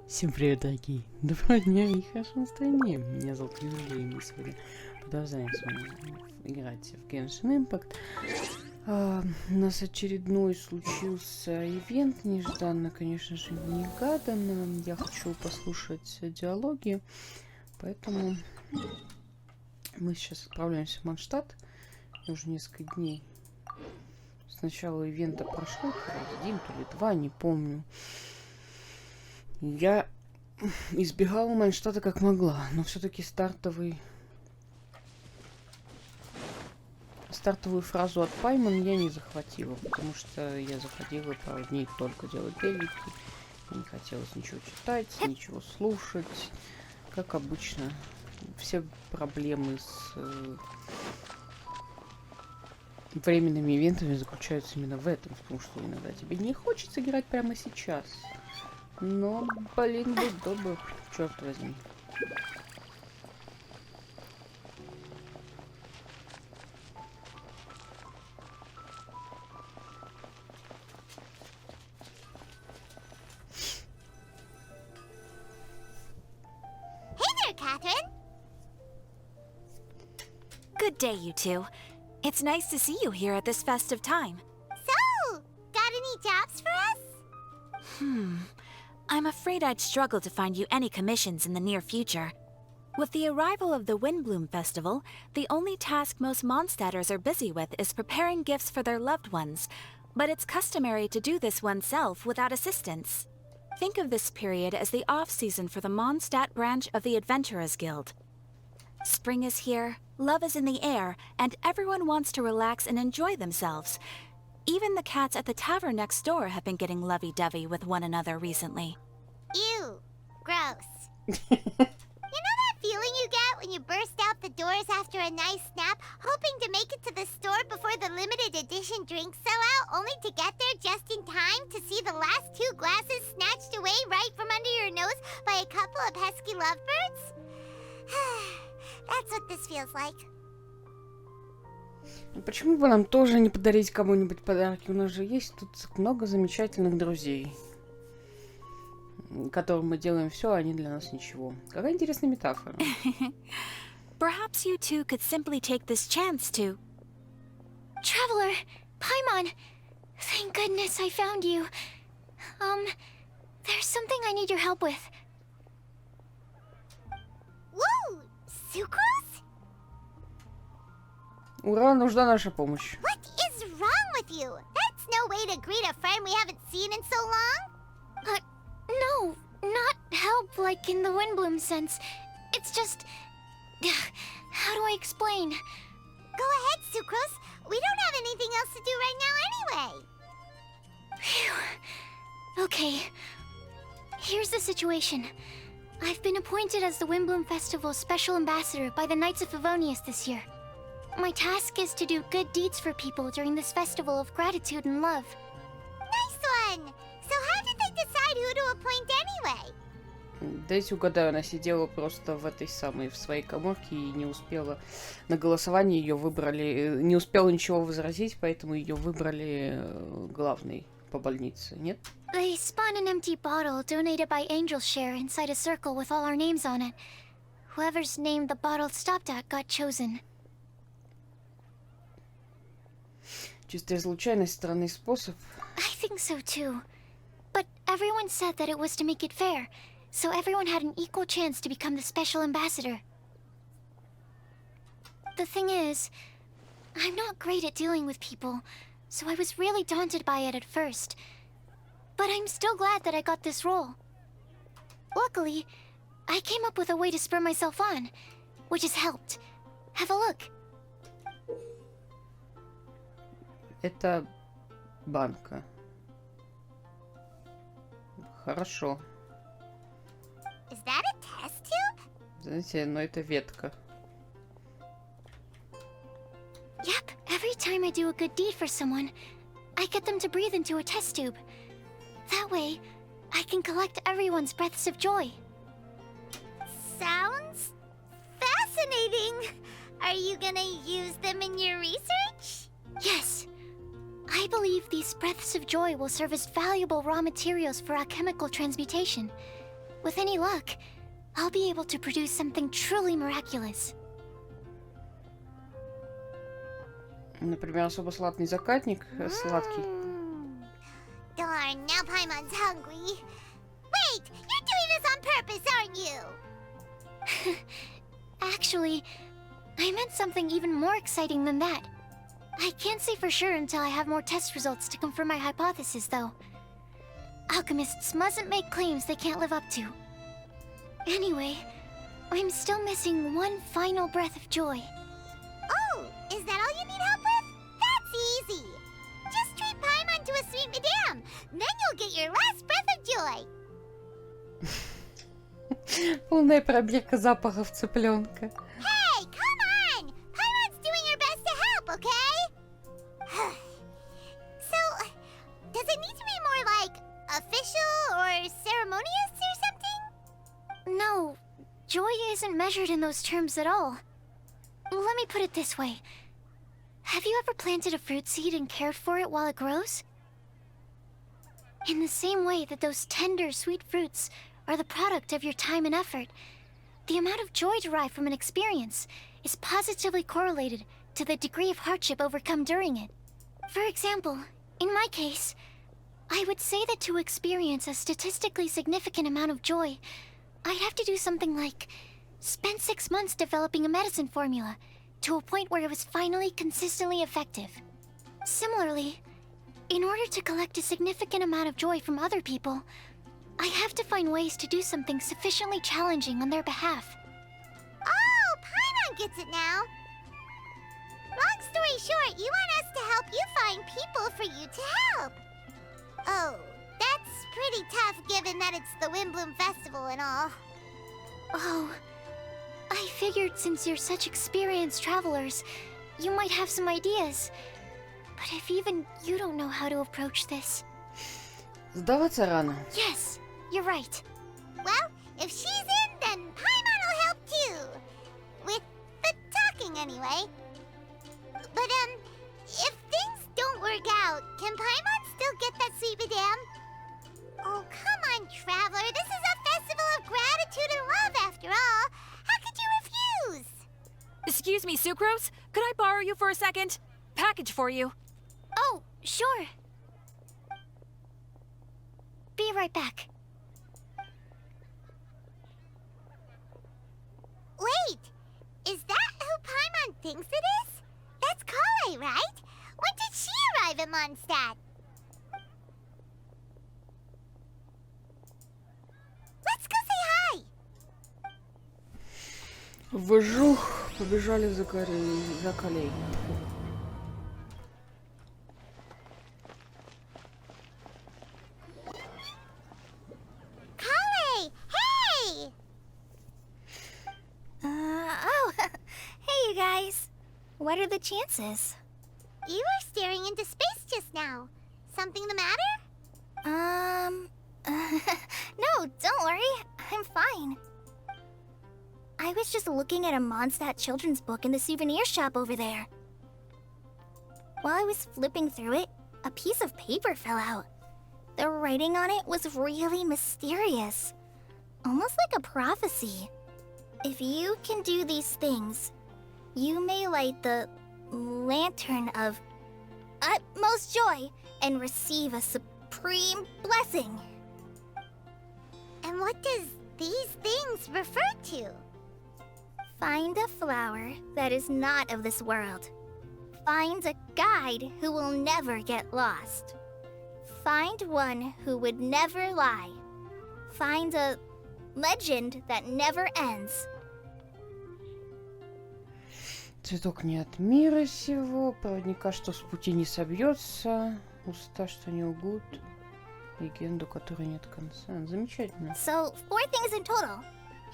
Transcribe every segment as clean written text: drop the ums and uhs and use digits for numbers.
Всем привет, дорогие! Доброго дня и хорошего настроения! Меня зовут Юлия, и мы сегодня продолжаем с вами играть в Genshin Impact. У нас очередной случился ивент, нежданно, конечно же, негаданно. Я хочу послушать диалоги, поэтому мы сейчас отправляемся в Манштадт. Уже несколько дней с начала ивента прошло, то ли один, то ли два, не помню. Я избегала Манштата как могла, но все-таки стартовую фразу от Пайман я не захватила, потому что я заходила пару дней только делать делики. Не хотелось ничего читать, ничего слушать. Как обычно, все проблемы с временными ивентами заключаются именно в этом, потому что иногда тебе не хочется играть прямо сейчас. Но, блин, будь добр, черт возьми. Hey there, Catherine! Good day, you two. It's nice to see you here at this festive time. So, got any jobs for us? I'm afraid I'd struggle to find you any commissions in the near future. With the arrival of the Windbloom Festival, the only task most Mondstadters are busy with is preparing gifts for their loved ones, but it's customary to do this oneself without assistance. Think of this period as the off-season for the Mondstadt branch of the Adventurers Guild. Spring is here, love is in the air, and everyone wants to relax and enjoy themselves. Even the cats at the tavern next door have been getting lovey-dovey with one another recently. Ew. Gross. You know that feeling you get when you burst out the doors after a nice nap, hoping to make it to the store before the limited edition drinks sell out, only to get there just in time to see the last two glasses snatched away right from under your nose by a couple of pesky lovebirds? That's what this feels like. Почему бы нам тоже не подарить кому-нибудь подарки? У нас же есть тут много замечательных друзей, которым мы делаем все, а они для нас ничего. Какая интересная метафора. Perhaps you two could simply take this chance to... Traveler, Paimon, thank goodness I found you. There's something I need your help with. Whoa! Sucrose? Ура, нужна наша помощь. What is wrong with you? That's no way to greet a friend we haven't seen in so long. No, not help like in the Windbloom sense. It's just... How do I explain? Go ahead, Sucrose. We don't have anything else to do right now anyway. Phew. Okay. Here's the situation. I've been appointed as the Windbloom Festival's special ambassador by the Knights of Favonius this year. My task is to do good deeds for people during this festival of gratitude and love. Nice one! So how did they decide who to appoint anyway? Дайте угадаю, она сидела просто в этой самой, в своей каморке и не успела на голосование, ее выбрали, не успела ничего возразить, поэтому ее выбрали главной по больнице, нет? They spun an empty bottle donated by Angel's Share inside a circle with all our names on it. Whoever's name the bottle stopped at got chosen. Чистая случайность, странный способ. I think so too. But everyone said that it was to make it fair, so everyone had an equal chance to become the special ambassador. The thing is, I'm not great at dealing with people, so I was really daunted by it at first. But I'm still glad that I got this role. Luckily, I came up with a way to spur myself on, which has helped. Have a look. Это банка. Хорошо. Is that a test tube? Знаете, но это ветка. Yep, every time I do a good deed for someone, I get them to breathe into a test tube. That way, I can collect everyone's breaths of joy. Sounds fascinating. Are you gonna use them in your research? Yes. I believe these breaths of joy will serve as valuable raw materials for alchemical transmutation. with any luck, I'll be able to produce something truly miraculous. Например, особо сладкий закатник. Сладкий. Darn, now Paimon's hungry. Wait, you're doing this on purpose, aren't you? Actually, I meant something even more exciting than that. I can't say for sure until I have more test results to confirm my hypothesis, though. Alchemists mustn't make claims they can't live up to. Anyway, I'm still missing one final breath of joy. Oh, is that all you need help with? That's easy. Just treat Paimon to a sweet madame. Then you'll get your last breath of joy. Полная пробирка запахов цыпленка. Hey, come on! Paimon's doing her best to help, okay? So, does it need to be more like official or ceremonious or something? No, joy isn't measured in those terms at all. Let me put it this way. Have you ever planted a fruit seed and cared for it while it grows? In the same way that those tender, sweet fruits are the product of your time and effort, the amount of joy derived from an experience is positively correlated to the degree of hardship overcome during it. For example, in my case, I would say that to experience a statistically significant amount of joy, I'd have to do something like spend 6 months developing a medicine formula to a point where it was finally consistently effective. Similarly, in order to collect a significant amount of joy from other people, I have to find ways to do something sufficiently challenging on their behalf. Oh, Paimon gets it now. Long story short, you want us to help you find people for you to help. Oh, that's pretty tough given that it's the Windbloom Festival and all. Oh, I figured since you're such experienced travelers, you might have some ideas. But if even you don't know how to approach this... Сдаваться рано. Yes, you're right. Well, if she's in, then Paimon will help too. With the talking, anyway. But, if things don't work out, can Paimon still get that sweet madame? Oh, come on, Traveler. This is a festival of gratitude and love, after all. How could you refuse? Excuse me, Sucrose? Could I borrow you for a second? Package for you. Oh, sure. Be right back. Wait, is that who Paimon thinks it is? That's Kale, right? When did she arrive in Mondstadt? Let's go say hi! Вжух, побежали за Калей. Kale! Hey! Oh, hey you guys. What are the chances? You were staring into space just now. Something the matter? No, don't worry. I'm fine. I was just looking at a Mondstadt children's book in the souvenir shop over there. While I was flipping through it, a piece of paper fell out. The writing on it was really mysterious. Almost like a prophecy. If you can do these things, you may light the lantern of utmost joy and receive a supreme blessing. And what does these things refer to? Find a flower that is not of this world. Find a guide who will never get lost. Find one who would never lie. Find a legend that never ends. Цветок не от мира сего, проводника, что с пути не собьется, уста, что не лгут, легенду, которой нет конца. Замечательно. So, 4 things in total.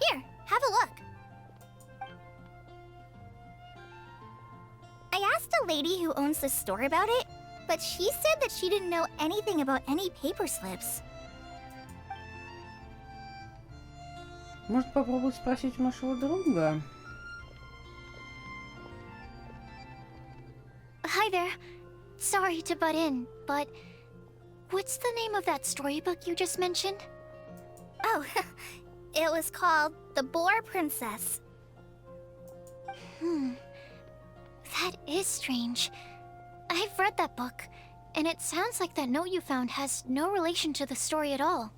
Here, have a look. I asked a lady who owns the store about it, but she said that she didn't know anything about any paper slips. Может, попробовать спросить у нашего друга? Hi there. Sorry to butt in, but what's the name of that storybook you just mentioned? Oh, It was called The Boar Princess. That is strange. I've read that book, and it sounds like that note you found has no relation to the story at all.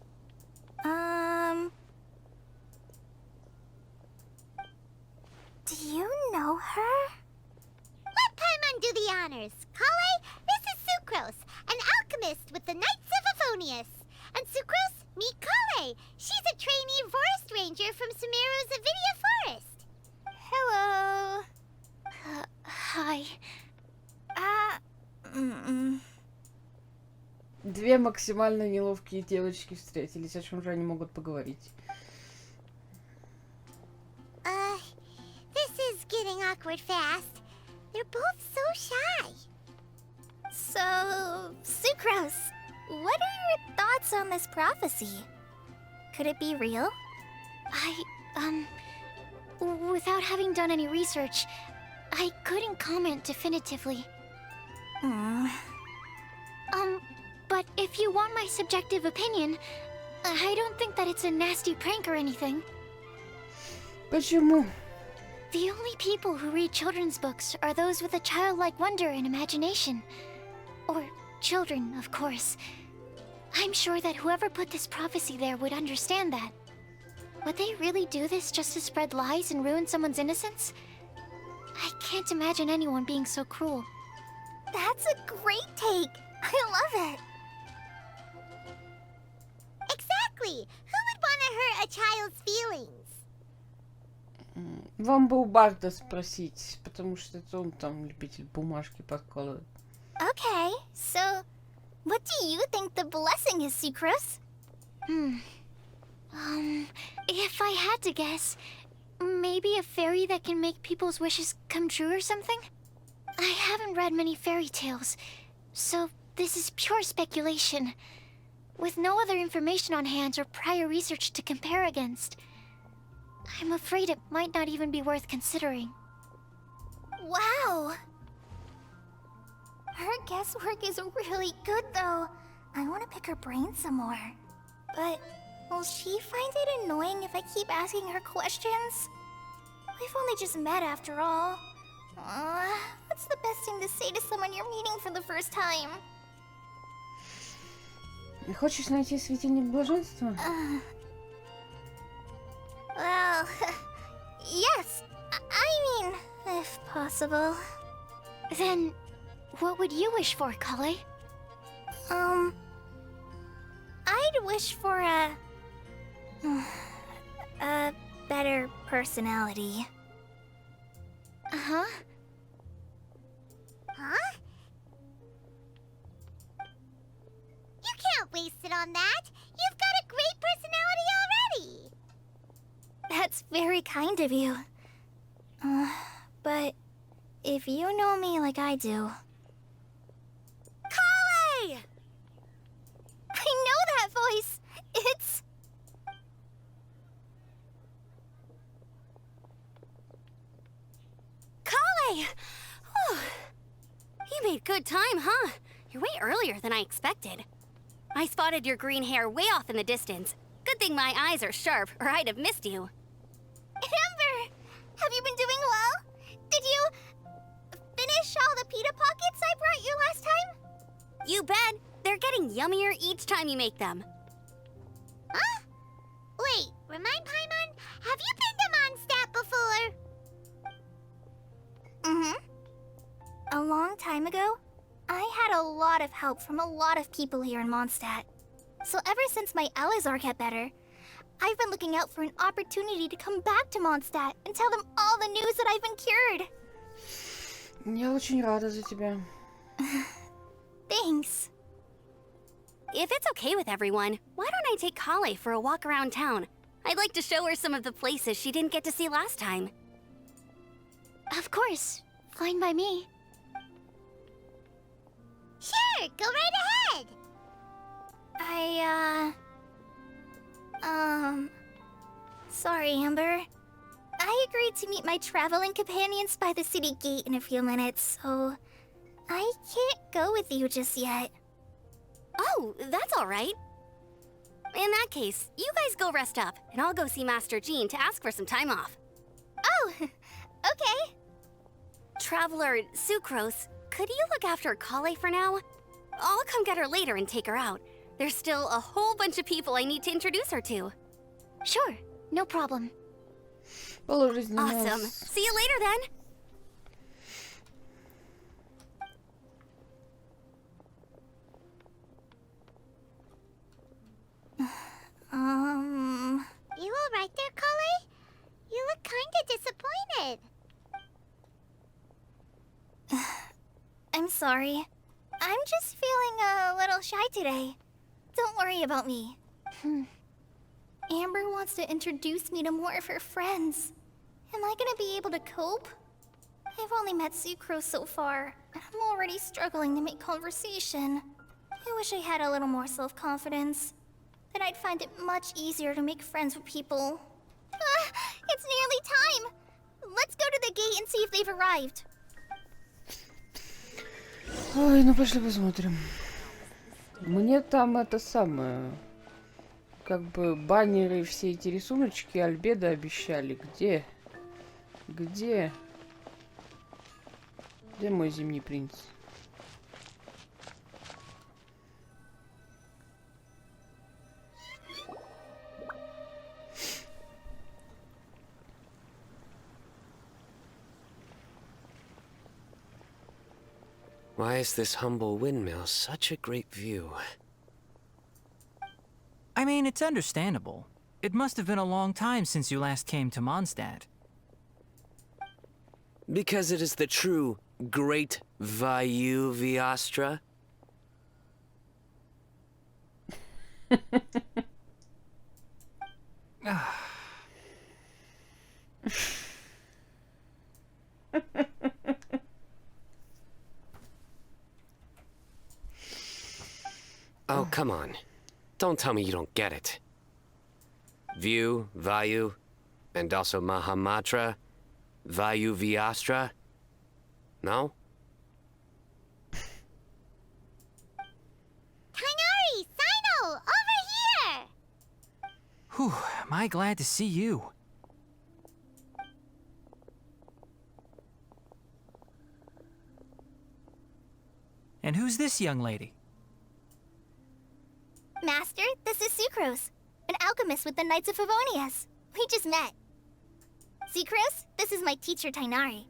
Do you know her? Let Paimon do the honors. Kale, this is Sucrose, an alchemist with the Knights of Aphonius. And Sucrose, meet Kale. She's a trainee forest ranger from Sumeru's Avidia Forest. Hello. Hi. Две максимально неловкие девочки встретились. О чем же они могут поговорить? This is getting awkward fast. They're both so shy. So, Sucrose, what are your thoughts on this prophecy? Could it be real? Without having done any research, I couldn't comment definitively. But if you want my subjective opinion, I don't think that it's a nasty prank or anything. Почему? The only people who read children's books are those with a childlike wonder and imagination. Or children, of course. I'm sure that whoever put this prophecy there would understand that. Would they really do this just to spread lies and ruin someone's innocence? I can't imagine anyone being so cruel. That's a great take. I love it. Exactly. Who would want to hurt a child's feelings? Вам бы у Барда спросить, потому что это он там любитель бумажки подкалывать. Okay, so what do you think the blessing is, Sucrose? If I had to guess, maybe a fairy that can make people's wishes come true or something? I haven't read many fairy tales, so this is pure speculation. With no other information on hand or prior research to compare against, I'm afraid it might not even be worth considering. Wow! Her guesswork is really good, though. I want to pick her brain some more. But will she find it annoying if I keep asking her questions? We've only just met after all. What's the best thing to say to someone you're meeting for the first time? Хочешь найти светильник блаженства? Well, yes. I mean, if possible. Then, what would you wish for, Kale? I'd wish for a better personality. Uh-huh. Huh? You can't waste it on that. You've got a great personality already. That's very kind of you. But if you know me like I do... Kale! I know that voice! It's... Kale! You made good time, huh? You're way earlier than I expected. I spotted your green hair way off in the distance. Good thing my eyes are sharp, or I'd have missed you. Amber! Have you been doing well? Did you... finish all the pita pockets I brought you last time? You bet. They're getting yummier each time you make them. Huh? Wait, remind Paimon, have you been to Mondstadt before? A long time ago, I had a lot of help from a lot of people here in Mondstadt. So ever since my Alizar got better, I've been looking out for an opportunity to come back to Mondstadt and tell them all the news that I've been cured. Я очень рада за тебя. Thanks. If it's okay with everyone, why don't I take Kale for a walk around town? I'd like to show her some of the places she didn't get to see last time. Of course. Fine by me. Sure, go right ahead. Sorry, Amber. I agreed to meet my traveling companions by the city gate in a few minutes, so I can't go with you just yet. Oh, that's all right. In that case, you guys go rest up, and I'll go see Master Jean to ask for some time off. Oh, okay. Traveler Sucrose, could you look after Kale for now? I'll come get her later and take her out. There's still a whole bunch of people I need to introduce her to. Sure, no problem. Положить на Awesome. нас. See you later then. You alright there, Kale? You look kinda disappointed. I'm sorry. I'm just feeling a little shy today. Don't worry about me. Amber wants to introduce me to more of her friends. Am I gonna be able to cope? I've only met Sucrose so far, and I'm already struggling to make conversation. I wish I had a little more self-confidence. Then I'd find it much easier to make friends with people. It's nearly time! Let's go to the gate and see if they've arrived. Ой, ну пошли посмотрим. Мне там это самое... Как бы баннеры и все эти рисуночки Альбедо обещали. Где? Где? Где мой зимний принц? Why is this humble windmill such a great view? I mean, it's understandable. It must have been a long time since you last came to Mondstadt. Because it is the true Great Vayu Viastra? Oh, come on. Don't tell me you don't get it. View, Vayu, and also Mahamatra, Vayu Viastra? No? Kainari! Sino! Over here! Whew, am I glad to see you. And who's this young lady? Master, this is Sucrose, an alchemist with the Knights of Favonius. We just met. Sucrose, this is my teacher Tainari.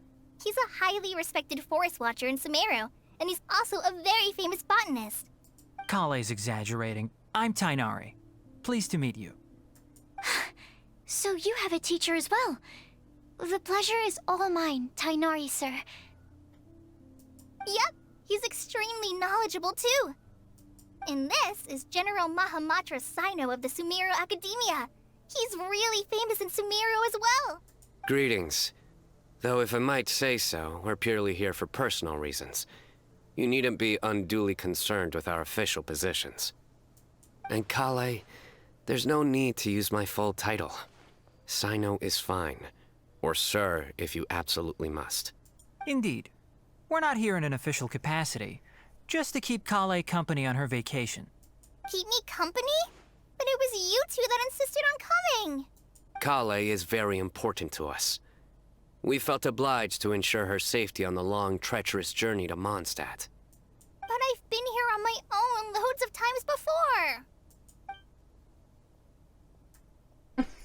He's a highly respected forest watcher in Sumeru, and he's also a very famous botanist. Kale's exaggerating. I'm Tainari. Pleased to meet you. So you have a teacher as well. The pleasure is all mine, Tainari, sir. Yep, he's extremely knowledgeable too. And this is General Mahamatra Sino of the Sumeru Academia. He's really famous in Sumeru as well. Greetings. Though if I might say so, we're purely here for personal reasons. You needn't be unduly concerned with our official positions. And Kale, there's no need to use my full title. Sino is fine. Or sir, if you absolutely must. Indeed. We're not here in an official capacity, just to keep Kale company on her vacation. Keep me company? But it was you two that insisted on coming. Kale is very important to us. We felt obliged to ensure her safety on the long, treacherous journey to Mondstadt. But I've been here on my own loads of times before.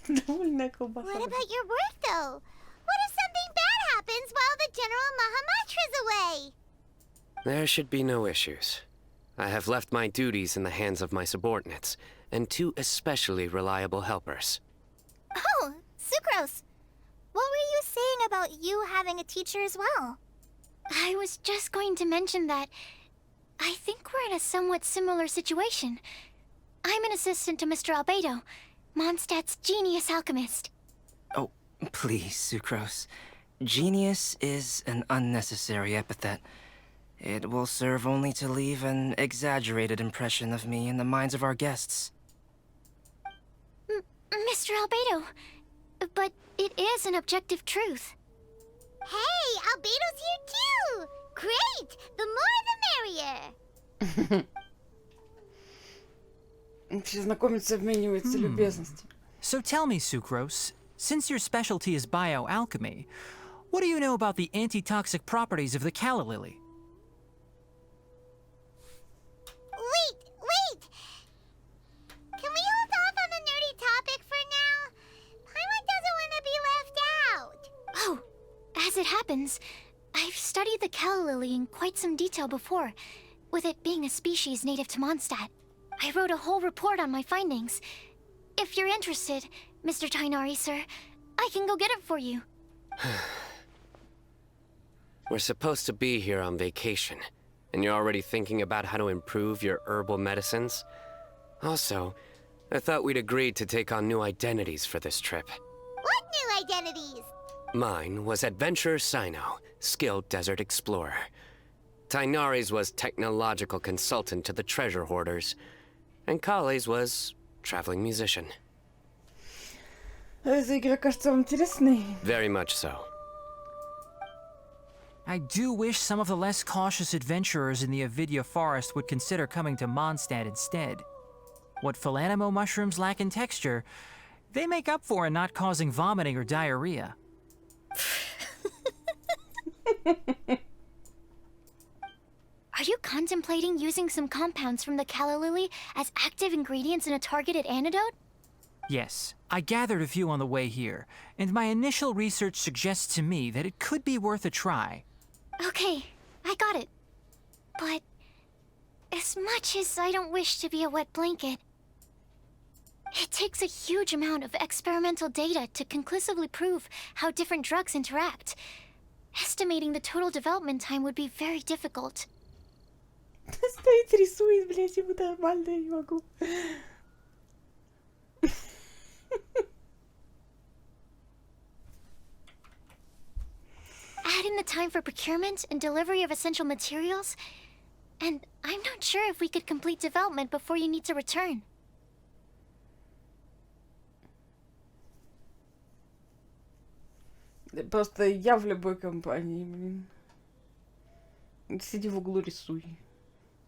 Довольная колбаса. What about your work, though? What if something bad happens while the General Mahamatra's away? There should be no issues. I have left my duties in the hands of my subordinates, and two especially reliable helpers. Oh, Sucrose. What were you saying about you having a teacher as well? I was just going to mention that I think we're in a somewhat similar situation. I'm an assistant to Mr. Albedo, Mondstadt's genius alchemist. Oh, please, Sucrose. Genius is an unnecessary epithet. It will serve only to leave an exaggerated impression of me in the minds of our guests. Mr. Albedo, but it is an objective truth. Hey, Albedo's here too! Great! The more the merrier! Все знакомятся, обмениваются любезностями. So tell me, Sucrose, since your specialty is bioalchemy, what do you know about the antitoxic properties of the calla lily? Wait! Can we hold off on the nerdy topic for now? Paimon doesn't want to be left out. Oh, as it happens, I've studied the calla lily in quite some detail before, with it being a species native to Mondstadt. I wrote a whole report on my findings. If you're interested, Mr. Tainari, sir, I can go get it for you. We're supposed to be here on vacation, and you're already thinking about how to improve your herbal medicines? Also, I thought we'd agreed to take on new identities for this trip. What new identities? Mine was Adventurer Sino, skilled desert explorer. Tainari's was technological consultant to the treasure hoarders, and Kale's was traveling musician. Эта игра кажется вам интересной? Very much so. I do wish some of the less cautious adventurers in the Avidya forest would consider coming to Mondstadt instead. What Philanimo mushrooms lack in texture, they make up for in not causing vomiting or diarrhea. Are you contemplating using some compounds from the calla lily as active ingredients in a targeted antidote? Yes, I gathered a few on the way here, and my initial research suggests to me that it could be worth a try. Okay, I got it. But as much as I don't wish to be a wet blanket, it takes a huge amount of experimental data to conclusively prove how different drugs interact. Estimating the total development time would be very difficult. Стоит, рисует, блядь, ему нормально, я не могу. Add in the time for procurement and delivery of essential materials, and I'm not sure if we could complete development before you need to return. Просто я в любой компании, блин. Сиди в углу, рисуй.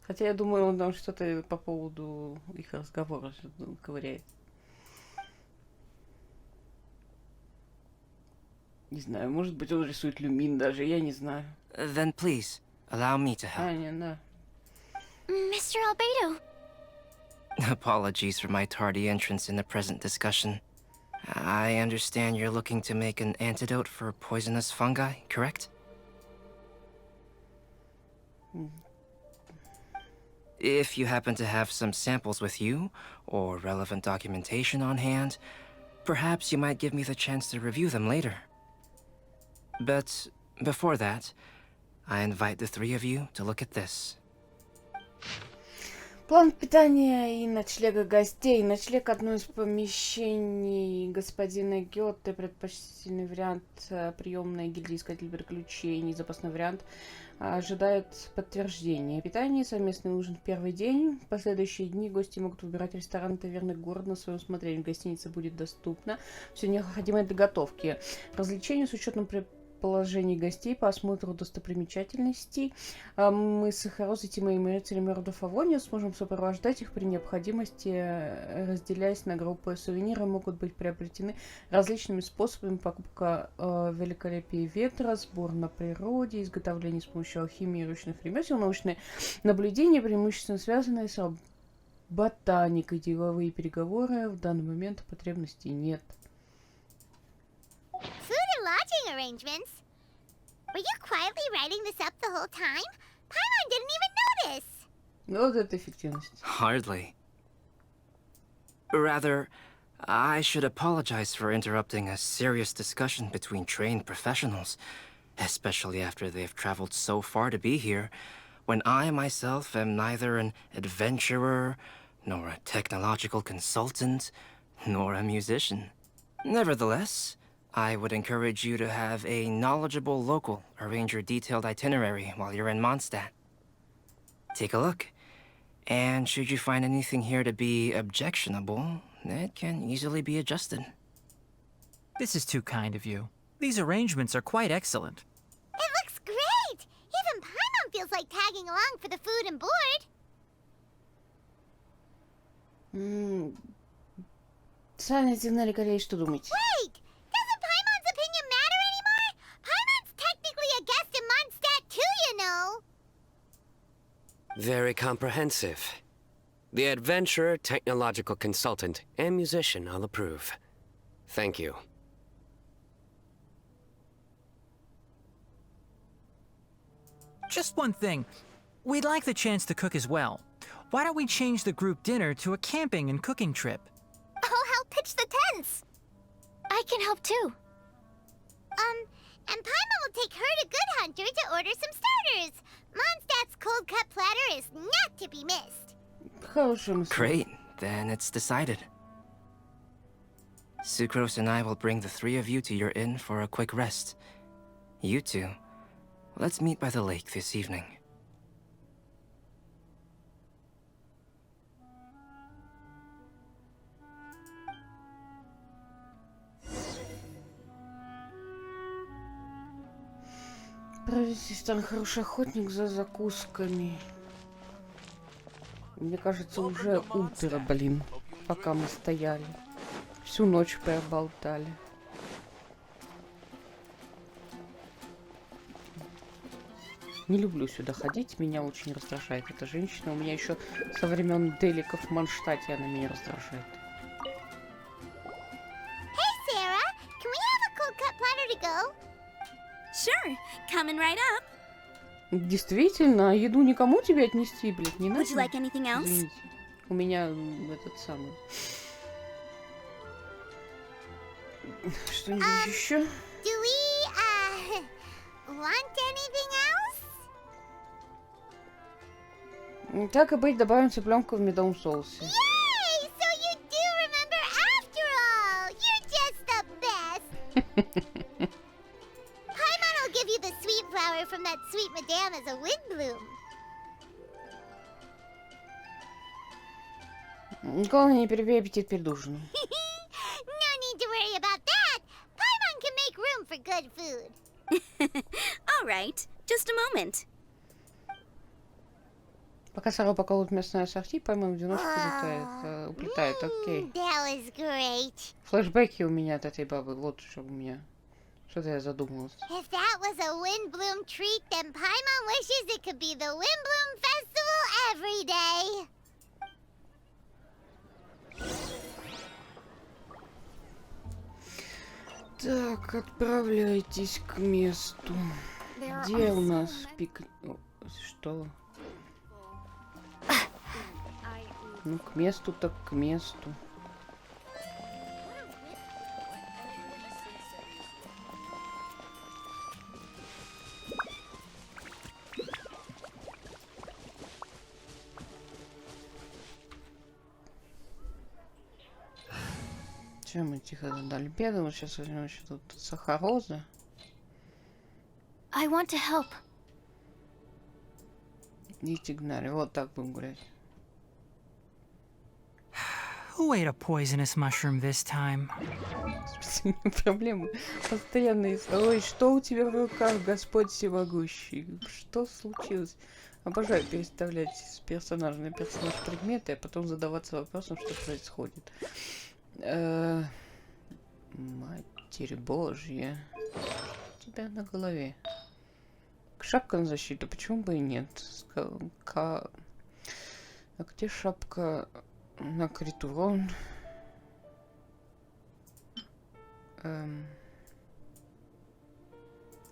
Хотя я думаю, он там что-то по поводу их разговора ковыряет. Не знаю, может быть, он рисует люмин даже, я не знаю. Then please, allow me to help. Не, да. Mr. Albedo! Apologies for my tardy entrance in the present discussion. I understand you're looking to make an antidote for poisonous fungi, correct? If you happen to have some samples with you, or relevant documentation on hand, perhaps you might give me the chance to review them later. But before that, I invite the three of you to look at this. План питания и ночлега гостей. Ночлег — одно из помещений господина Гёте. Предпочтительный вариант — приемная гильдия искателей приключений. Запасной вариант ожидает подтверждения. Питание — совместный ужин в первый день. В последующие дни гости могут выбирать рестораны, таверны города на своем усмотрение. В гостинице будет доступно все необходимое для готовки. Развлечения с учетом положений гостей по осмотру достопримечательностей. Мы с Эхарос и моими рыцарями родов Авония сможем сопровождать их при необходимости, разделяясь на группы. Сувениры могут быть приобретены различными способами: покупка великолепия ветра, сбор на природе, изготовление с помощью алхимии и ручных ремесел, научные наблюдения, преимущественно связанные с ботаникой. Деловые переговоры в данный момент потребностей нет. Food and lodging arrangements? Were you quietly writing this up the whole time? Paimon didn't even notice! Вот это эффективность. Hardly. Rather, I should apologize for interrupting a serious discussion between trained professionals, especially after they've traveled so far to be here, when I myself am neither an adventurer, nor a technological consultant, nor a musician. Nevertheless, I would encourage you to have a knowledgeable local arrange your detailed itinerary while you're in Mondstadt. Take a look, and should you find anything here to be objectionable, it can easily be adjusted. This is too kind of you. These arrangements are quite excellent. It looks great! Even Paimon feels like tagging along for the food and board. Саня Лекарей, что думаете? Wait! Doesn't Paimon's opinion matter anymore? Paimon's technically a guest in Mondstadt too, you know. Very comprehensive. The adventurer, technological consultant, and musician all approve. Thank you. Just one thing. We'd like the chance to cook as well. Why don't we change the group dinner to a camping and cooking trip? I'll help pitch the tents. I can help too. And Paimon will take her to Good Hunter to order some starters. Mondstadt's cold cut platter is not to be missed. Хорошая мысль. Great, then it's decided. Sucrose and I will bring the three of you to your inn for a quick rest. You two, let's meet by the lake this evening. Правитель там хороший охотник за закусками. Мне кажется, уже утро, блин, пока мы стояли. Всю ночь проболтали. Не люблю сюда ходить, меня очень раздражает эта женщина. У меня еще со времен деликов в Манштате она меня раздражает. Hey, Sarah! Can we have a cold cut platter to go? Sure, coming right up. Действительно, еду никому тебе отнести, блядь, не надо. Would you like anything else? Извините. У меня этот самый. Что-нибудь еще? Do we, want anything else? Так и быть, добавим цыпленка в медовом соусе. Yay! So you do remember after all! You're just the best! Paimon will give you the sweet flower from that sweet madame as a windbloom. Главное, не перебей аппетит перед ужином. No need to worry about that! Paimon can make room for good food. All right, just a moment. Пока Сара упаковывает мясное ассорти, Паймон в одиночку уплетает, окей. That was great. Флэшбэки у меня от этой бабы, вот что у меня. Что-то я задумалась. If that was a windbloom treat, then Paimon wishes it could be the Windbloom Festival every day. Так, отправляйтесь к месту. Где у нас пик... Что? Ну, к месту так к месту. Чем мы тихо задали беду? Вот сейчас возьмем еще тут сахароза. I want to help. И тигнари. Вот так будем гулять. Who ate a poisonous mushroom this time? Проблемы постоянные. Ой, что у тебя в руках, Господь всемогущий? Что случилось? Обожаю переставлять с персонажа на персонаж предметы, а потом задаваться вопросом, что происходит. Матерь Божья. У тебя на голове. Шапка на защиту, почему бы и нет? А где шапка на крит урон?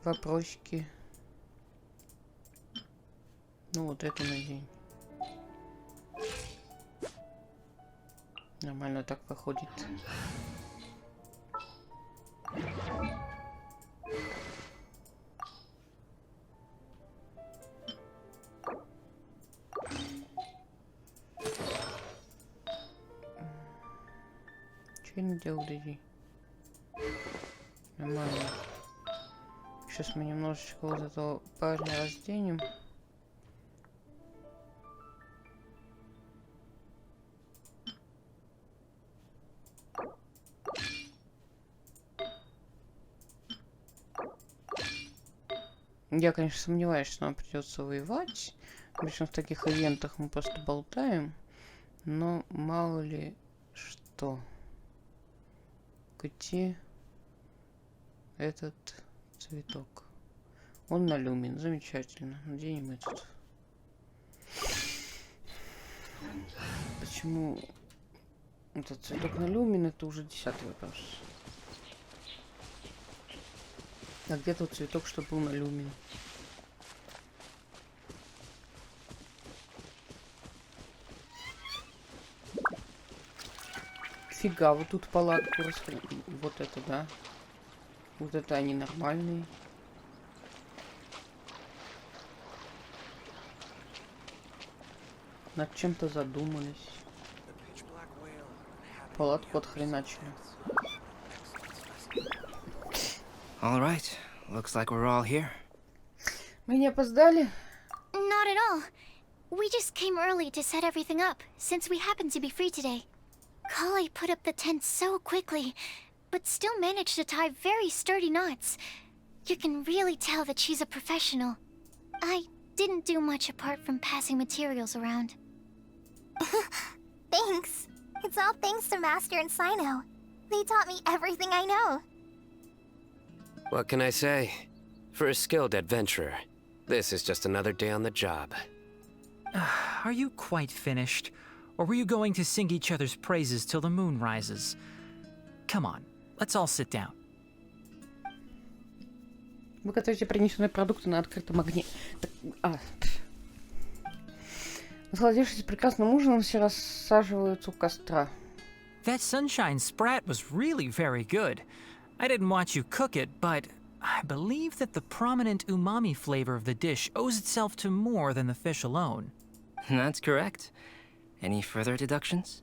Вопросики. Ну вот это надень. Нормально так выходит. Че я не делал, Дэдди? Нормально. Сейчас мы немножечко вот этого парня разденем. Я, конечно, сомневаюсь, что нам придется воевать. Обычно в таких ивентах мы просто болтаем. Но мало ли что. Где этот цветок? Он на люмин. Замечательно. Наденем этот. Почему этот цветок на люмин? Это уже 10-й вопрос. А где тот цветок, что был на люмин? Фига, вот тут палатку расхрен... Вот это, да. Вот это они нормальные. Над чем-то задумались. Палатку отхреначили. All right. Looks like we're all here. Мы не опоздали? Not at all. We just came early to set everything up, since we happen to be free today. Kale put up the tent so quickly, but still managed to tie very sturdy knots. You can really tell that she's a professional. I didn't do much apart from passing materials around. Thanks. It's all thanks to Master and Sino. They taught me everything I know. What can I say? For a skilled adventurer, this is just another day on the job. Are you quite finished? Or were you going to sing each other's praises till the moon rises? Come on, let's all sit down. Вы готовите принесенные продукты на открытом огне. Насладившись прекрасным ужином, все рассаживаются у костра. That sunshine sprat was really very good. I didn't watch you cook it, but I believe that the prominent umami flavor of the dish owes itself to more than the fish alone. That's correct. Any further deductions?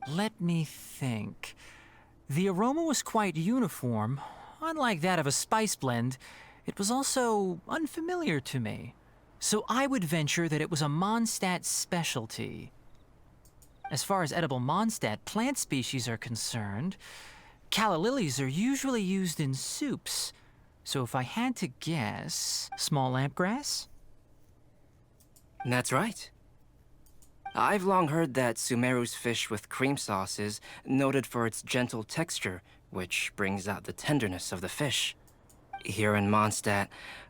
Let me think. The aroma was quite uniform. Unlike that of a spice blend, it was also unfamiliar to me. So I would venture that it was a Mondstadt specialty. As far as edible Mondstadt plant species are concerned, calla lilies are usually used in soups. So if I had to guess, small lampgrass? That's right. I've long heard that Sumeru's fish with cream sauce is noted for its gentle texture, which brings out the tenderness of the fish. Here in Mondstadt,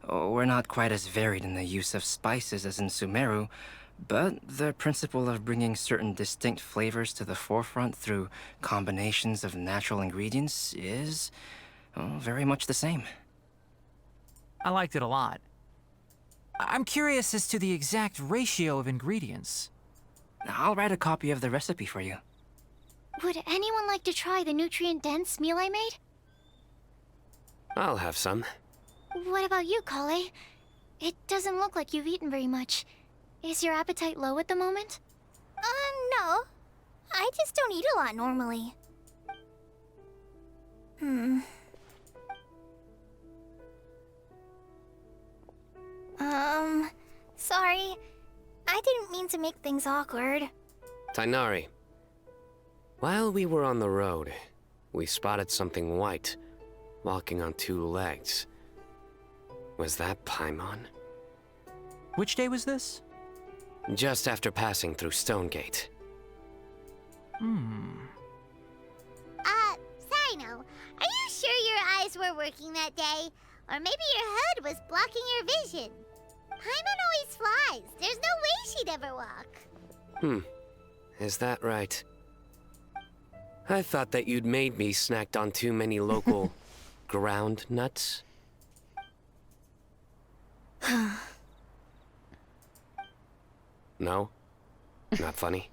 we're not quite as varied in the use of spices as in Sumeru, but the principle of bringing certain distinct flavors to the forefront through combinations of natural ingredients is very much the same. I liked it a lot. I'm curious as to the exact ratio of ingredients. I'll write a copy of the recipe for you. Would anyone like to try the nutrient-dense meal I made? I'll have some. What about you, Kale? It doesn't look like you've eaten very much. Is your appetite low at the moment? No. I just don't eat a lot normally. Sorry. I didn't mean to make things awkward. Tainari, while we were on the road, we spotted something white, walking on two legs. Was that Paimon? Which day was this? Just after passing through Stonegate. Sino, are you sure your eyes were working that day? Or maybe your hood was blocking your vision? Paimon always flies. There's no way she'd ever walk. Is that right? I thought that you'd made me snacked on too many local ground nuts. No? Not funny?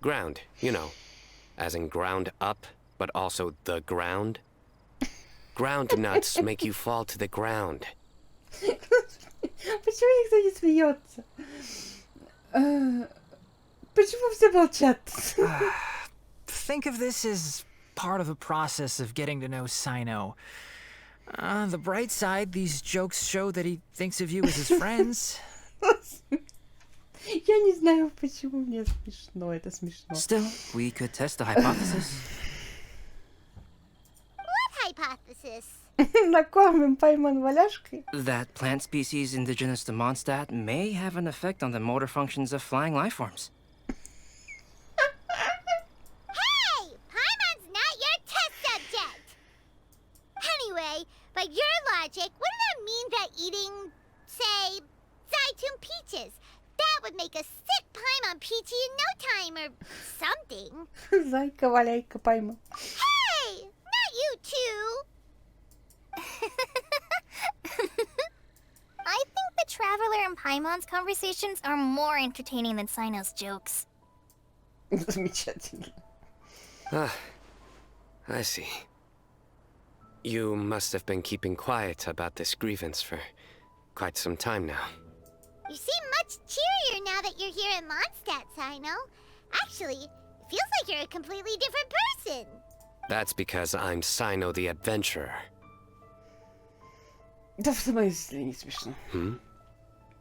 Ground, you know. As in ground up, but also the ground. Ground nuts make you fall to the ground. Почему никто не смеется? Почему все молчат? Think of this as part of the process of getting to know Sino. On the bright side, these jokes show that he thinks of you as his friends. Я не знаю, почему мне смешно. Это смешно. Still, we could test the hypothesis. What hypothesis? Накормим пойман валяшкой. That plant species indigenous to Mondstadt may have an effect on the motor functions of flying life forms. Hey! Paimon's not your test subject! Anyway, by your logic, wouldn't that mean that eating, say, Zaitun peaches, that would make a sick Paimon peachy in no time or something? Зайка, валяйка, пойман. Hey! Not you too! I think the Traveler and Paimon's conversations are more entertaining than Sino's jokes. Замечательно. Ah, I see. You must have been keeping quiet about this grievance for quite some time now. You seem much cheerier now that you're here in Mondstadt, Sino. Actually, it feels like you're a completely different person. That's because I'm Sino the Adventurer. Да в смысле не смешно.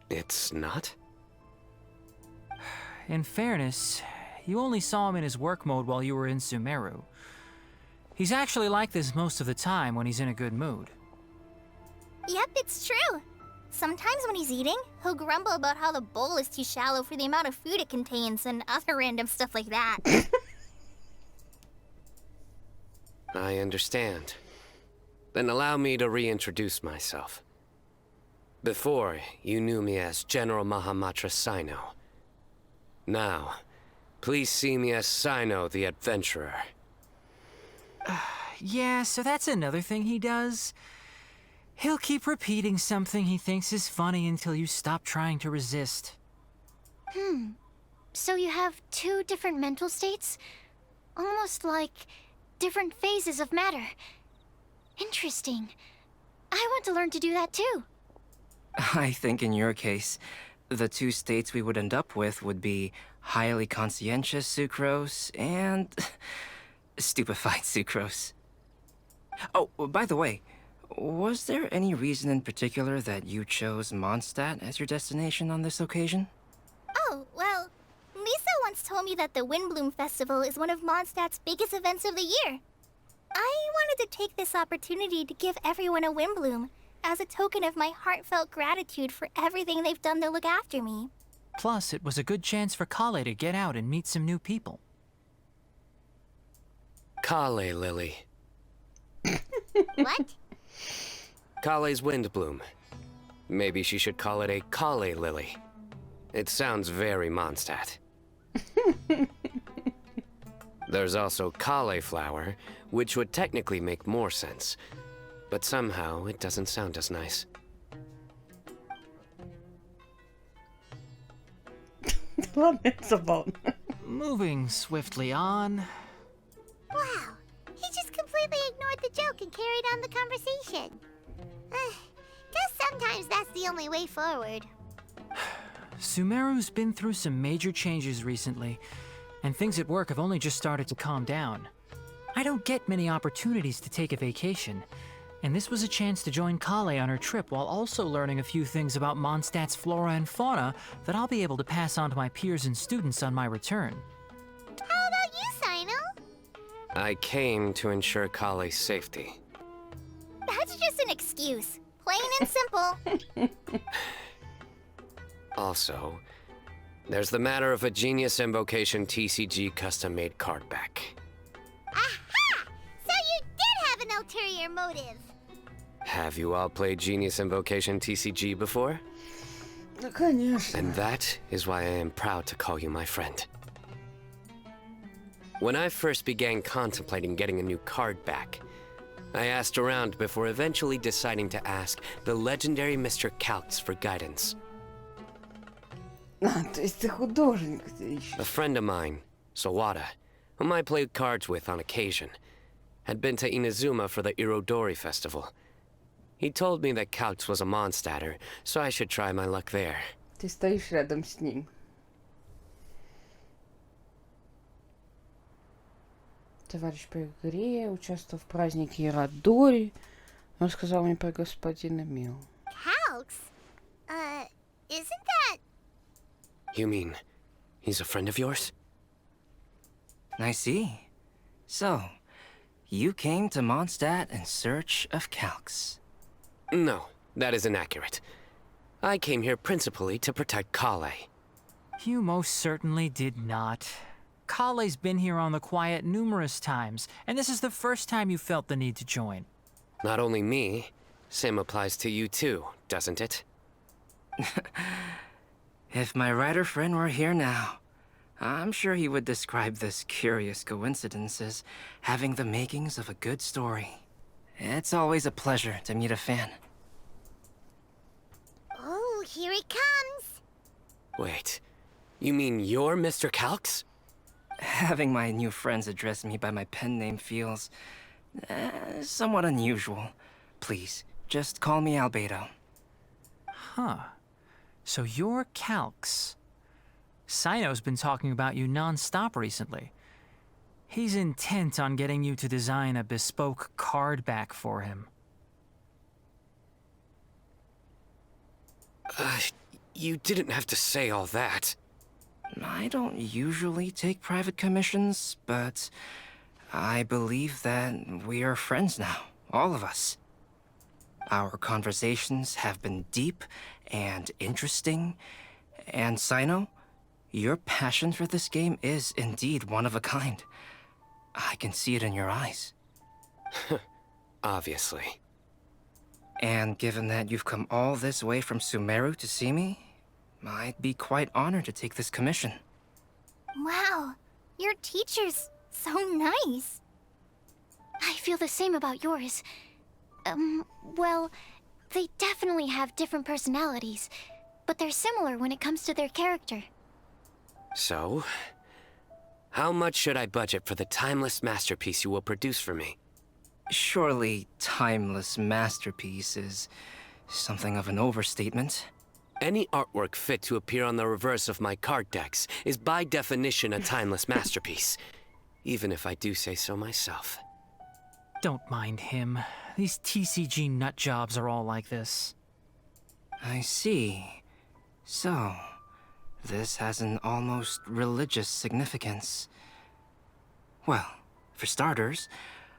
It's not? In fairness, you only saw him in his work mode while you were in Sumeru. He's actually like this most of the time when he's in a good mood. Yep, it's true. Sometimes when he's eating, he'll grumble about how the bowl is too shallow for the amount of food it contains and other random stuff like that. I understand. Then allow me to reintroduce myself. Before, you knew me as General Mahamatra Sino. Now, please see me as Sino the Adventurer. Yeah, so that's another thing he does. He'll keep repeating something he thinks is funny until you stop trying to resist. So you have two different mental states? Almost like different phases of matter. Interesting. I want to learn to do that too. I think in your case, the two states we would end up with would be highly conscientious sucrose and stupefied sucrose. Oh, by the way, was there any reason in particular that you chose Mondstadt as your destination on this occasion? Oh, well, Lisa once told me that the Windbloom Festival is one of Mondstadt's biggest events of the year. I wanted to take this opportunity to give everyone a Windbloom as a token of my heartfelt gratitude for everything they've done to look after me. Plus, it was a good chance for Kale to get out and meet some new people. Kale Lily. What? Kale's Windbloom. Maybe she should call it a Kale Lily. It sounds very Mondstadt. There's also cauliflower, which would technically make more sense. But somehow, it doesn't sound as nice. Ладно, это забавно. Moving swiftly on. Wow. He just completely ignored the joke and carried on the conversation. Guess sometimes that's the only way forward. Sumeru's been through some major changes recently, and things at work have only just started to calm down. I don't get many opportunities to take a vacation, and this was a chance to join Kale on her trip while also learning a few things about Mondstadt's flora and fauna that I'll be able to pass on to my peers and students on my return. How about you, Sino? I came to ensure Kale's safety. That's just an excuse. Plain and simple. Also, there's the matter of a Genius Invocation TCG custom-made card back. Aha! So you did have an ulterior motive. Have you all played Genius Invocation TCG before? Да, конечно. And that is why I am proud to call you my friend. When I first began contemplating getting a new card back, I asked around before eventually deciding to ask the legendary Mr. Kaltz for guidance. А, то есть ты художник ты ищешь. A friend of mine, Sawada, whom I played cards with on occasion, had been to Inazuma for the Irodori festival. He told me that Kaltz was a Mondstadter, so I should try my luck there. Ты стоишь рядом с ним. Товарищ по игре участвовал в празднике Ирадори. Он сказал мне про господина Мио. Calx? Isn't that... You mean, he's a friend of yours? I see. So, you came to Mondstadt in search of calcs. No, that is inaccurate. I came here principally to protect Kale. You most certainly did not. Kale's been here on the quiet numerous times, and this is the first time you felt the need to join. Not only me, same applies to you too, doesn't it? If my writer friend were here now, I'm sure he would describe this curious coincidence as having the makings of a good story. It's always a pleasure to meet a fan. Oh, here it comes. Wait, you mean you're Mr. Calx? Having my new friends address me by my pen name feels somewhat unusual. Please, just call me Albedo. Huh. So you're Calx. Sino's been talking about you non-stop recently. He's intent on getting you to design a bespoke card back for him. You didn't have to say all that. I don't usually take private commissions, but I believe that we are friends now, all of us. Our conversations have been deep and interesting, and Sino, your passion for this game is indeed one of a kind. I can see it in your eyes. Obviously. And given that you've come all this way from Sumeru to see me, I'd be quite honored to take this commission. Wow, your teacher's so nice. I feel the same about yours. Well, they definitely have different personalities, but they're similar when it comes to their character. So, how much should I budget for the timeless masterpiece you will produce for me? Surely, timeless masterpiece is something of an overstatement. Any artwork fit to appear on the reverse of my card decks is by definition a timeless masterpiece, even if I do say so myself. Don't mind him. These TCG nutjobs are all like this. I see. So, this has an almost religious significance. Well, for starters,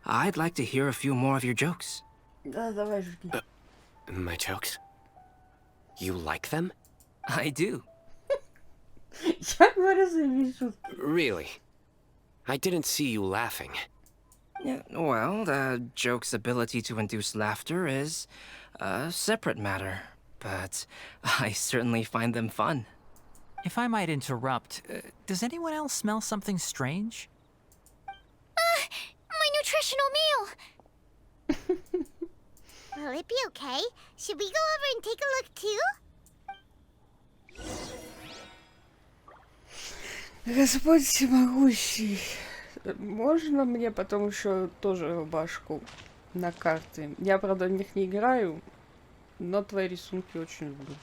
I'd like to hear a few more of your jokes. Да, давай, жги. My jokes? You like them? I do. Я говорю свои шутки. Really? I didn't see you laughing. Yeah, well, the joke's ability to induce laughter is a separate matter, but I certainly find them fun. If I might interrupt, does anyone else smell something strange? My nutritional meal! Will it be okay? Should we go over and take a look too? Господь всемогущий. Можно мне потом еще тоже рубашку на карты? Я, правда, в них не играю, но твои рисунки очень люблю.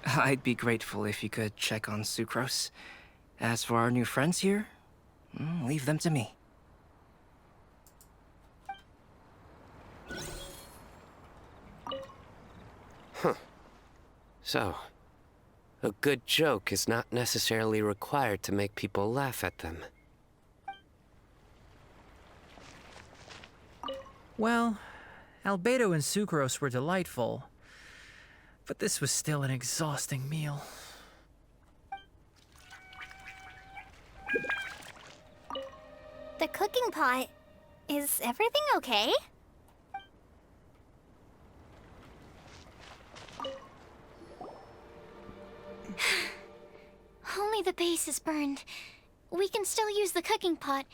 I'd be grateful if you could check on Sucrose. As for our new friends here, leave them to me. So, a good joke is not necessarily required to make people laugh at them. Well, Albedo and Sucrose were delightful, but this was still an exhausting meal. The cooking pot. Is everything okay? Only the base is burned. We can still use the cooking pot.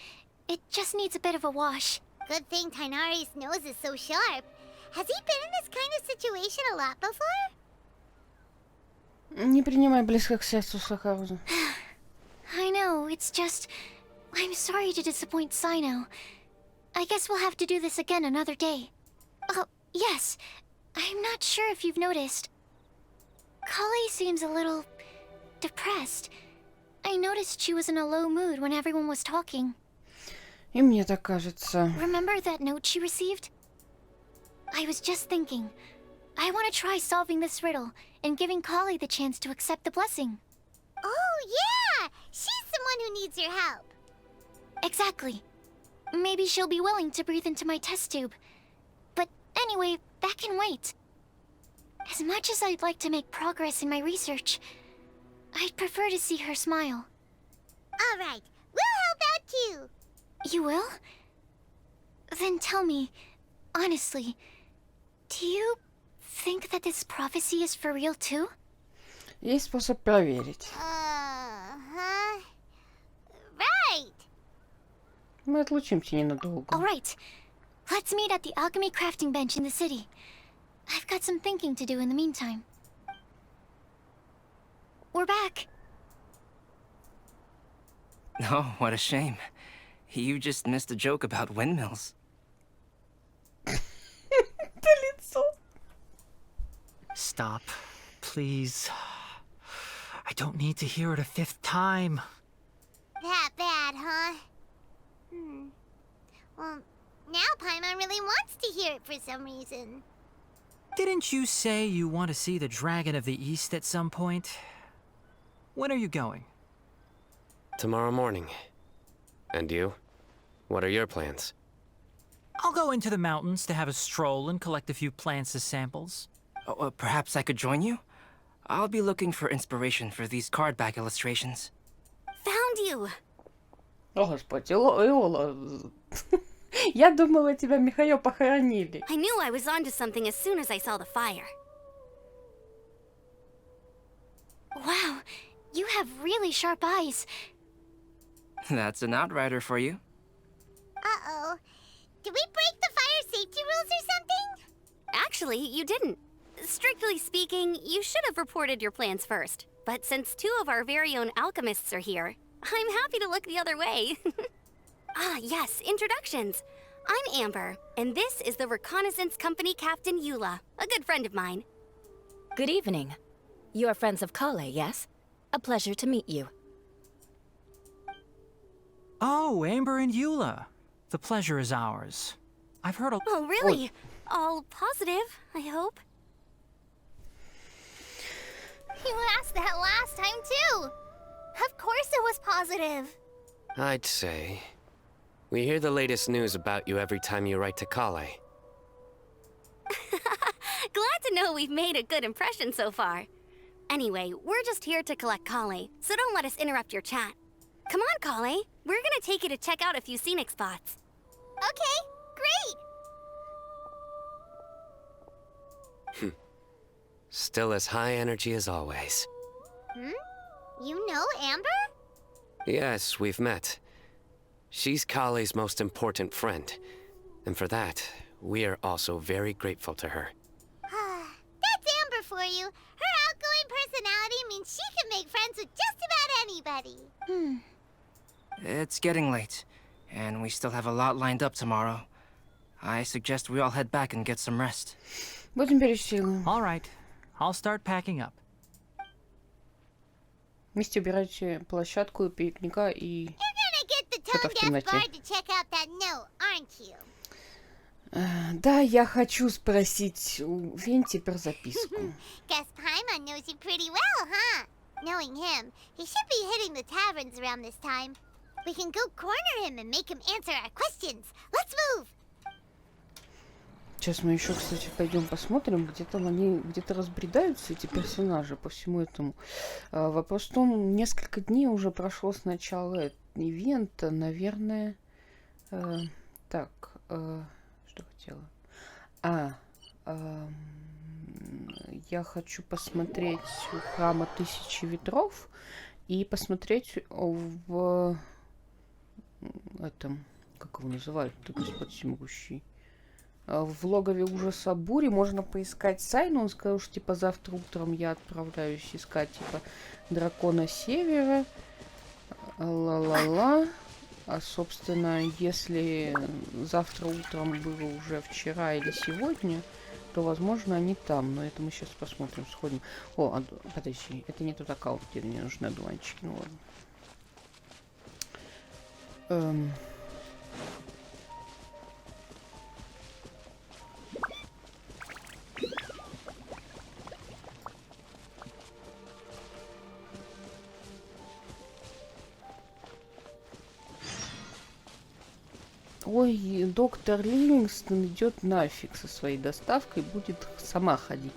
It just needs a bit of a wash. Good thing Tainari's nose is so sharp. Has he been in this kind of situation a lot before? Не принимай близко к сердцу, Сахаруза. I know, it's just... I'm sorry to disappoint Sino. I guess we'll have to do this again another day. Oh, yes. I'm not sure if you've noticed. Kale seems a little... depressed. I noticed she was in a low mood when everyone was talking. И мне так кажется. Remember that note she received? I was just thinking. I want to try solving this riddle and giving Kale the chance to accept the blessing. Oh, yeah! She's someone who needs your help. Exactly. maybe she'll be willing to breathe into my test tube. But anyway, that can wait. As much as I'd like to make progress in my research, I'd prefer to see her smile. All right, we'll help out too. You will? Then tell me, honestly, do you think that this prophecy is for real too? Есть способ проверить. Uh-huh. Right. Мы отлучимся ненадолго. All right, let's meet at the alchemy crafting bench in the city. I've got some thinking to do in the meantime. We're back. Oh, what a shame. You just missed a joke about windmills. Stop, please. I don't need to hear it a 5th time. That bad, huh? Well, now Paimon really wants to hear it for some reason. Didn't you say you want to see the Dragon of the East at some point? When are you going? Tomorrow morning. And you? What are your plans? I'll go into the mountains to have a stroll and collect a few plants as samples. Oh, perhaps I could join you? I'll be looking for inspiration for these card back illustrations. Found you! О, Господи, Лола. Я думала, тебя Михаил похоронили. I knew I was onto something as soon as I saw the fire. Wow, you have really sharp eyes. That's an outrider for you. Uh-oh. Did we break the fire safety rules or something? Actually, you didn't. Strictly speaking, you should have reported your plans first. But since 2 of our very own alchemists are here, I'm happy to look the other way. Ah, yes, introductions. I'm Amber, and this is the Reconnaissance Company Captain Eula, a good friend of mine. Good evening. You are friends of Kale, yes? A pleasure to meet you. Oh, Amber and Eula. The pleasure is ours. I've heard a... Oh, really? All positive, I hope. You asked that last time too. Of course it was positive. I'd say. We hear the latest news about you every time you write to Kale. Glad to know we've made a good impression so far. Anyway, we're just here to collect Kale, so don't let us interrupt your chat. Come on, Kale. We're gonna take you to check out a few scenic spots. Okay, great. Still as high energy as always. You know Amber? Yes, we've met. She's Kale's most important friend. And for that, we are also very grateful to her. That's Amber for you. Her outgoing personality means she can make friends with just about anybody. It's getting late, and we still have a lot lined up tomorrow. I suggest we all head back and get some rest. Будем пересилы. All right. I'll start packing up. Вместе убирайте площадку пикника и... You're gonna get the Что-то в tone-deaf темноте. guard to check out that note, aren't you? Да, я хочу спросить у Венти про записку. Guess Paimon knows you pretty well, huh? Knowing him, he should be hitting the taverns around this time. We can go corner him and make him answer our questions. Let's move! Сейчас мы еще, кстати, пойдем посмотрим, где там они где-то разбредаются, эти персонажи по всему этому. Вопрос в том, несколько дней уже прошло с начала ивента, наверное. Так, что хотела? Я хочу посмотреть у храма Тысячи Ветров и посмотреть в этом, как его называют-то, Господь Всемогущий. В логове ужаса бури можно поискать Сайну. Он сказал, что типа завтра утром я отправляюсь искать типа дракона Севера. Ла-ла-ла. А собственно, если завтра утром было уже вчера или сегодня, то возможно они там. Но это мы сейчас посмотрим, сходим. О, подожди, это не тот аккаунт, где мне нужны одуванчики. Ну ладно. Ой, доктор Ливингстон идет нафиг со своей доставкой, будет сама ходить.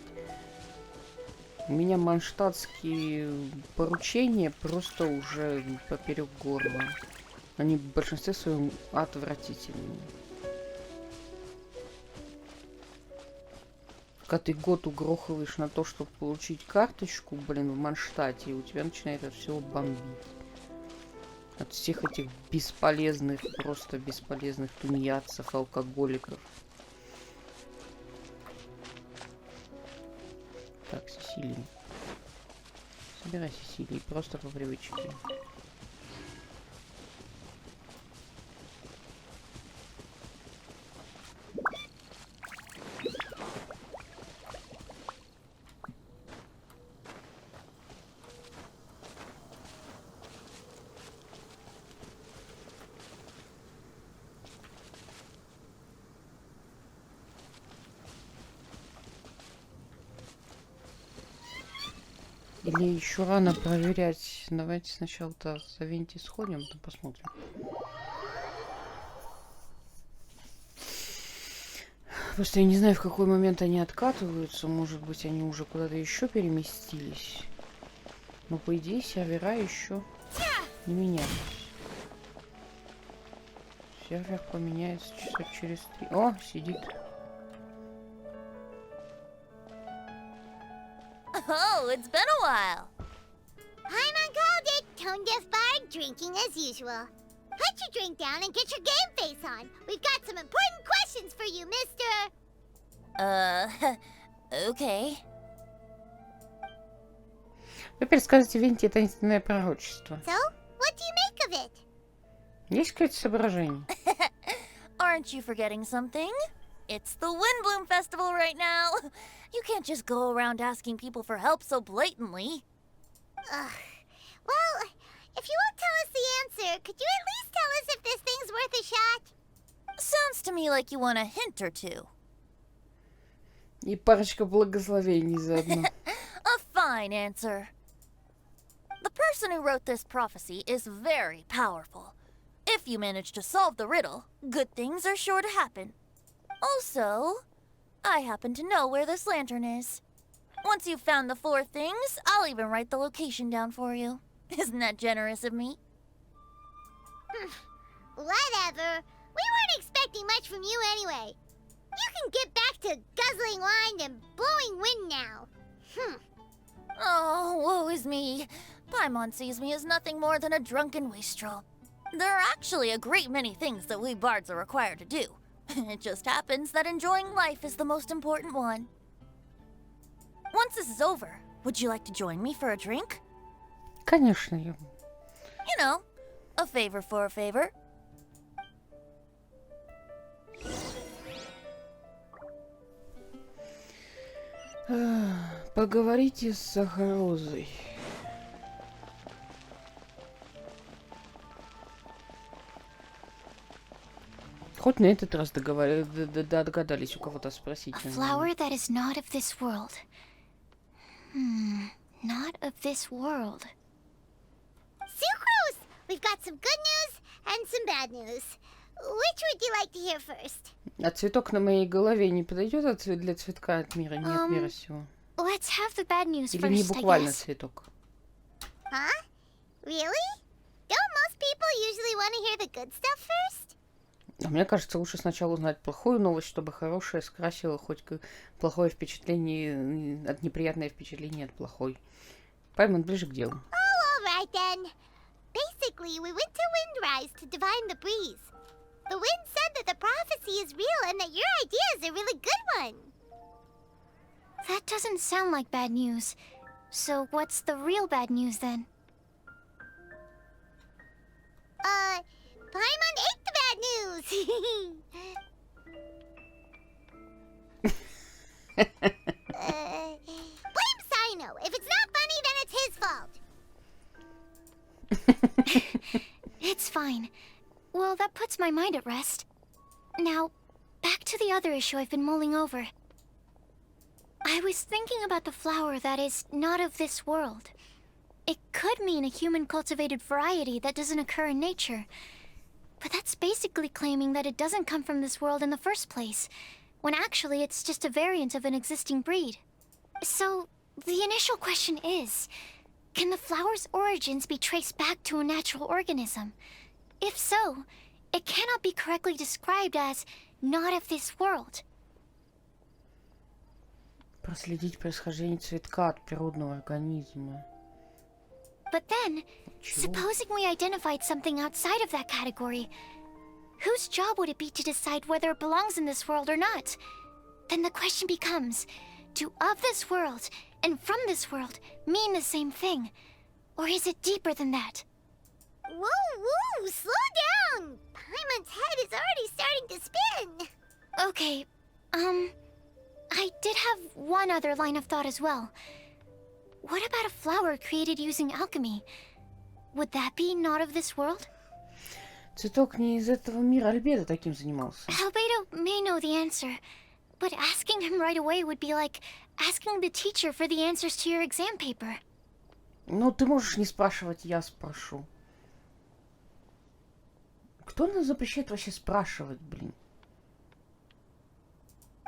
У меня манштатские поручения просто уже поперек горла. Они в большинстве своем отвратительные. Когда ты год угрохиваешь на то, чтобы получить карточку, блин, в Манштате, и у тебя начинает от всего бомбить. От всех этих бесполезных, просто бесполезных тунеядцев, алкоголиков. Так, Сесилий. Собирай Сесилий, просто по привычке. Или еще рано проверять. Давайте сначала-то за Венти сходим, потом посмотрим. Просто я не знаю, в какой момент они откатываются. Может быть, они уже куда-то еще переместились. Но по идее сервера еще не менялись. Сервер поменяется часа через 3. О, сидит. Oh, it's been a while. Paimon called it. Tone deaf bard drinking as usual. Put your drink down and get your game face on. We've got some important questions for you, mister. Okay. Вы пересказываете Венти таинственное пророчество. So, what do you make of it? Есть какое-то соображение? Aren't you forgetting something? It's the Windbloom Festival right now. You can't just go around asking people for help so blatantly. Well, if you won't tell us the answer, could you at least tell us if this thing's worth a shot? Sounds to me like you want a hint or two. И парочка благословений заодно. A fine answer. The person who wrote this prophecy is very powerful. If you manage to solve the riddle, good things are sure to happen. Also, I happen to know where this lantern is. Once you've found the 4 things, I'll even write the location down for you. Isn't that generous of me? Whatever. We weren't expecting much from you anyway. You can get back to guzzling wine and blowing wind now. Oh, woe is me. Paimon sees me as nothing more than a drunken wastrel. There are actually a great many things that we bards are required to do. It just happens that enjoying life is the most important one. Once this is over, would you like to join me for a drink? Конечно, я... You know, a favor for a favor. Поговорите с Захарозой. Хоть на этот раз догадались у кого-то спросить. A flower that is not of this world. Not of this world. Sucrose! We've got some good news and some bad news. Which would you like to hear first? А цветок на моей голове не подойдет для цветка от мира, не от мира сего? Let's have the bad news Или не first, I буквально guess. цветок? Huh? Really? Don't most people usually want to hear the good stuff first? А мне кажется, лучше сначала узнать плохую новость, чтобы хорошее скрасило хоть плохое впечатление, от неприятное впечатление от плохой. Паймон, ближе к делу. Oh, all right then. Basically, we went to Windrise to divine the breeze. The wind said that the prophecy is real and that your idea is a really good one. That doesn't sound like bad news. So what's the real bad news then? Paimon ate the bad news. Blame Sino. If it's not funny, then it's his fault. It's fine. Well, that puts my mind at rest. Now, back to the other issue I've been mulling over. I was thinking about the flower that is not of this world. It could mean a human-cultivated variety that doesn't occur in nature. But that's basically claiming that it doesn't come from this world in the first place, when actually it's just a variant of an existing breed. So, the initial question is, can the flower's origins be traced back to a natural organism? If so, it cannot be correctly described as not of this world. Проследить происхождение цветка от природного организма. But then, Чего? supposing we identified something outside of that category, whose job would it be to decide whether it belongs in this world or not? Then the question becomes, do of this world and from this world mean the same thing? Or is it deeper than that? Whoa, slow down! Paimon's head is already starting to spin. Okay, I did have one other line of thought as well. What about a flower created using alchemy? Would that be not of this world? Цветок не из этого мира. Альбедо таким занимался. Albedo may know the answer, but asking him right away would be like asking the teacher for the answers to your exam paper. Ну, ты можешь не спрашивать, я спрошу. Кто нас запрещает вообще спрашивать, блин?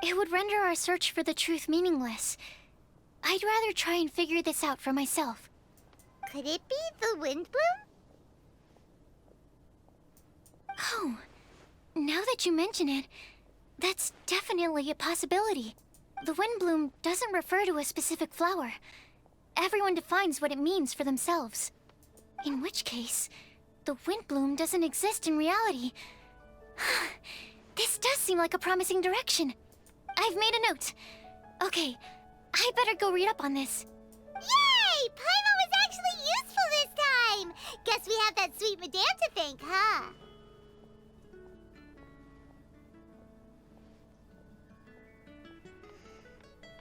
It would render our search for the truth meaningless. I'd rather try and figure this out for myself. Could it be the wind bloom? Oh, now that you mention it, that's definitely a possibility. The wind bloom doesn't refer to a specific flower. Everyone defines what it means for themselves. In which case, the wind bloom doesn't exist in reality. This does seem like a promising direction. I've made a note. Okay, I better go read up on this. Yay! Paimon was actually useful this time! Guess we have that sweet madame to thank, huh?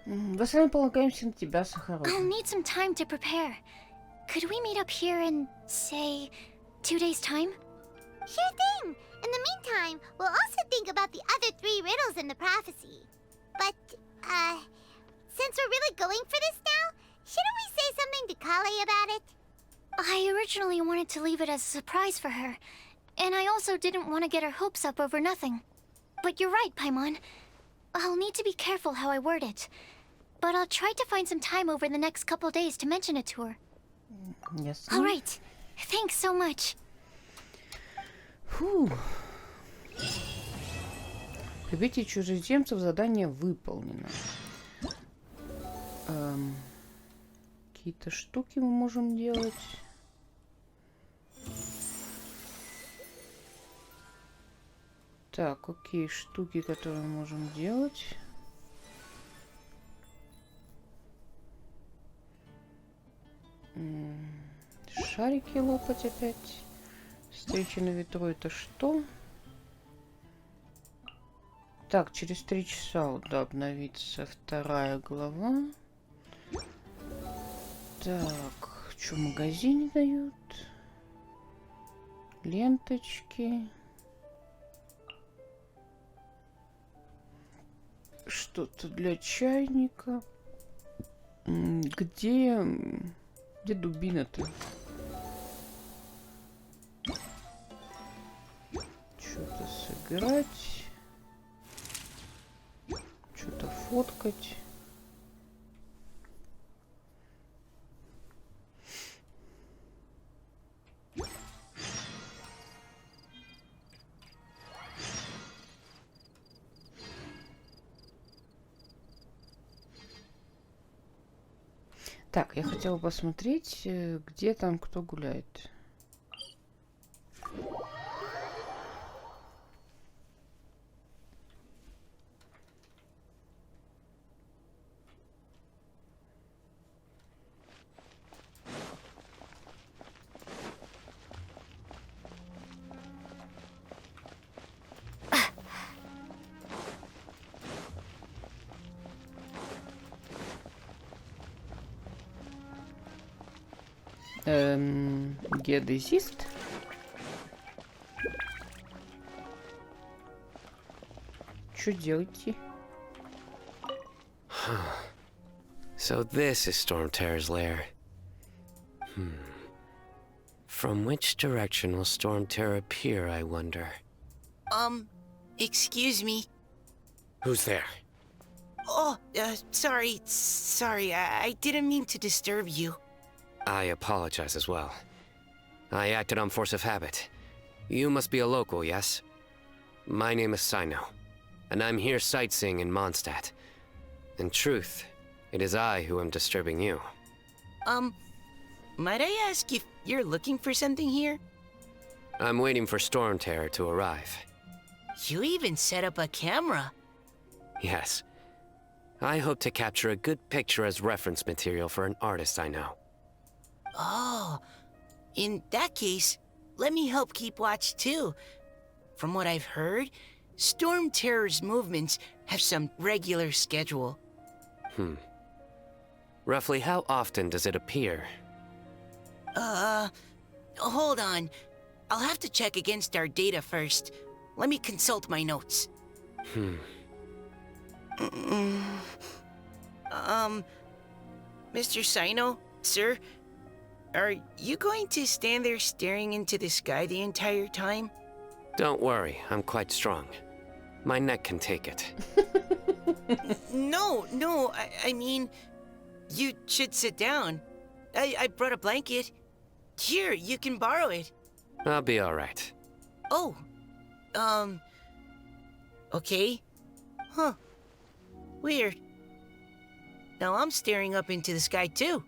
В остальном полагаемся на тебя, Сахарова. I'll need some time to prepare. Could we meet up here in, say, 2 days' time? Sure thing! In the meantime, we'll also think about the other 3 riddles in the prophecy. But, since we're really going for this now, shouldn't we say something to Kale about it? I originally wanted to leave it as a surprise for her, and I also didn't want to get her hopes up over nothing. But you're right, Paimon. I'll need to be careful how I word it. But I'll try to find some time over the next couple days to mention it to her. Yes. All right. Thanks so much. Фу. Любите чужеземцев, задание выполнено. Какие-то штуки мы можем делать. Так, окей, штуки, которые мы можем делать. Шарики лопать опять. Встреча на ветру это что? Так, через 3 часа вот обновится 2 глава. Так, что в магазине дают? Ленточки. Что-то для чайника. Где дубина-то? Что-то сыграть. Что-то фоткать. Так, я хотела посмотреть, где там кто гуляет. Геодезист? Что делаете? So this is Storm Terror's lair. From which direction will Storm Terror appear, I wonder? Excuse me. Who's there? Oh, sorry. I didn't mean to disturb you. I apologize as well. I acted on force of habit. You must be a local, yes? My name is Sino, and I'm here sightseeing in Mondstadt. In truth, it is I who am disturbing you. Might I ask if you're looking for something here? I'm waiting for Storm Terror to arrive. You even set up a camera. Yes. I hope to capture a good picture as reference material for an artist I know. Oh, in that case, let me help keep watch too. From what I've heard, Storm Terror's movements have some regular schedule. Roughly how often does it appear? Hold on. I'll have to check against our data first. Let me consult my notes. Mr. Sino, sir? Are you going to stand there staring into the sky the entire time? Don't worry, I'm quite strong. My neck can take it. No, I mean, you should sit down. I brought a blanket. Here, you can borrow it. I'll be alright. Oh, okay. Huh. Weird. Now I'm staring up into the sky too.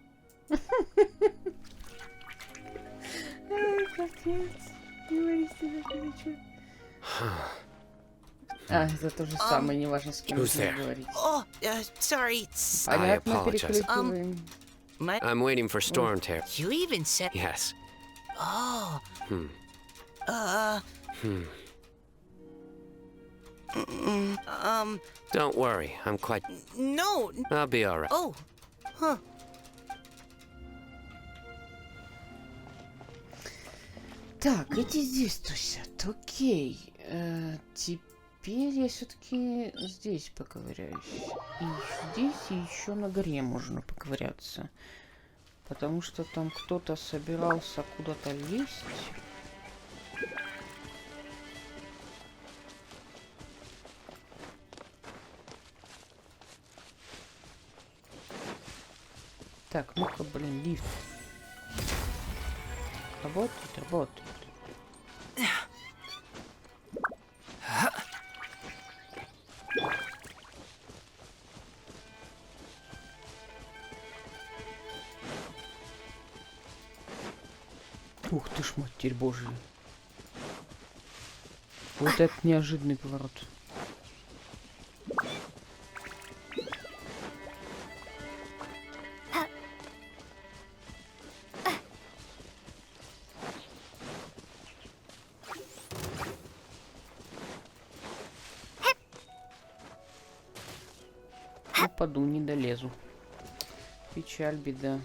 Это то же самое, неважно, с кем Who's нужно there? говорить. Oh, sorry. I Понятно, apologize. перекликиваем. I'm waiting for Storm Terror. You even said... Yes. Oh. Don't worry, I'm quite... No. I'll be alright. Oh. Huh. Так, эти здесь тусят, окей. Теперь я все-таки здесь поковыряюсь. И здесь, и еще на горе можно поковыряться. Потому что там кто-то собирался куда-то лезть. Так, ну-ка, блин, лифт. Работает. Ух ты ж, Матерь Божия. Вот это неожиданный поворот. Упаду, не долезу. Печаль, беда.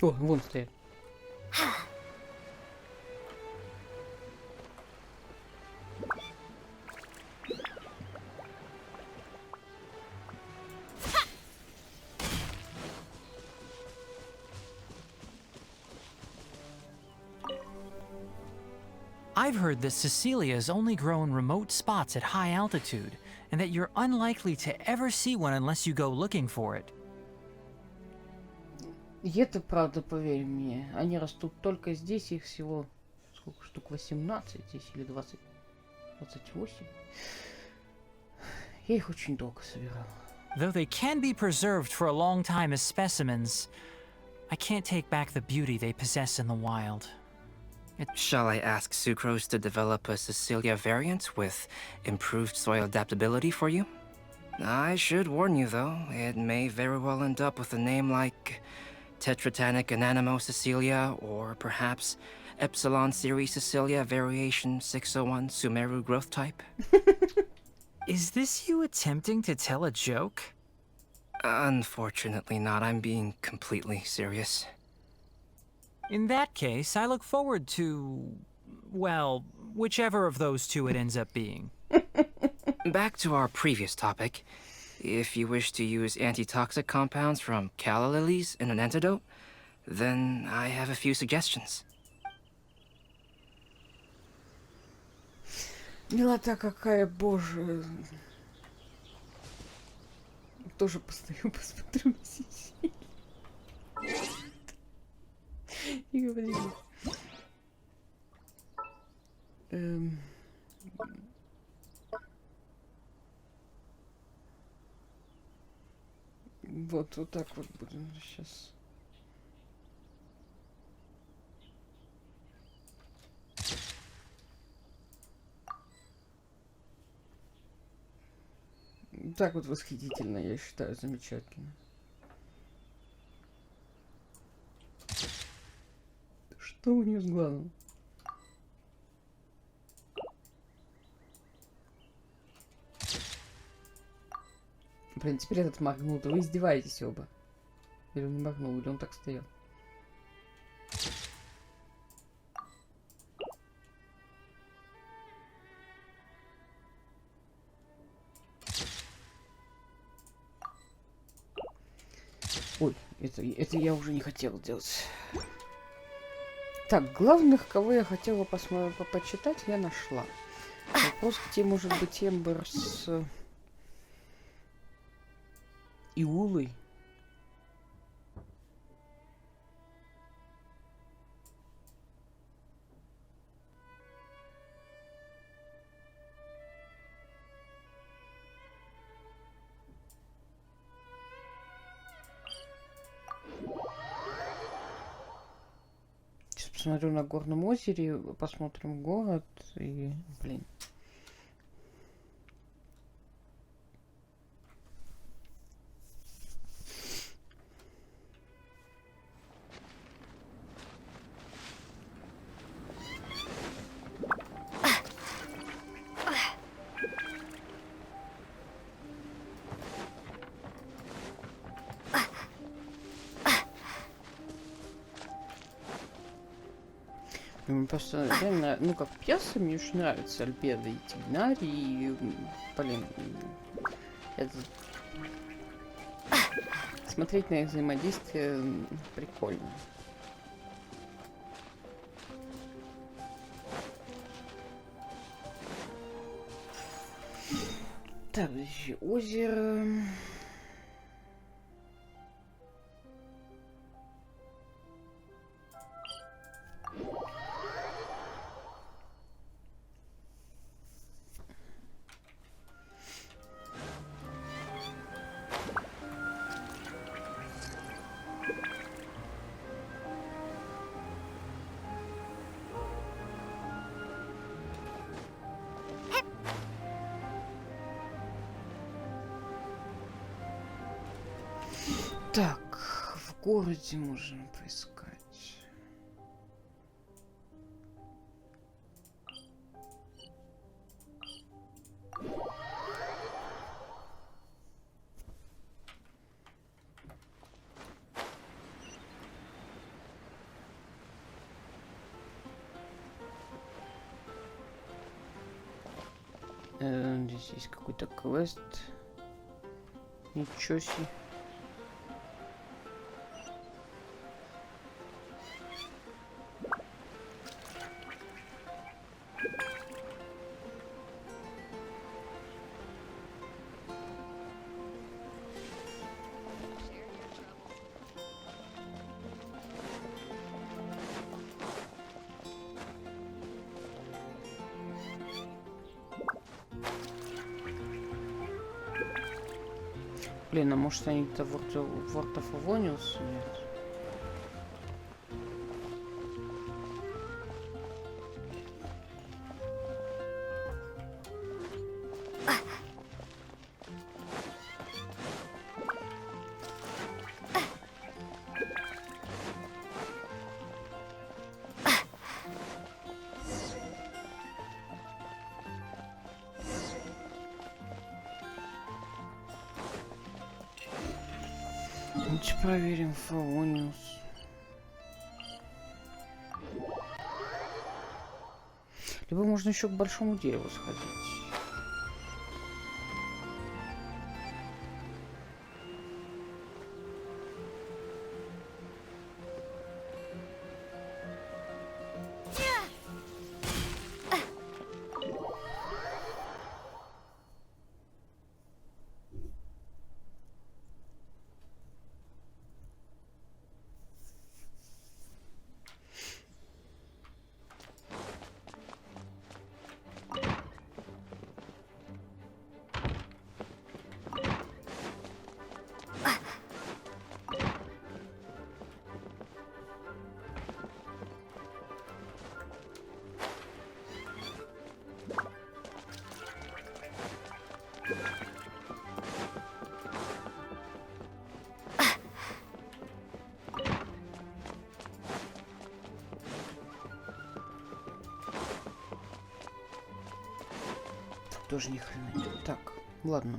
О, вон стоит. I've heard that Cecilias only grow in remote spots at high altitude, and that you're unlikely to ever see one unless you go looking for it. И это правда, поверь мне. Они растут только здесь, их всего сколько штук? 18 здесь или 20? 28? Я их очень долго собирал. Though they can be preserved for a long time as specimens, I can't take back the beauty they possess in the wild. Shall I ask Sucrose to develop a Cecilia variant with improved soil adaptability for you? I should warn you, though, it may very well end up with a name like Tetratanic Ananimo Cecilia, or perhaps Epsilon Series Cecilia Variation 601 Sumeru Growth Type. Is this you attempting to tell a joke? Unfortunately not, I'm being completely serious. In that case, I look forward to, well, whichever of those two it ends up being. Back to our previous topic. If you wish to use antitoxic compounds from calla lilies in an antidote, then I have a few suggestions. Милота какая, боже. Тоже постою, посмотрю на Сесилию. И говорю. Вот так вот будем сейчас. Так вот восхитительно, я считаю, замечательно. Что у нее с глазом? Блин, теперь этот моргнул. Да вы издеваетесь оба. Или он не моргнул, или он так стоял. Ой, это я уже не хотела делать. Так, главных, кого я хотела почитать, я нашла. Вопрос, где может быть Эмбер с Иулой. Сейчас посмотрю на горном озере, посмотрим город и, блин. Мне просто реально, ну как пьеса, мне очень нравится Альбедо и Тигнари, и, блин, это... смотреть на их взаимодействие прикольно. Так, здесь озеро... Так, в городе можем поискать. Здесь есть какой-то квест. Ничего себе. Блин, а может они где-то в World of Avonius? Нет. Давайте проверим Фаониус. Либо можно еще к большому дереву сходить. Тоже ни хрена нет. Так, ладно.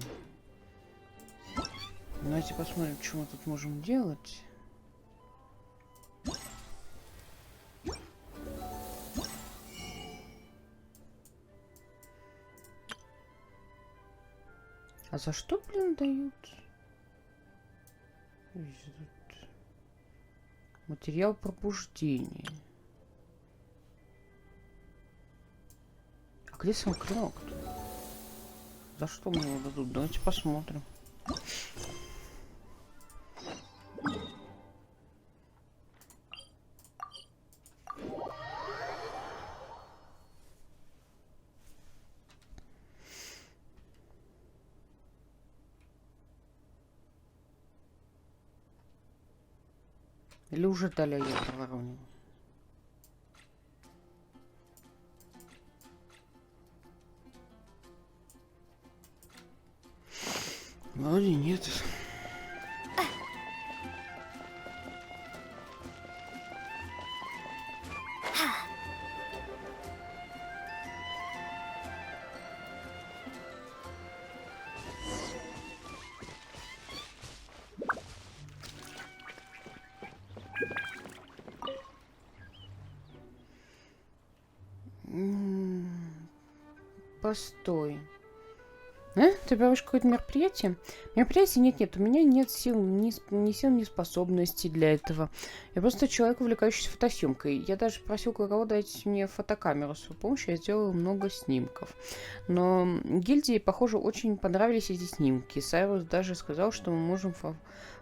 Давайте посмотрим, что мы тут можем делать. А за что, блин, дают? Материал пробуждения. А где сам клинок-то? За что мне его дадут? Давайте посмотрим. Или уже дали я проворонил? Вроде нет. Постой. Ты проводишь какое-то мероприятие? Мероприятия нет, у меня нет сил, ни сил, ни способностей для этого. Я просто человек, увлекающийся фотосъемкой. Я даже просил кое-кого дать мне фотокамеру с его помощью, я сделала много снимков. Но гильдии, похоже, очень понравились эти снимки. Сайрус даже сказал, что мы можем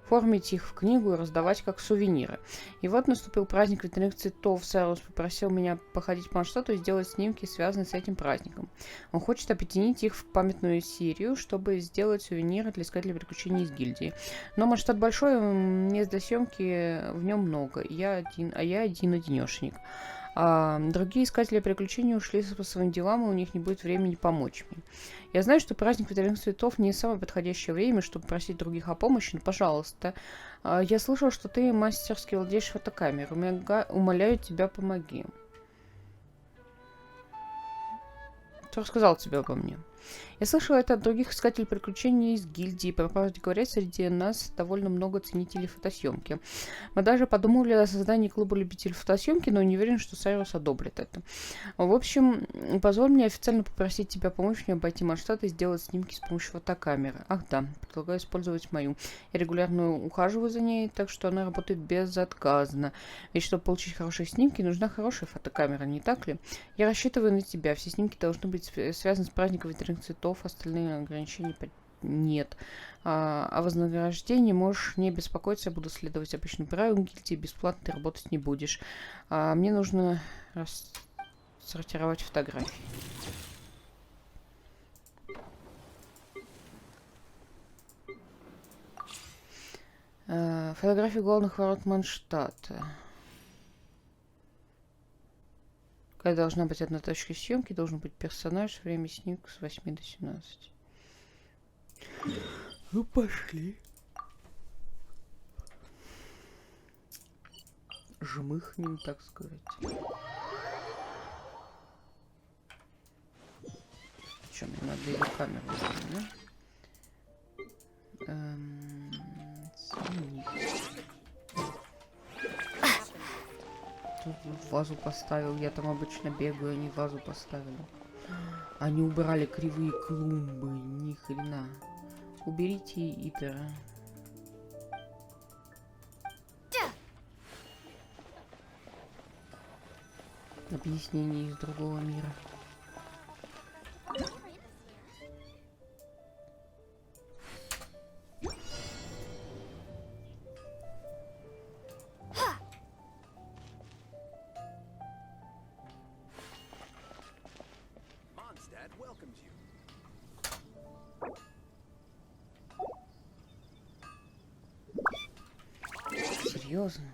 оформить их в книгу и раздавать как сувениры. И вот наступил праздник ветряных цветов. Сайрус попросил меня походить по Манштату и сделать снимки, связанные с этим праздником. Он хочет объединить их в памятную серию, чтобы сделать сувениры для искателей приключений из гильдии. Но Манштат большой, мест для съемки в нем много. Я один-одинешник. А другие искатели приключений ушли по своим делам, и у них не будет времени помочь мне. Я знаю, что праздник ветряных цветов не самое подходящее время, чтобы просить других о помощи, но, пожалуйста, я слышал, что ты мастерски владеешь фотокамерой. Умоляю тебя, помоги. Кто рассказал тебе обо мне? Я слышала это от других искателей приключений из гильдии. По правде говоря, среди нас довольно много ценителей фотосъемки. Мы даже подумали о создании клуба любителей фотосъемки, но не уверен, что Сайрус одобрит это. В общем, позволь мне официально попросить тебя помочь мне обойти Манштат и сделать снимки с помощью фотокамеры. Ах да, предлагаю использовать мою. Я регулярно ухаживаю за ней, так что она работает безотказно. Ведь чтобы получить хорошие снимки, нужна хорошая фотокамера, не так ли? Я рассчитываю на тебя. Все снимки должны быть связаны с праздником ветряных цветов. Остальные ограничений нет. О вознаграждении можешь не беспокоиться, я буду следовать обычным правилам гильдии, бесплатно ты работать не будешь. Мне нужно сортировать фотографии. Фотографии главных ворот Манштата. Какая должна быть одна точка съемки, должен быть персонаж, время снимка с 8 до 17. Ну, пошли. Жмыхнем, так сказать. Что, мне надо ее камеру взять, да? Тут вазу поставил. Я там обычно бегаю, они вазу поставили. Они убрали кривые клумбы. Ни хрена. Уберите Ипера. Объяснение из другого мира. Серьезно?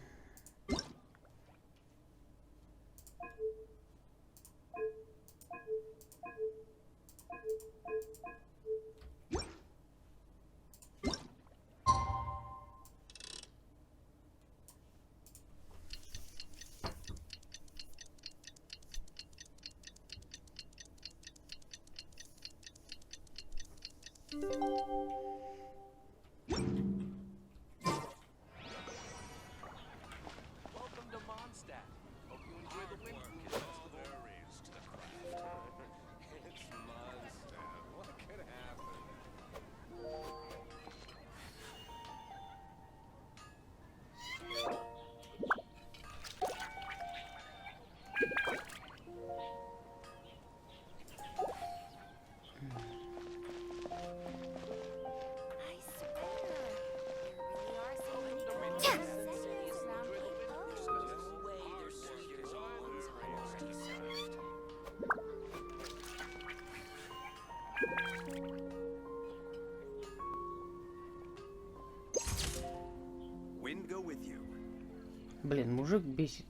Блин, мужик бесит.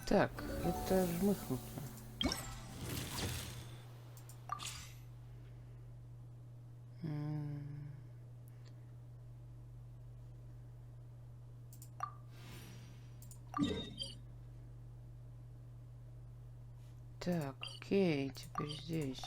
Так, это жмыхнуто. Так, окей, теперь здесь.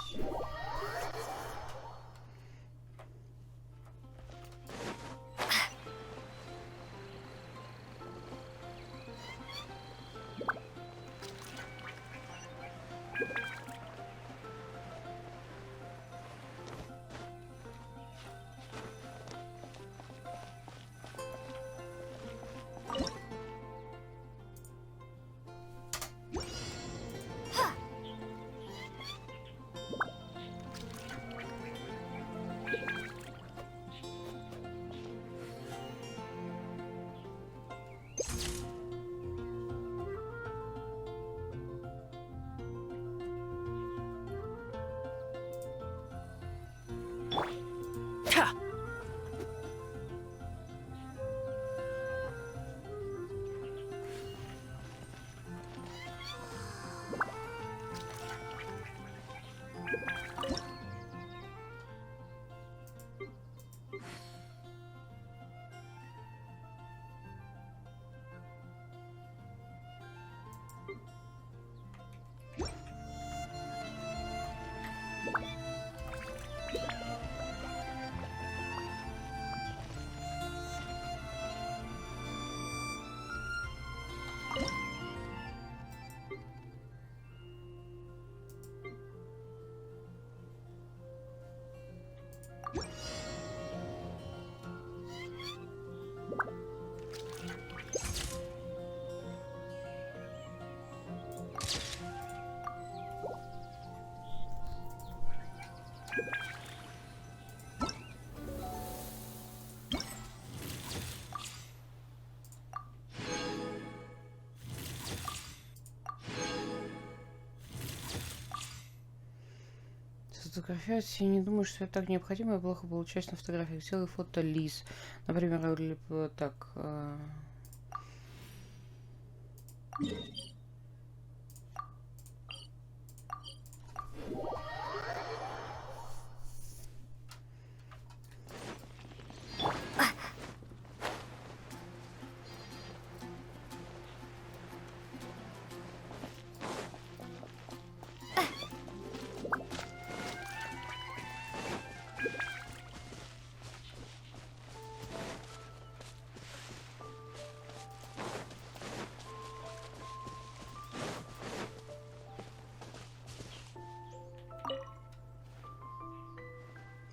Сфотографировать, я не думаю, что это так необходимо. Я плохо получаюсь на фотографиях. Сделай фото Лиз. Например, или так.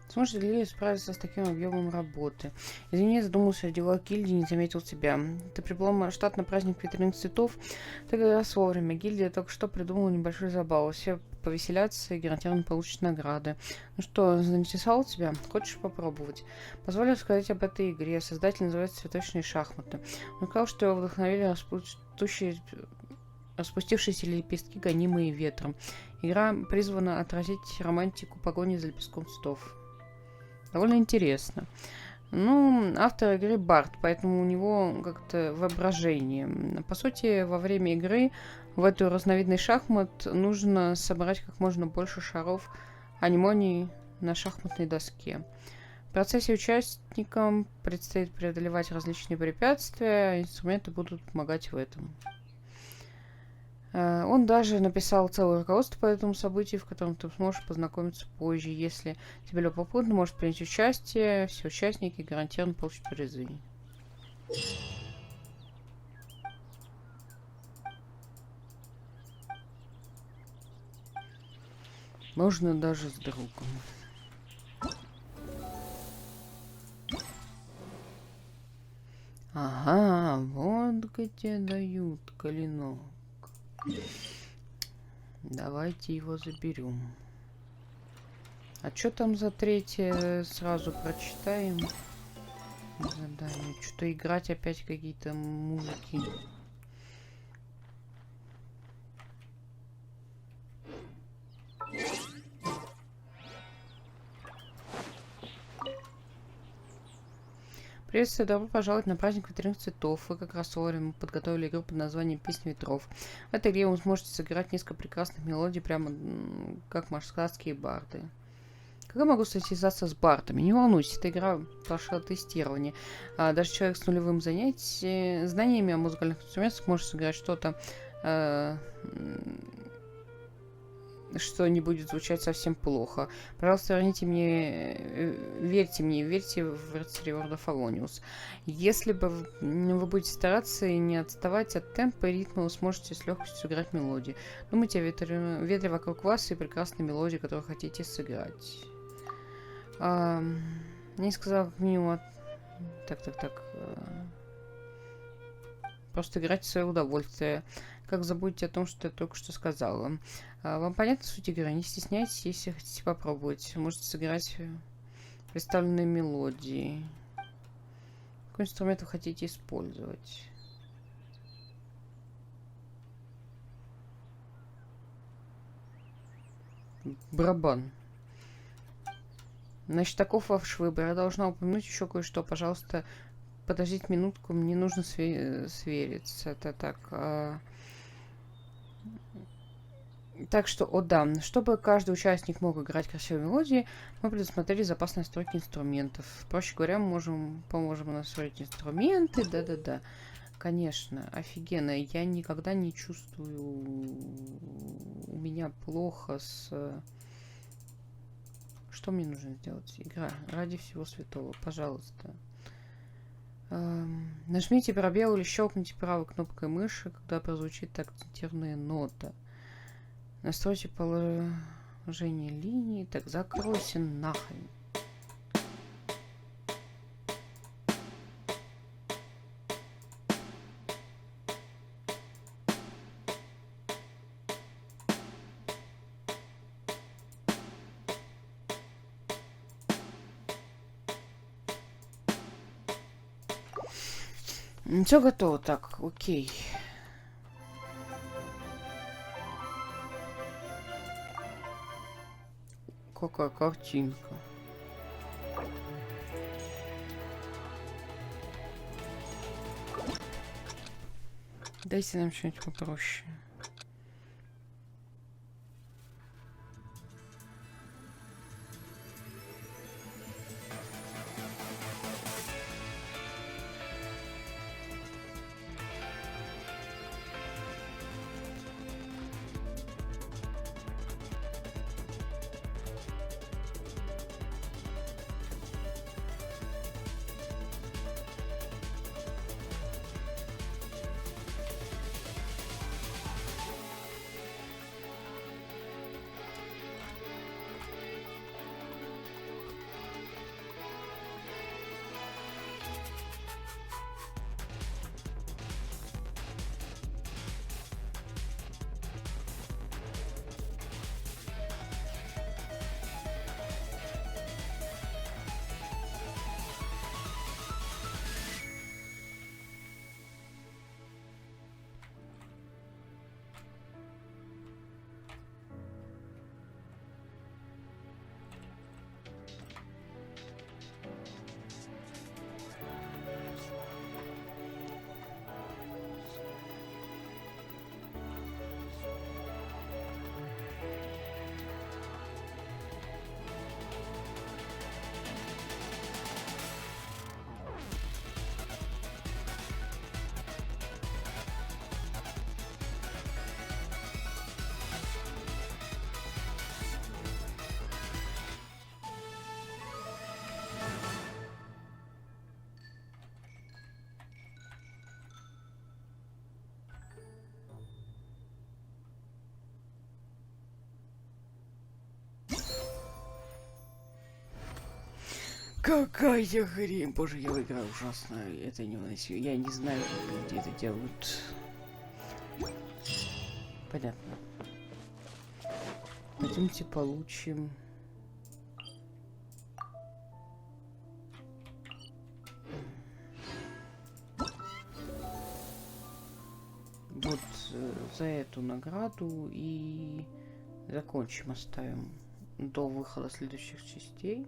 Сможет ли справиться с таким объемом работы? Извини, задумался о делах гильдии, не заметил тебя. Ты прибыл в штат на праздник ветряных цветов. Ты как раз вовремя. Гильдия только что придумала небольшой забаву. Все повеселятся и гарантированно получат награды. Ну что, заинтересовал тебя? Хочешь попробовать? Позволю рассказать об этой игре. Создатель называется «Цветочные шахматы». Он сказал, что его вдохновили распустившиеся лепестки, гонимые ветром. Игра призвана отразить романтику погони за лепестком цветов. Довольно интересно. Ну, автор игры Барт, поэтому у него как-то воображение. По сути, во время игры в эту разновидность шахмат нужно собрать как можно больше шаров анемонии на шахматной доске. В процессе участникам предстоит преодолевать различные препятствия, а инструменты будут помогать в этом. Он даже написал целое руководство по этому событию, в котором ты сможешь познакомиться позже. Если тебе любопытно, можешь принять участие. Все участники гарантированно получат призы. Можно даже с другом. Ага, вот где дают клинок. Давайте его заберем. А что там за третье? Сразу прочитаем. Задание. Что-то играть опять какие-то мужики. Приветствую, добро пожаловать на праздник ветряных цветов. Вы как раз вовремя подготовили игру под названием «Песня ветров». В этой игре вы сможете сыграть несколько прекрасных мелодий, прямо как маскадские барды. Как я могу связаться с бардами? Не волнуйтесь, эта игра прошла тестирование. Даже человек с нулевым знаниями о музыкальных инструментах может сыграть что-то, что не будет звучать совсем плохо. Пожалуйста, верните верьте в рыцаря Орда Фалониус. Если бы вы будете стараться и не отставать от темпа и ритма, вы сможете с легкостью сыграть мелодии. Думайте о ветре вокруг вас и прекрасной мелодии, которую хотите сыграть. Не сказал как минимум. Так. Просто играйте в свое удовольствие. Как забудьте о том, что я только что сказала. Вам понятна суть игры? Не стесняйтесь, если хотите попробовать. Можете сыграть представленные мелодии. Какой инструмент вы хотите использовать? Барабан. Значит, таков ваш выбор. Я должна упомянуть еще кое-что. Пожалуйста, подождите минутку. Мне нужно свериться. Это так... Так что, чтобы каждый участник мог играть красивые мелодии, мы предусмотрели запас настройки инструментов. Проще говоря, мы поможем настроить инструменты. Да. Конечно, офигенно. Я никогда не чувствую... У меня плохо с... Что мне нужно сделать? Игра. Ради всего святого. Пожалуйста. Нажмите пробел или щелкните правой кнопкой мыши, когда прозвучит акцентированная нота. Настройте положение линии. Так, закройся нахрен. Все готово, так, окей. Какая картинка. Дайте нам что-нибудь попроще. Какая хрень, боже, я играю ужасно, это невыносимо. Я не знаю, как люди это делают. Понятно. Пойдемте получим. Вот за эту награду и закончим, оставим до выхода следующих частей.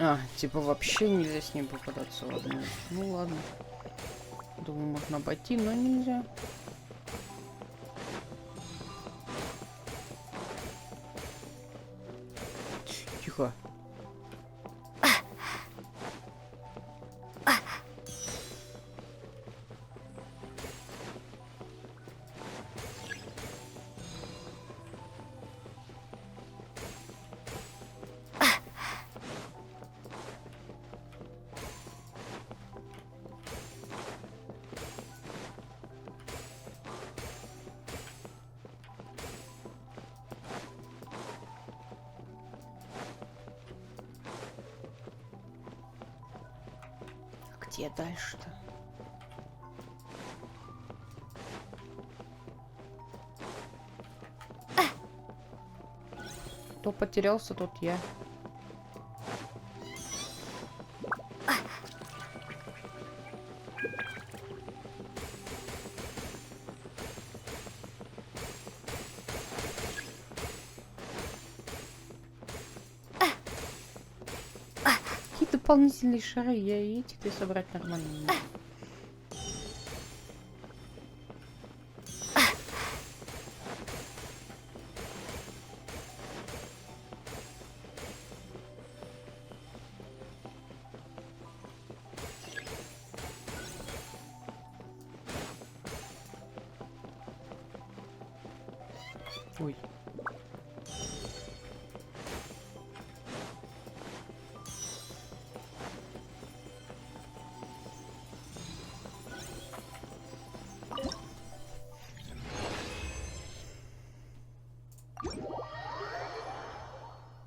А, типа вообще нельзя с ним попадаться, ладно. Ну ладно. Думаю, можно обойти, но нельзя. Тихо. где дальше-то? Кто потерялся, тот я. Какие дополнительные шары, я и эти-то собрать нормально не могу. Ой.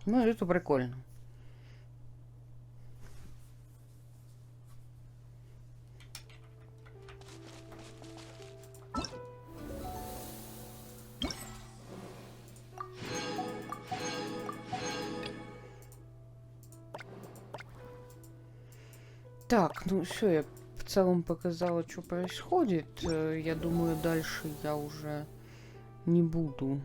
Ну, это прикольно. Так, ну все, я в целом показала, что происходит. Я думаю, дальше я уже не буду,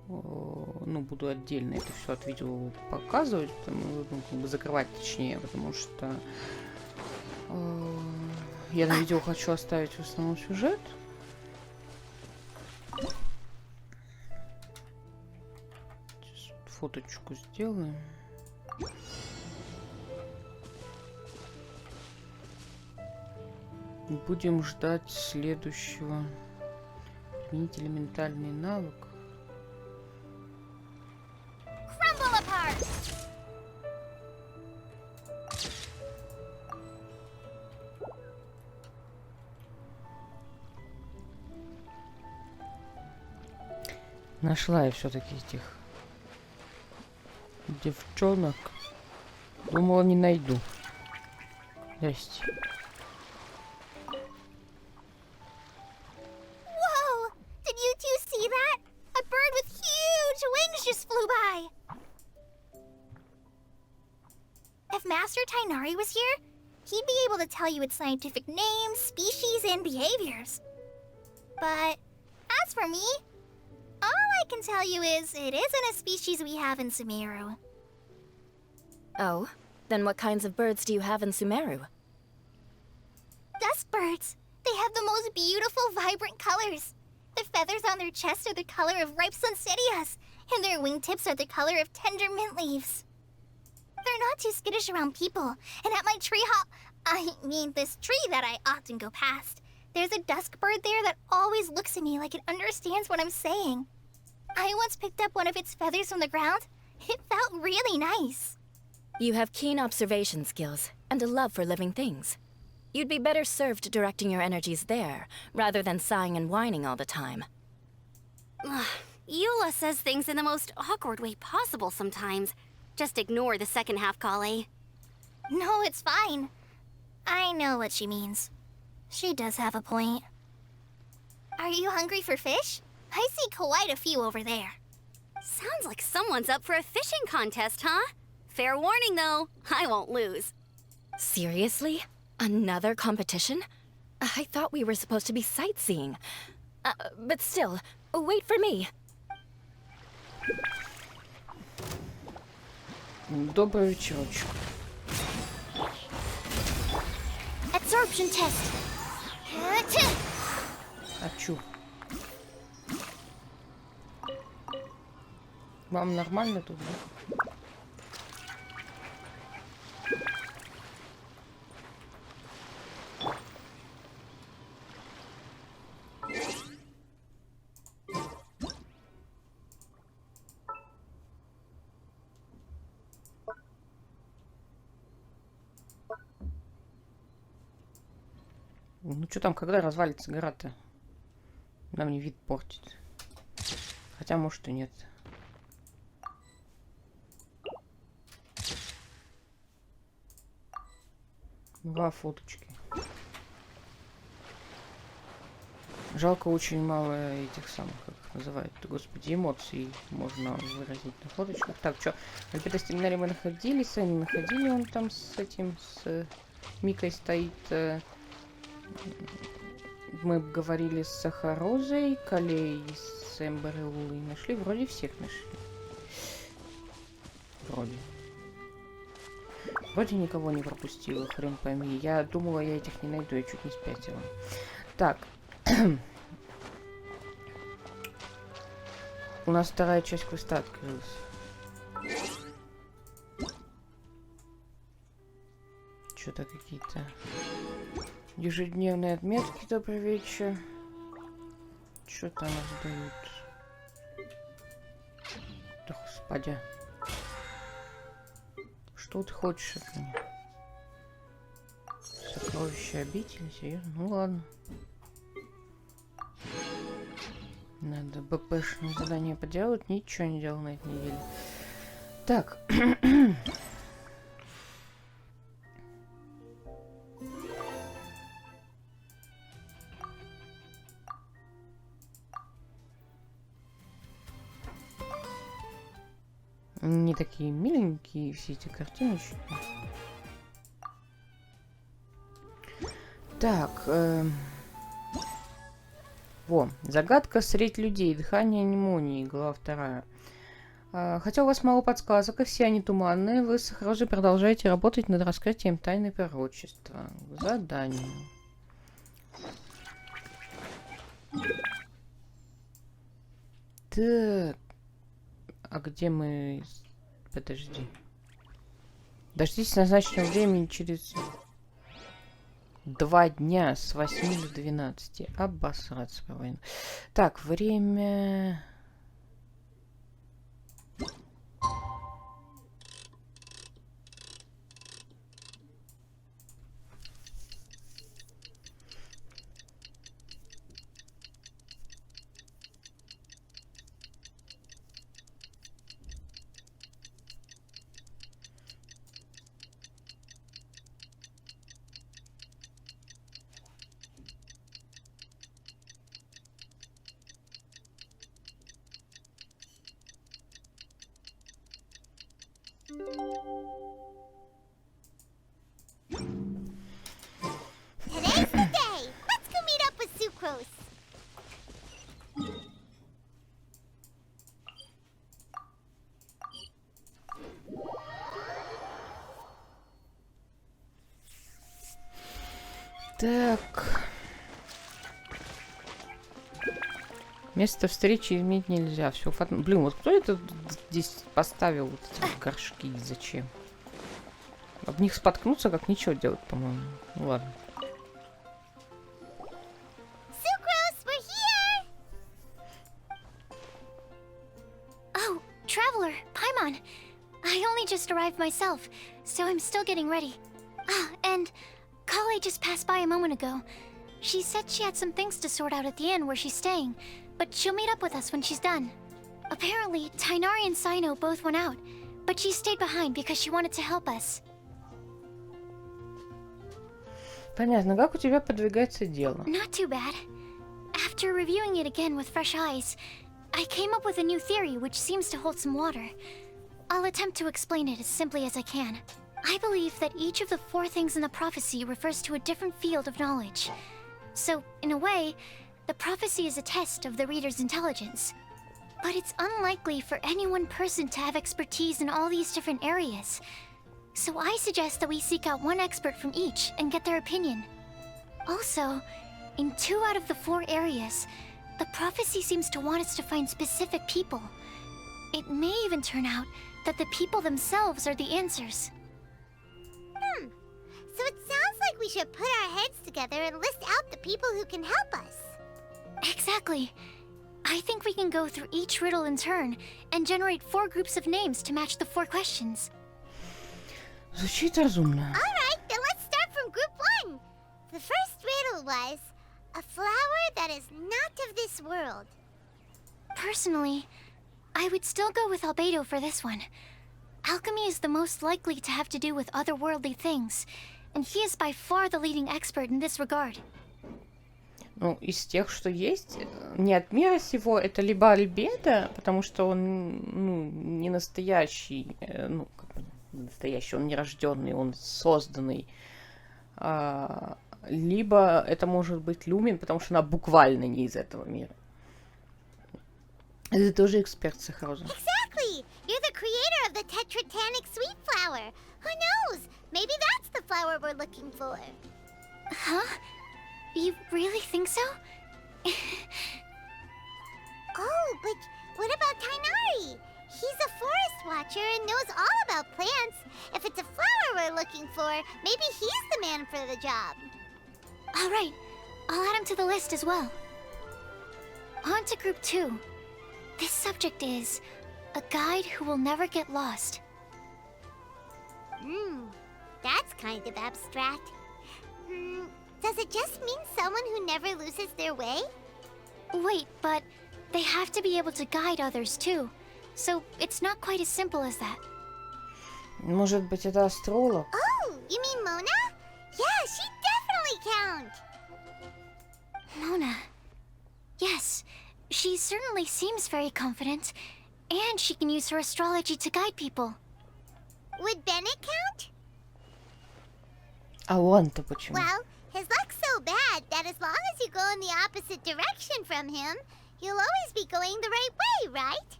ну, буду отдельно это все от видео показывать, ну, как бы закрывать точнее, потому что я на видео хочу оставить в основном сюжет. Сейчас фоточку сделаем. Будем ждать следующего. Применить элементальный навык. Crumble apart! Нашла я все-таки этих девчонок. Думала, не найду. Здрасте. Whoa! Did you two see that? A bird with huge wings just flew by! If Master Tainari was here, he'd be able to tell you its scientific names, species, and behaviors. But as for me, all I can tell you is it isn't a species we have in Sumeru. Oh? Then what kinds of birds do you have in Sumeru? Dust birds. They have the most beautiful, vibrant colors. The feathers on their chests are the color of ripe sunsettias, and their wingtips are the color of tender mint leaves. They're not too skittish around people, and at my this tree that I often go past, there's a dusk bird there that always looks at me like it understands what I'm saying. I once picked up one of its feathers from the ground. It felt really nice. You have keen observation skills and a love for living things. You'd be better served directing your energies there, rather than sighing and whining all the time. Eula says things in the most awkward way possible sometimes. Just ignore the second half, Kale. No, it's fine. I know what she means. She does have a point. Are you hungry for fish? I see quite a few over there. Sounds like someone's up for a fishing contest, huh? Fair warning, though. I won't lose. Seriously? Another competition? I thought we were supposed to be sightseeing. But still, wait for me. Добрый вечерочек. Absorption test. А чё? Вам нормально тут, да? Ну что там, когда развалится гора-то? Нам не вид портит. Хотя, может, и нет. Два фоточки. Жалко, очень мало этих самых, как их называют, господи, эмоций можно выразить на фоточках. Так, что, в альпидостеминаре мы находились, не находили, он там с этим, с Микой стоит. Мы говорили с Сахарозой, Калей, с Эмбер и Лулой нашли, вроде всех нашли. Вроде никого не пропустила, хрен пойми. Я думала, я этих не найду, я чуть не спятила. Так. У нас вторая часть квеста открылась. Что-то какие-то ежедневные отметки. Добрый вечер. Что-то нас дают. Да господи. Что ты хочешь от меня? Сокровище обители? Серьезно? Ну ладно. Надо БПшное задание поделать. Ничего не делал на этой неделе. Так. Не такие миленькие все эти картиночки. Так. Во, загадка средь людей. Дыхание Анемонии. Глава 2. Хотя у вас мало подсказок, и все они туманные, вы с Розой продолжаете работать над раскрытием тайны пророчества. Задание. Так. А где мы... Подожди. Дождитесь назначенного времени через 2 дня с 8 до 12. Обосраться по войну. Так, время... Today's the day! Let's go meet up with Sucrose! Так. Место встречи изменить нельзя. Все, блин, вот кто это здесь поставил вот эти горшки? Зачем? Об них споткнуться, как ничего делать, по-моему. Ну ладно. Sucrose, we're here! Oh, Traveler, Paimon. I only just arrived myself, so I'm still getting ready. Ah, and Kale just passed by a moment ago. She said she had some things to sort out at the inn where she's staying, but she'll meet up with us when she's done. Apparently, Tainari and Sino both went out, but she stayed behind because she wanted to help us. Понятно, как у тебя подвигается дело? Not too bad. After reviewing it again with fresh eyes, I came up with a new theory which seems to hold some water. I'll attempt to explain it as simply as I can. I believe that each of the 4 things in the prophecy refers to a different field of knowledge. So, in a way, the prophecy is a test of the reader's intelligence. But it's unlikely for any one person to have expertise in all these different areas. So I suggest that we seek out one expert from each and get their opinion. Also, in 2 out of the 4 areas, the prophecy seems to want us to find specific people. It may even turn out that the people themselves are the answers. So it sounds like we should put our heads together and list out the people who can help us. Exactly. I think we can go through each riddle in turn and generate 4 groups of names to match the 4 questions. Звучит разумно. Alright, then let's start from group 1. The first riddle was, a flower that is not of this world. Personally, I would still go with Albedo for this one. Alchemy is the most likely to have to do with otherworldly things, and he is by far the leading expert in this regard. Ну, из тех, что есть, не от мира сего, это либо Альбедо, потому что он, ну, не настоящий, ну, как бы настоящий, он не рожденный, он созданный. Либо это может быть Люмин, потому что она буквально не из этого мира. Ты тоже эксперт, Сахароза. Exactly! You're the creator of the tetratanic sweet flower. Who knows? Maybe that's the flower we're looking for. Huh? You really think so? Oh, but what about Tainari? He's a forest watcher and knows all about plants. If it's a flower we're looking for, maybe he's the man for the job. All right, I'll add him to the list as well. On to group 2. This subject is a guide who will never get lost. That's kind of abstract. Does it just mean someone who never loses their way? Wait, but they have to be able to guide others too. So it's not quite as simple as that. Может быть, это астролог? Oh, you mean Mona? Yeah, she definitely count. Mona. Yes, she certainly seems very confident. And she can use her astrology to guide people. Would Bennett count? А он-то почему? Well, his luck's so bad that as long as you go in the opposite direction from him, you'll always be going the right way, right?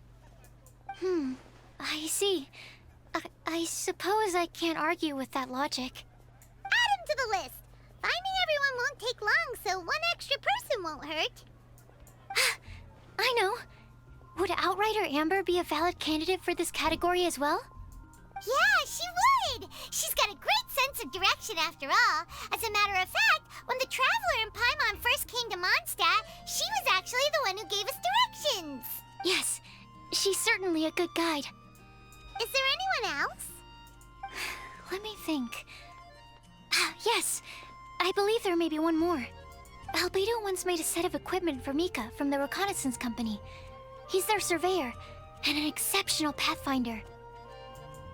I see. I suppose I can't argue with that logic. Add him to the list. Finding everyone won't take long, so one extra person won't hurt. I know. Would Outrider Amber be a valid candidate for this category as well? Yeah, she would! She's got a great sense of direction after all. As a matter of fact, when the Traveler and Paimon first came to Mondstadt, she was actually the one who gave us directions. Yes, she's certainly a good guide. Is there anyone else? Let me think. Yes, I believe there may be one more. Albedo once made a set of equipment for Mika from the reconnaissance company. He's their surveyor, and an exceptional pathfinder.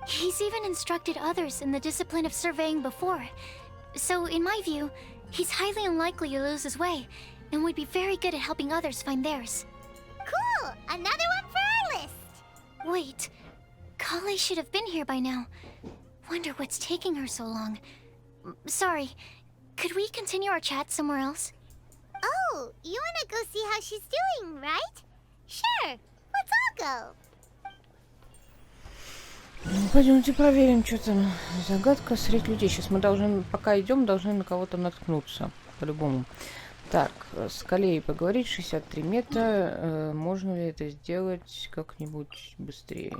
He's even instructed others in the discipline of surveying before. So, in my view, he's highly unlikely to lose his way, and would be very good at helping others find theirs. Cool! Another one for our list! Wait, Kale should have been here by now. Wonder what's taking her so long. Sorry, could we continue our chat somewhere else? Oh, you wanna go see how she's doing, right? Sure, let's all go. Ну, пойдемте проверим, что там. Загадка среди людей. Сейчас мы должны, пока идем, должны на кого-то наткнуться. По-любому. Так, с Калеей поговорить. 63 метра. Можно ли это сделать как-нибудь быстрее?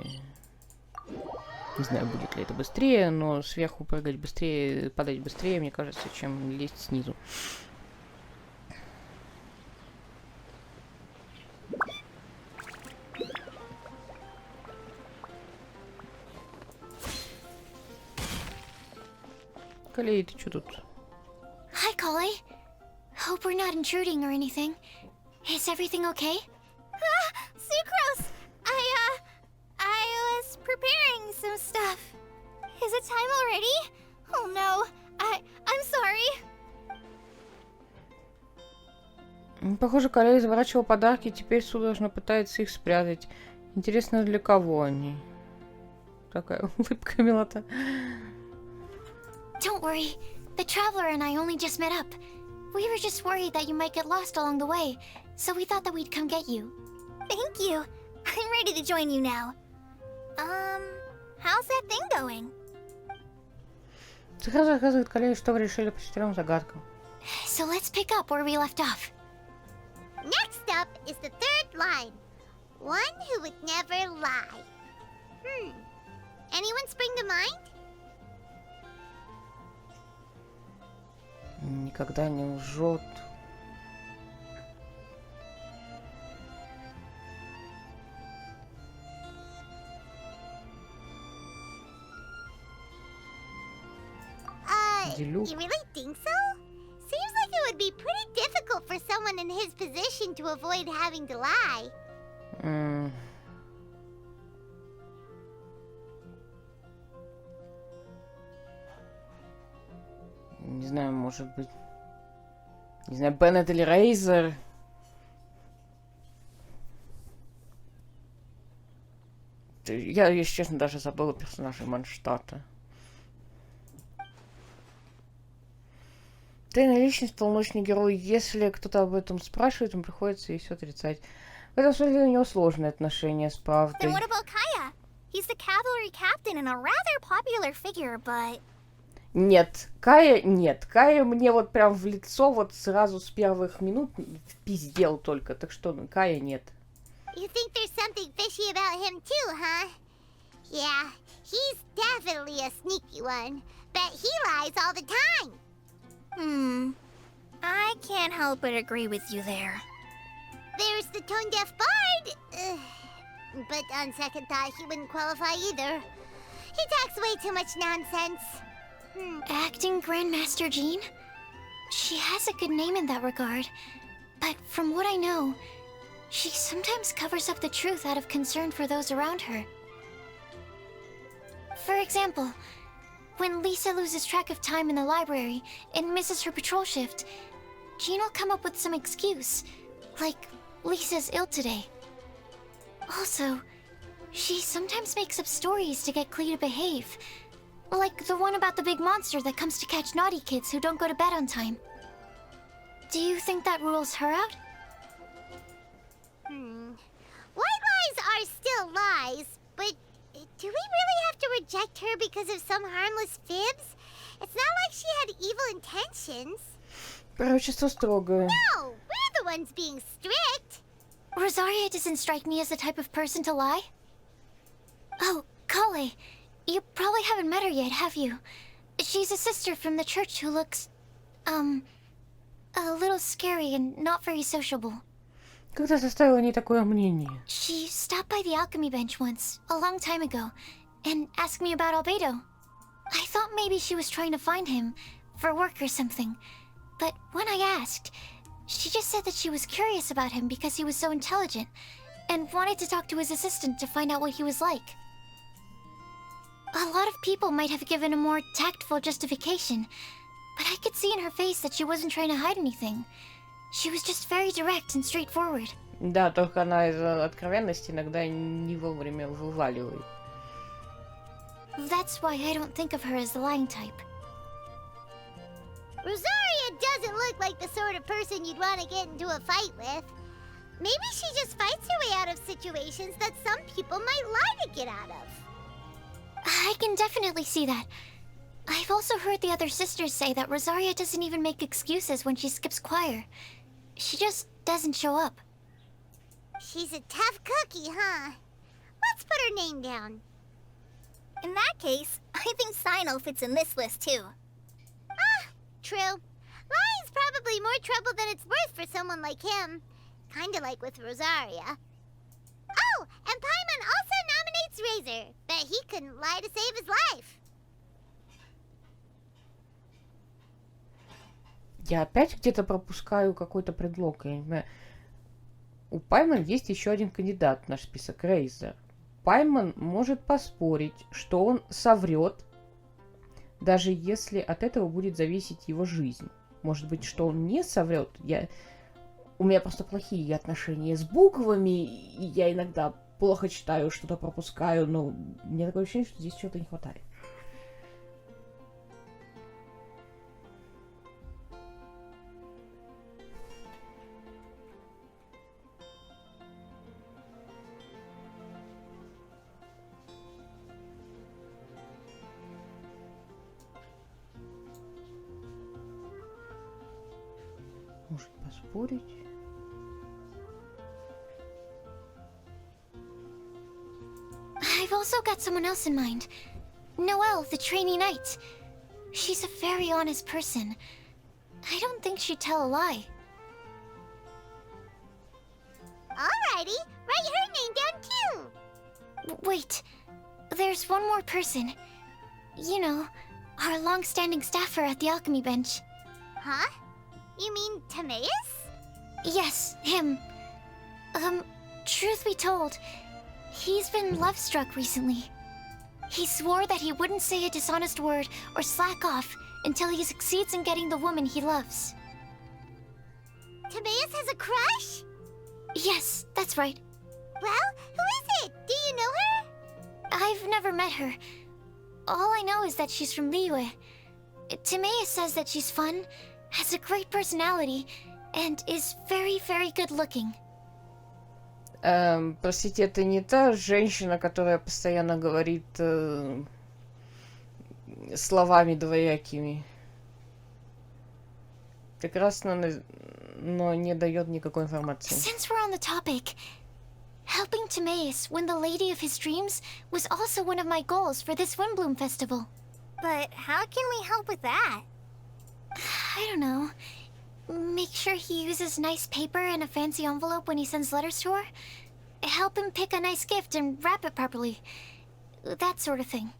Не знаю, будет ли это быстрее, но сверху прыгать быстрее, падать быстрее, мне кажется, чем лезть снизу. Калей, ты что тут? Hi, Kale. Hope we're not intruding or anything. Is everything okay? Sucrose! I was preparing some stuff. Is it time already? Oh no, I'm sorry. Похоже, Калей заворачивал подарки, теперь судорожно пытается их спрятать. Интересно, для кого они? Такая улыбка милота. Don't worry. The Traveler and I only just met up. We were just worried that you might get lost along the way, so we thought that we'd come get you. Thank you. I'm ready to join you now. How's that thing going? Сразу рассказывает Калей, что вы решили по 4 загадкам. So let's pick up where we left off. Next up is the third line. One who would never lie. Anyone spring to mind? Никогда не лжет. Делюк. You really think so? Seems like it would be pretty difficult for someone in his position to avoid having to lie. Не знаю, может быть... Не знаю, Беннет или Рейзер. Я, если честно, даже забыла персонажей Манштата. Тайная личность, полночный герой. Если кто-то об этом спрашивает, ему приходится и все отрицать. В этом смысле у него сложные отношения с правдой. Then what about Kaya? He's the cavalry captain and a rather popular figure, but... Нет, Кая мне вот прям в лицо вот сразу с первых минут впиздел только, так что Кая нет. You think there's something fishy about him too, huh? Yeah, he's definitely a sneaky one. Bet he lies all the time. I can't help but agree with you there. There's the tone-deaf bard. But on second thought, he wouldn't qualify either. He talks way too much nonsense. Acting Grandmaster Jean? She has a good name in that regard. But from what I know, she sometimes covers up the truth out of concern for those around her. For example, when Lisa loses track of time in the library and misses her patrol shift, Jean will come up with some excuse, like Lisa's ill today. Also, she sometimes makes up stories to get Clea to behave, like the one about the big monster that comes to catch naughty kids who don't go to bed on time. Do you think that rules her out? White lies are still lies, but do we really have to reject her because of some harmless fibs? It's not like she had evil intentions. Пророчество строгое. No, we're the ones being strict. Rosaria doesn't strike me as the type of person to lie. Oh, Kale, you probably haven't met her yet, have you? She's a sister from the church who looks, a little scary and not very sociable. Когда составила не такое мнение? She stopped by the alchemy bench once, a long time ago, and asked me about Albedo. I thought maybe she was trying to find him, for work or something. But when I asked, she just said that she was curious about him because he was so intelligent, and wanted to talk to his assistant to find out what he was like. A lot of people might have given a more tactful justification, but I could see in her face that she wasn't trying to hide anything. She was just very direct and straightforward. Да, только она из-за откровенности иногда не вовремя вываливает. That's why I don't think of her as the lying type. Rosaria doesn't look like the sort of person you'd want to get into a fight with. Maybe she just fights her way out of situations that some people might lie to get out of. I can definitely see that. I've also heard the other sisters say that Rosaria doesn't even make excuses when she skips choir. She just doesn't show up. She's a tough cookie, huh? Let's put her name down. In that case, I think Sino fits in this list too. True. Lying's probably more trouble than it's worth for someone like him. Kinda like with Rosaria. Oh, and Paimon also nominates Razor. Bet he couldn't lie to save his life. Я опять где-то пропускаю какой-то предлог. Я не знаю. У Паймон есть еще один кандидат в наш список, Рейзер. Паймон может поспорить, что он соврет, даже если от этого будет зависеть его жизнь. Может быть, что он не соврет. У меня просто плохие отношения с буквами, и я иногда плохо читаю, что-то пропускаю, но мне такое ощущение, что здесь чего-то не хватает. Может поспорить? I've also got someone else in mind. Noelle, the trainee knight. She's a very honest person. I don't think she'd tell a lie. Alrighty, write her name down too. Wait, there's one more person. You know, our long-standing staffer at the alchemy bench. Huh? You mean Timaeus? Yes, him. Truth be told, he's been love-struck recently. He swore that he wouldn't say a dishonest word or slack off until he succeeds in getting the woman he loves. Timaeus has a crush? Yes, that's right. Well, who is it? Do you know her? I've never met her. All I know is that she's from Liyue. Timaeus says that she's fun, has a great personality, and is very, very good looking. Простите, это не та женщина, которая постоянно говорит словами двоякими. Прекрасно, но не дает никакой информации. Since we're on the topic, helping Timaeus win the lady of his dreams was also one of my goals for this Windbloom Festival. But how can we help with that? I don't know. Make sure he uses nice paper and a fancy envelope when he sends letters to her. Help him pick a nice gift and wrap it properly. That sort of thing.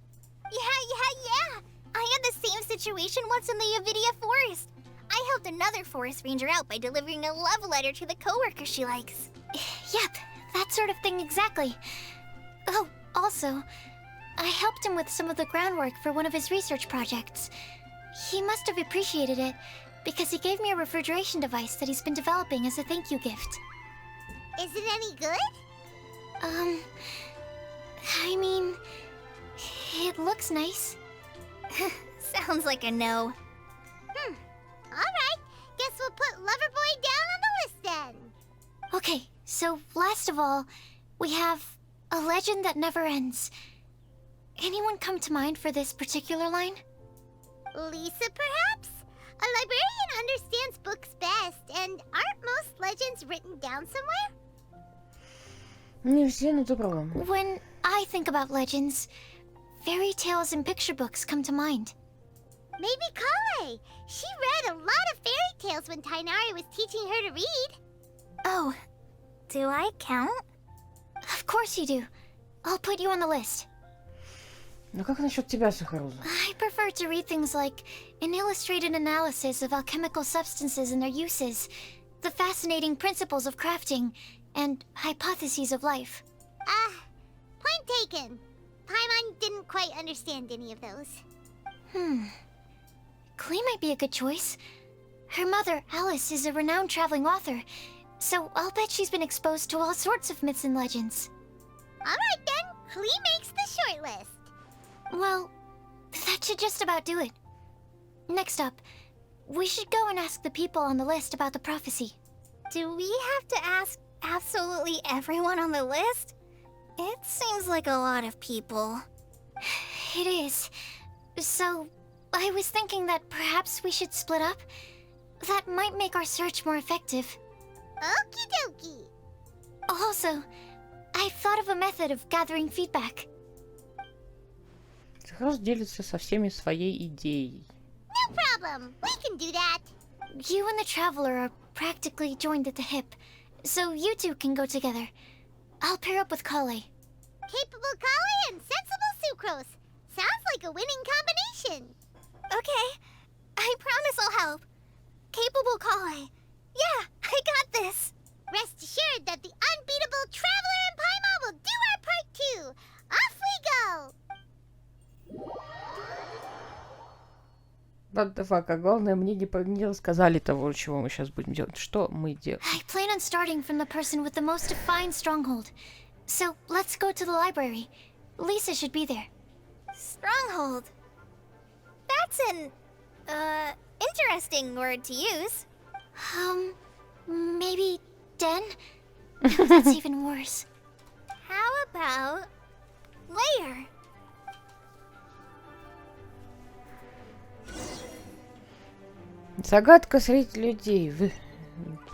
Yeah. I had the same situation once in the Avidia Forest. I helped another forest ranger out by delivering a love letter to the coworker she likes. Yep, that sort of thing exactly. Oh, also, I helped him with some of the groundwork for one of his research projects. He must have appreciated it, because he gave me a refrigeration device that he's been developing as a thank you gift. Is it any good? I mean, it looks nice. Sounds like a no. Alright, guess we'll put Loverboy down on the list then. Okay, so last of all, we have a legend that never ends. Anyone come to mind for this particular line? Lisa, perhaps? A librarian understands books best, and aren't most legends written down somewhere? Не все, но ты права. When I think about legends, fairy tales and picture books come to mind. Maybe Kale. She read a lot of fairy tales when Tainari was teaching her to read. Oh, do I count? Of course you do. I'll put you on the list. Ну как насчет тебя, Сахаруза? I prefer to read things like an illustrated analysis of alchemical substances and their uses, the fascinating principles of crafting, and hypotheses of life. Point taken. Paimon didn't quite understand any of those. Klee might be a good choice. Her mother, Alice, is a renowned traveling author, so I'll bet she's been exposed to all sorts of myths and legends. Alright then, Klee makes the short list. Well, that should just about do it. Next up, we should go and ask the people on the list about the prophecy. Do we have to ask absolutely everyone on the list? It seems like a lot of people. It is. So, I was thinking that perhaps we should split up. That might make our search more effective. Okie dokie. Also, I've thought of a method of gathering feedback. Сахаруз делится со всеми своей идеей. No problem. We can do that. You and the Traveler are practically joined at the hip, so you two can go together. I'll pair up with Kale. Capable Kale and sensible Sucrose. Sounds like a winning combination. Okay, I promise I'll help. Capable Kale. Yeah, I got this. Rest assured that the unbeatable Traveler and Paimon will do our part too. Off we go. What the fuck, а главное, мне не рассказали того, чего мы сейчас будем делать. Что мы делаем? I plan on starting from the person with the most defined stronghold. So, let's go to the library. Lisa should be there. Stronghold. That's an, interesting word to use. Maybe den? That's even worse. How about layer? Загадка среди людей. Вы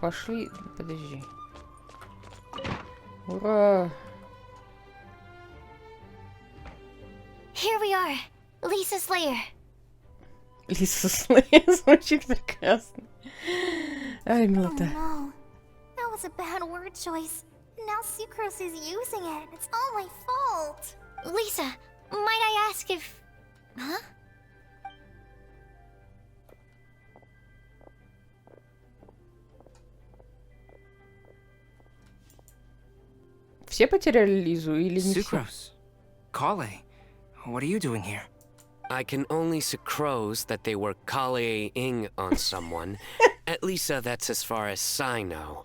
пошли... Подожди. Ура! Here we are. Lisa's lair. Лиса Слея звучит прекрасно. Ай, Oh милота. no, that was a bad word choice. Now Sucrose is using it. It's all my fault. Lisa, might I ask if... Huh? Все потеряли Лизу или не все? Sucrose. Kale. What are you doing here? I can only sucrose that they were Kale-ing on someone, At least that's as far as I know.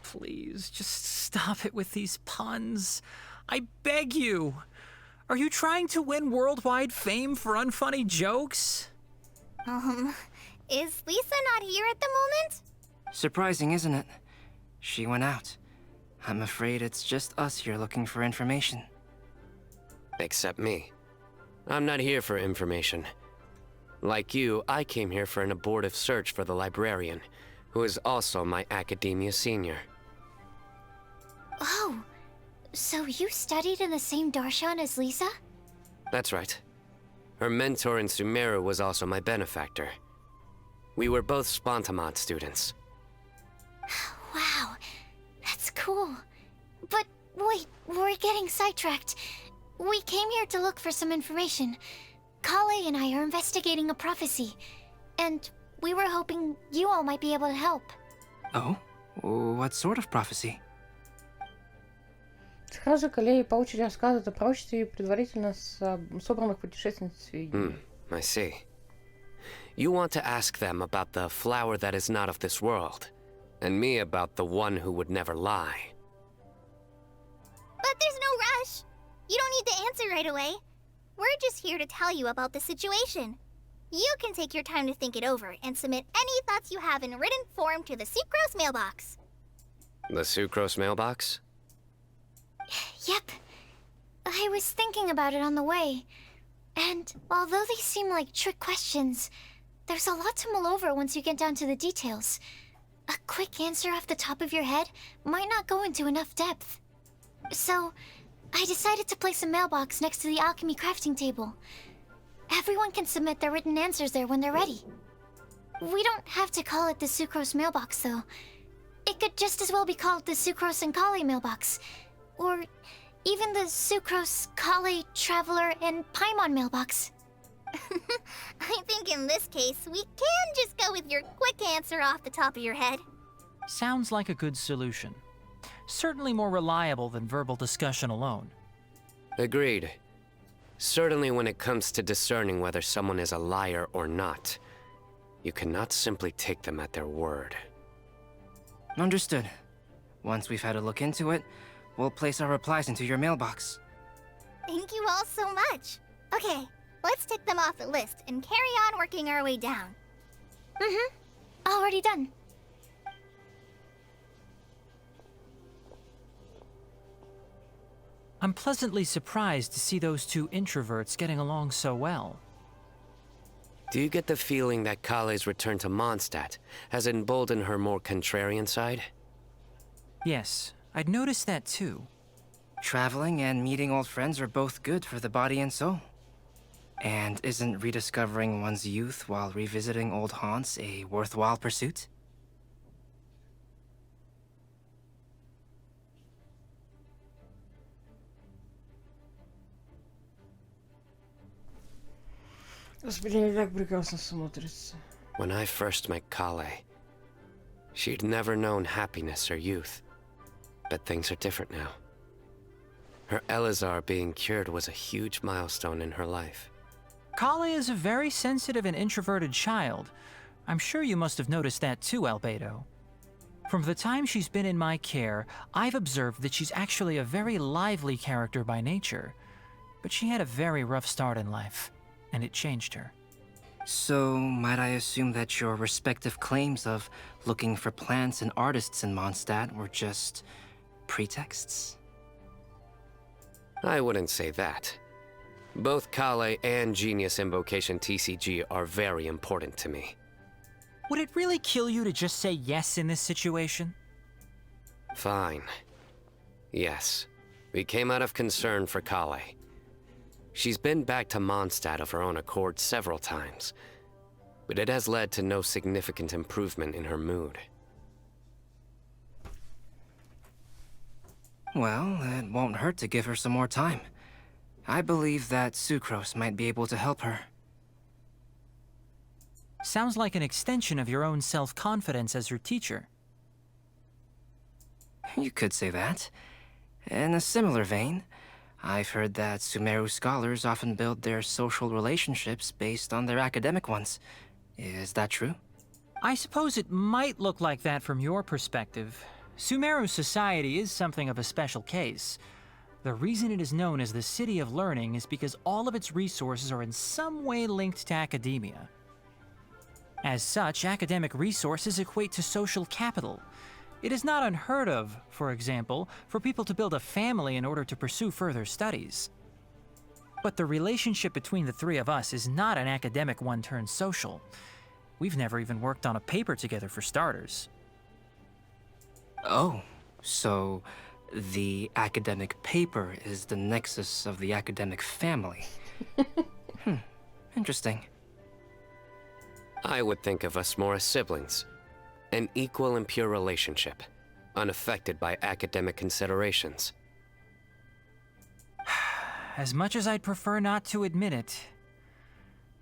Please, just stop it with these puns. I beg you. Are you trying to win worldwide fame for unfunny jokes? Is Lisa not here at the moment? Surprising, isn't it? She went out. I'm afraid it's just us here looking for information. Except me. I'm not here for information. Like you, I came here for an abortive search for the librarian, who is also my academia senior. Oh, so you studied in the same darshan as Lisa? That's right. Her mentor in Sumeru was also my benefactor. We were both Spontamod students. Wow, that's cool. But wait, we're getting sidetracked. We came here to look for some information. Kale and I are investigating a prophecy, and we were hoping you all might be able to help. Oh? What sort of prophecy? Сразу коллеги по очереди рассказывают о пророчестве и предварительно собранных путешественных сведений. I see. You want to ask them about the flower that is not of this world, and me about the one who would never lie. But there's no rush. You don't need to answer right away. We're just here to tell you about the situation. You can take your time to think it over and submit any thoughts you have in written form to the Sucrose mailbox. The Sucrose mailbox? Yep. I was thinking about it on the way. And although they seem like trick questions, there's a lot to mull over once you get down to the details. A quick answer off the top of your head might not go into enough depth. So, I decided to place a mailbox next to the alchemy crafting table. Everyone can submit their written answers there when they're ready. We don't have to call it the Sucrose mailbox, though. It could just as well be called the Sucrose and Kale mailbox. Or even the Sucrose, Kale, Traveler, and Paimon mailbox. I think in this case, we can just go with your quick answer off the top of your head. Sounds like a good solution. Certainly more reliable than verbal discussion alone. Agreed. Certainly when it comes to discerning whether someone is a liar or not, you cannot simply take them at their word. Understood. Once we've had a look into it, we'll place our replies into your mailbox. Thank you all so much. Okay, let's tick them off the list and carry on working our way down. Already done. I'm pleasantly surprised to see those two introverts getting along so well. Do you get the feeling that Kale's return to Mondstadt has emboldened her more contrarian side? Yes, I'd noticed that too. Traveling and meeting old friends are both good for the body and soul. And isn't rediscovering one's youth while revisiting old haunts a worthwhile pursuit? Господи, как прекрасно смотрится. When I first met Kale, she'd never known happiness or youth. But things are different now. Her Elazar being cured was a huge milestone in her life. Kale is a very sensitive and introverted child. I'm sure you must have noticed that too, Albedo. From the time she's been in my care, I've observed that she's actually a very lively character by nature. But she had a very rough start in life, and it changed her. So, might I assume that your respective claims of looking for plants and artists in Mondstadt were just pretexts? I wouldn't say that. Both Kale and Genius Invocation TCG are very important to me. Would it really kill you to just say yes in this situation? Fine. Yes. We came out of concern for Kale. She's been back to Mondstadt of her own accord several times, but it has led to no significant improvement in her mood. Well, it won't hurt to give her some more time. I believe that Sucrose might be able to help her. Sounds like an extension of your own self-confidence as her teacher. You could say that. In a similar vein, I've heard that Sumeru scholars often build their social relationships based on their academic ones. Is that true? I suppose it might look like that from your perspective. Sumeru society is something of a special case. The reason it is known as the City of Learning is because all of its resources are in some way linked to academia. As such, academic resources equate to social capital. It is not unheard of, for example, for people to build a family in order to pursue further studies. But the relationship between the three of us is not an academic one turned social. We've never even worked on a paper together for starters. Oh, so the academic paper is the nexus of the academic family. Interesting. I would think of us more as siblings. An equal and pure relationship, unaffected by academic considerations. As much as I'd prefer not to admit it,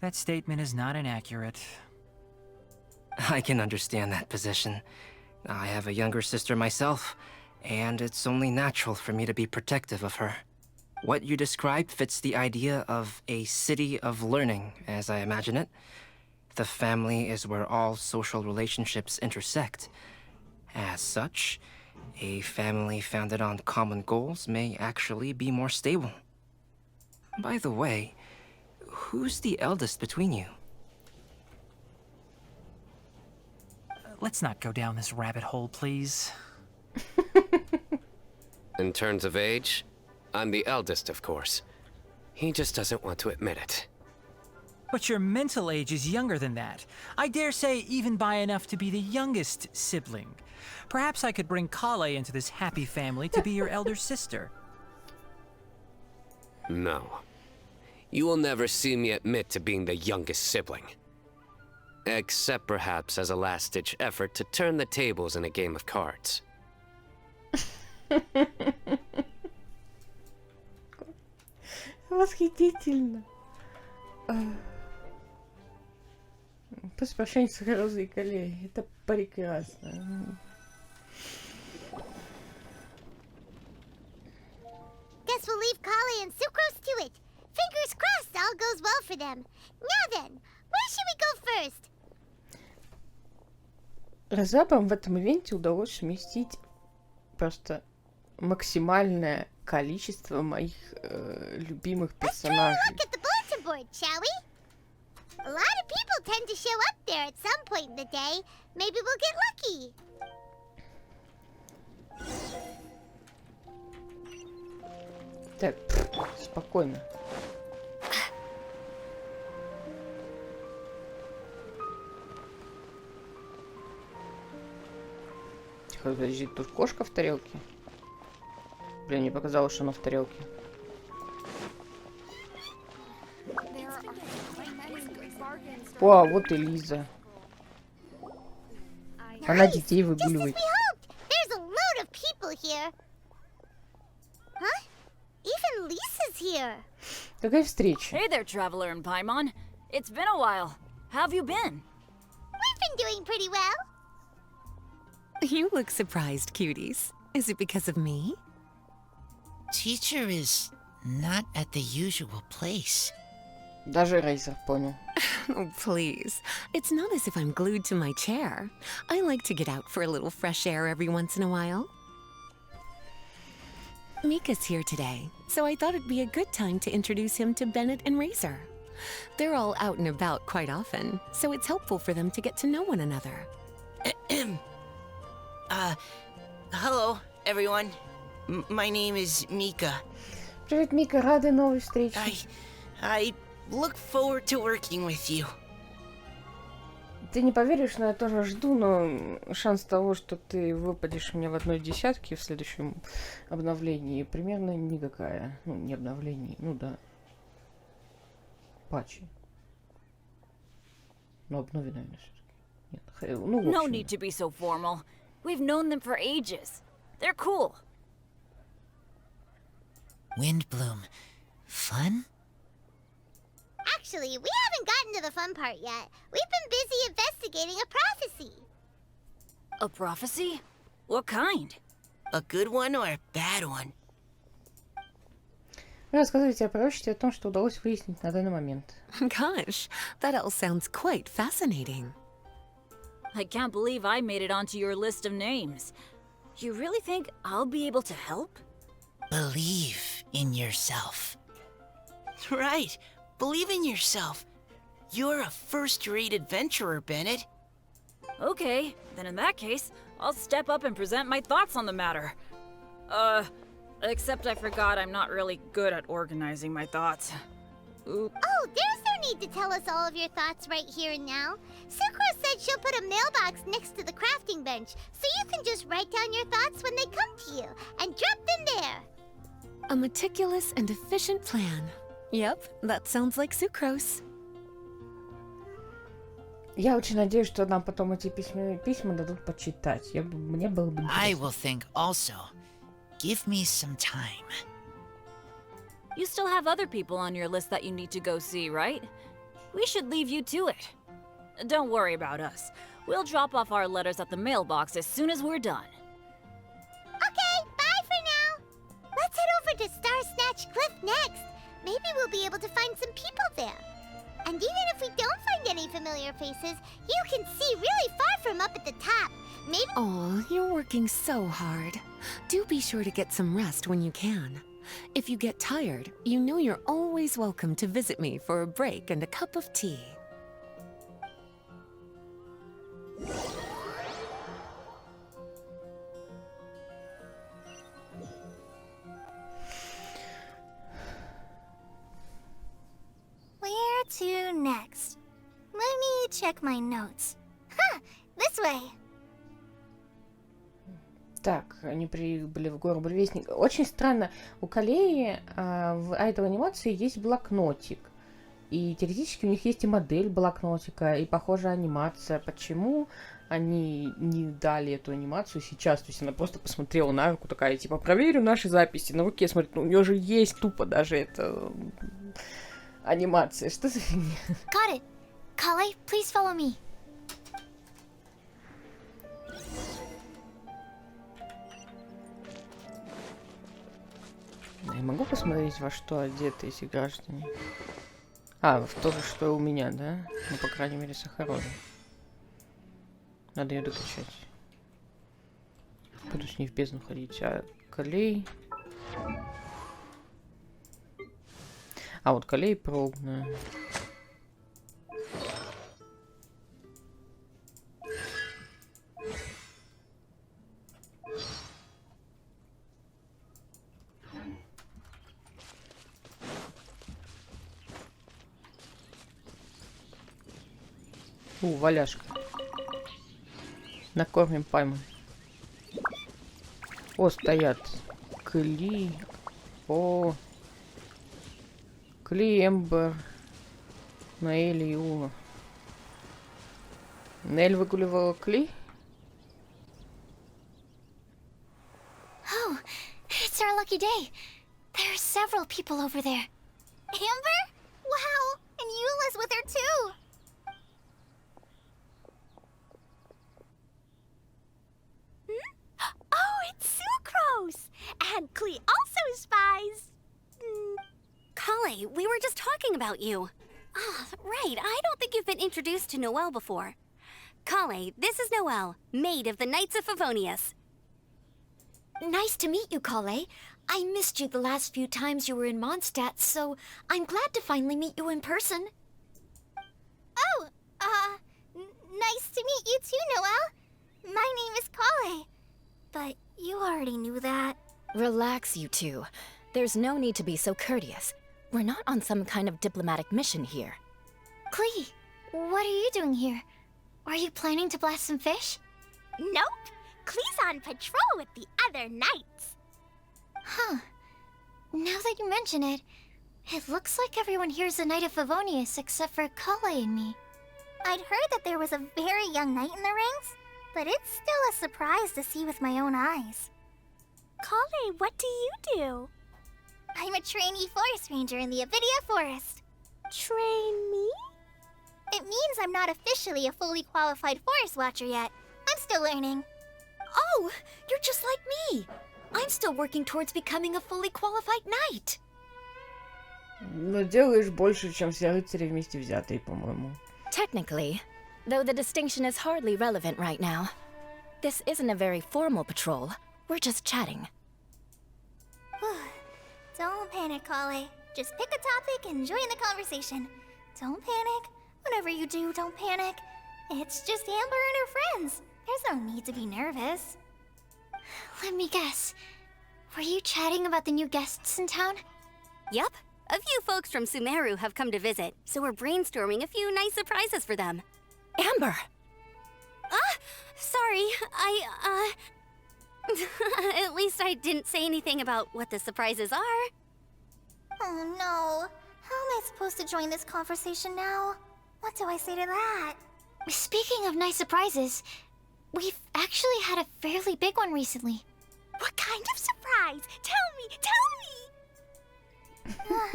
that statement is not inaccurate. I can understand that position. I have a younger sister myself, and it's only natural for me to be protective of her. What you described fits the idea of a city of learning, as I imagine it. The family is where all social relationships intersect. As such, a family founded on common goals may actually be more stable. By the way, who's the eldest between you? Let's not go down this rabbit hole, please. In terms of age, I'm the eldest, of course. He just doesn't want to admit it. But your mental age is younger than that. I dare say even by enough to be the youngest sibling. Perhaps I could bring Kale into this happy family to be your elder sister. No. You will never see me admit to being the youngest sibling. Except perhaps as a last-ditch effort to turn the tables in a game of cards. Восхитительно. После прощания с Розой и Калей. Это прекрасно. Guess we'll leave Kali and Sucrose to it. Fingers crossed all goes well for them. Now then, where should we go first? Разрабам в этом ивенте удалось уместить просто максимальное количество моих любимых персонажей. Look at the bulletin board, shall we? A lot of people tend to show up there at some point in the day. Maybe we'll get lucky. Так, спокойно. Тихо, подожди, тут кошка в тарелке. Блин, мне показалось, что она в тарелке. О, вот и Лиза. Она детей выгуливает. There's a load of people here. Huh? Even Lisa's here. Какая встреча? Hey there, traveler in Paimon. It's been a while. How have you been? We've been doing pretty well. You look surprised, cuties. Is it because of me? Teacher is not at the usual place. Даже Рейзер понял. Oh, please. It's not as if I'm glued to my chair. I like to get out for a little fresh air every once in a while. Mika's here today, so I thought it'd be a good time to introduce him to Bennett and Razor. They're all out and about quite often, so it's helpful for them to get to know one another. Hello, everyone. My name is Mika. Привет, Мика, рада новой встрече. I look forward to working with you. Ты не поверишь, но я тоже жду, но шанс того, что ты выпадешь мне в одной десятке в следующем обновлении, примерно никакая. Ну, не обновлении, ну да. Патчи. Но обнови, наверное, все-таки. Нет, ну, в общем. No need to be so formal. We've known them for ages. They're cool. Windbloom. Fun? Actually, we haven't gotten to the fun part yet. We've been busy investigating a prophecy. A prophecy? What kind? A good one or a bad one? Рассказывайте о прочестве, о том, что удалось выяснить на данный момент. Gosh, that all sounds quite fascinating. I can't believe I made it onto your list of names. You really think I'll be able to help? Believe in yourself. Right. Believe in yourself. You're a first-rate adventurer, Bennett. Okay, then in that case, I'll step up and present my thoughts on the matter. Except I forgot I'm not really good at organizing my thoughts. Oop. Oh, there's no need to tell us all of your thoughts right here and now. Sucrose said she'll put a mailbox next to the crafting bench, so you can just write down your thoughts when they come to you, and drop them there. A meticulous and efficient plan. Yep, that sounds like Sucrose. Я очень надеюсь, что нам потом эти письма дадут почитать. Мне было бы I интересно. will think also. Give me some time. You still have other people on your list that you need to go see, right? We should leave you to it. Don't worry about us. We'll drop off our letters at the mailbox as soon as we're done. Okay, bye for now. Let's head over to Star Snatch Cliff next. Maybe we'll be able to find some people there. And even if we don't find any familiar faces, you can see really far from up at the top. Maybe. Oh, you're working so hard. Do be sure to get some rest when you can. If you get tired, you know you're always welcome to visit me for a break and a cup of tea. Where to next? Let me check my notes. Huh, this way. Так, они прибыли в гору Буревестник. Очень странно, у Калеи в этой анимации есть блокнотик. И теоретически у них есть и модель блокнотика, и похожая анимация. Почему они не дали эту анимацию сейчас? То есть она просто посмотрела на руку, такая, типа, проверю наши записи. На руке смотрит, ну, у нее же есть тупо даже эта анимация. Что за фигня? Got it. Kale, please follow me. Я могу посмотреть, во что одеты эти граждане? А, в то же, что и у меня, да? Ну, по крайней мере, Сахарови. Надо ее докачать. Буду с ней в бездну ходить. А Калей... А, вот Калей пробная. Валяшка. Накормим пальму. О, стоят. Кли. О. Кли, Эмбер. Наэль и Ула. Нель выгуливала Кли? Oh, it's our lucky day. There are several people over there. Amber? Wow, and Eula's with her too. Oh, it's Sucrose! And Klee also spies. Kale, we were just talking about you. Ah, right. I don't think you've been introduced to Noelle before. Kale, this is Noelle, maid of the Knights of Favonius. Nice to meet you, Kale. I missed you the last few times you were in Mondstadt, so I'm glad to finally meet you in person. Oh, nice to meet you too, Noelle. My name is Kale. But you already knew that. Relax, you two. There's no need to be so courteous. We're not on some kind of diplomatic mission here. Klee, what are you doing here? Are you planning to blast some fish? Nope. Klee's on patrol with the other knights. Huh. Now that you mention it, it looks like everyone here's a Knight of Favonius except for Kale and me. I'd heard that there was a very young knight in the ranks, but it's still a surprise to see with my own eyes. Kale, what do you do? I'm a trainee forest ranger in the Avidia Forest. Trainee? It means I'm not officially a fully qualified forest watcher yet. I'm still learning. Oh, you're just like me. I'm still working towards becoming a fully qualified knight. Но делаешь больше, чем все рыцари вместе взятые, по-моему. Technically, though the distinction is hardly relevant right now. This isn't a very formal patrol. We're just chatting. Don't panic, Kale. Just pick a topic and join the conversation. Don't panic. Whatever you do, don't panic. It's just Amber and her friends. There's no need to be nervous. Let me guess. Were you chatting about the new guests in town? Yup. A few folks from Sumeru have come to visit, so we're brainstorming a few nice surprises for them. Amber! Sorry, At least I didn't say anything about what the surprises are. Oh no. How am I supposed to join this conversation now? What do I say to that? Speaking of nice surprises, we've actually had a fairly big one recently. What kind of surprise? Tell me!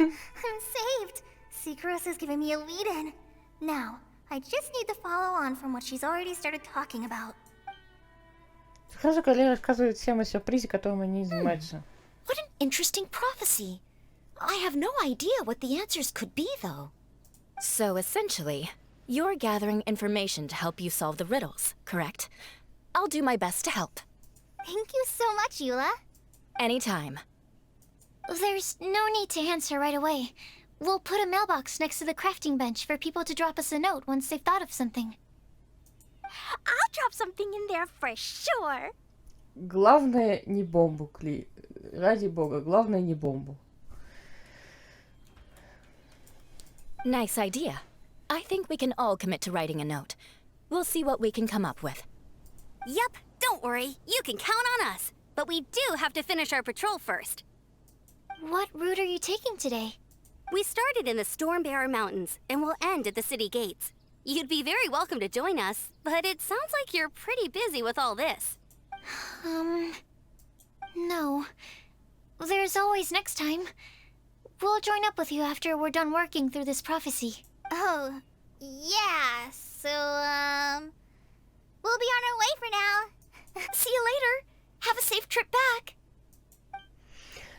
I'm saved. Sucrose is giving me a lead-in. Now, I just need to follow on from what she's already started talking about. Сразу Кале рассказывает всем о сюрпризе, которым они занимаются. What an interesting prophecy. I have no idea what the answers could be, though. So essentially, you're gathering information to help you solve the riddles, correct? I'll do my best to help. Thank you so much, Eula. Anytime. There's no need to answer right away. We'll put a mailbox next to the crafting bench for people to drop us a note once they've thought of something. I'll drop something in there for sure. Главное не бомбу, Кли. Ради бога, главное не бомбу. Nice idea. I think we can all commit to writing a note. We'll see what we can come up with. Yup, don't worry, you can count on us. But we do have to finish our patrol first. What route are you taking today? We started in the Stormbearer Mountains, and we'll end at the city gates. You'd be very welcome to join us, but it sounds like you're pretty busy with all this. No. There's always next time. We'll join up with you after we're done working through this prophecy. Oh, yeah, so, we'll be on our way for now. See you later. Have a safe trip back.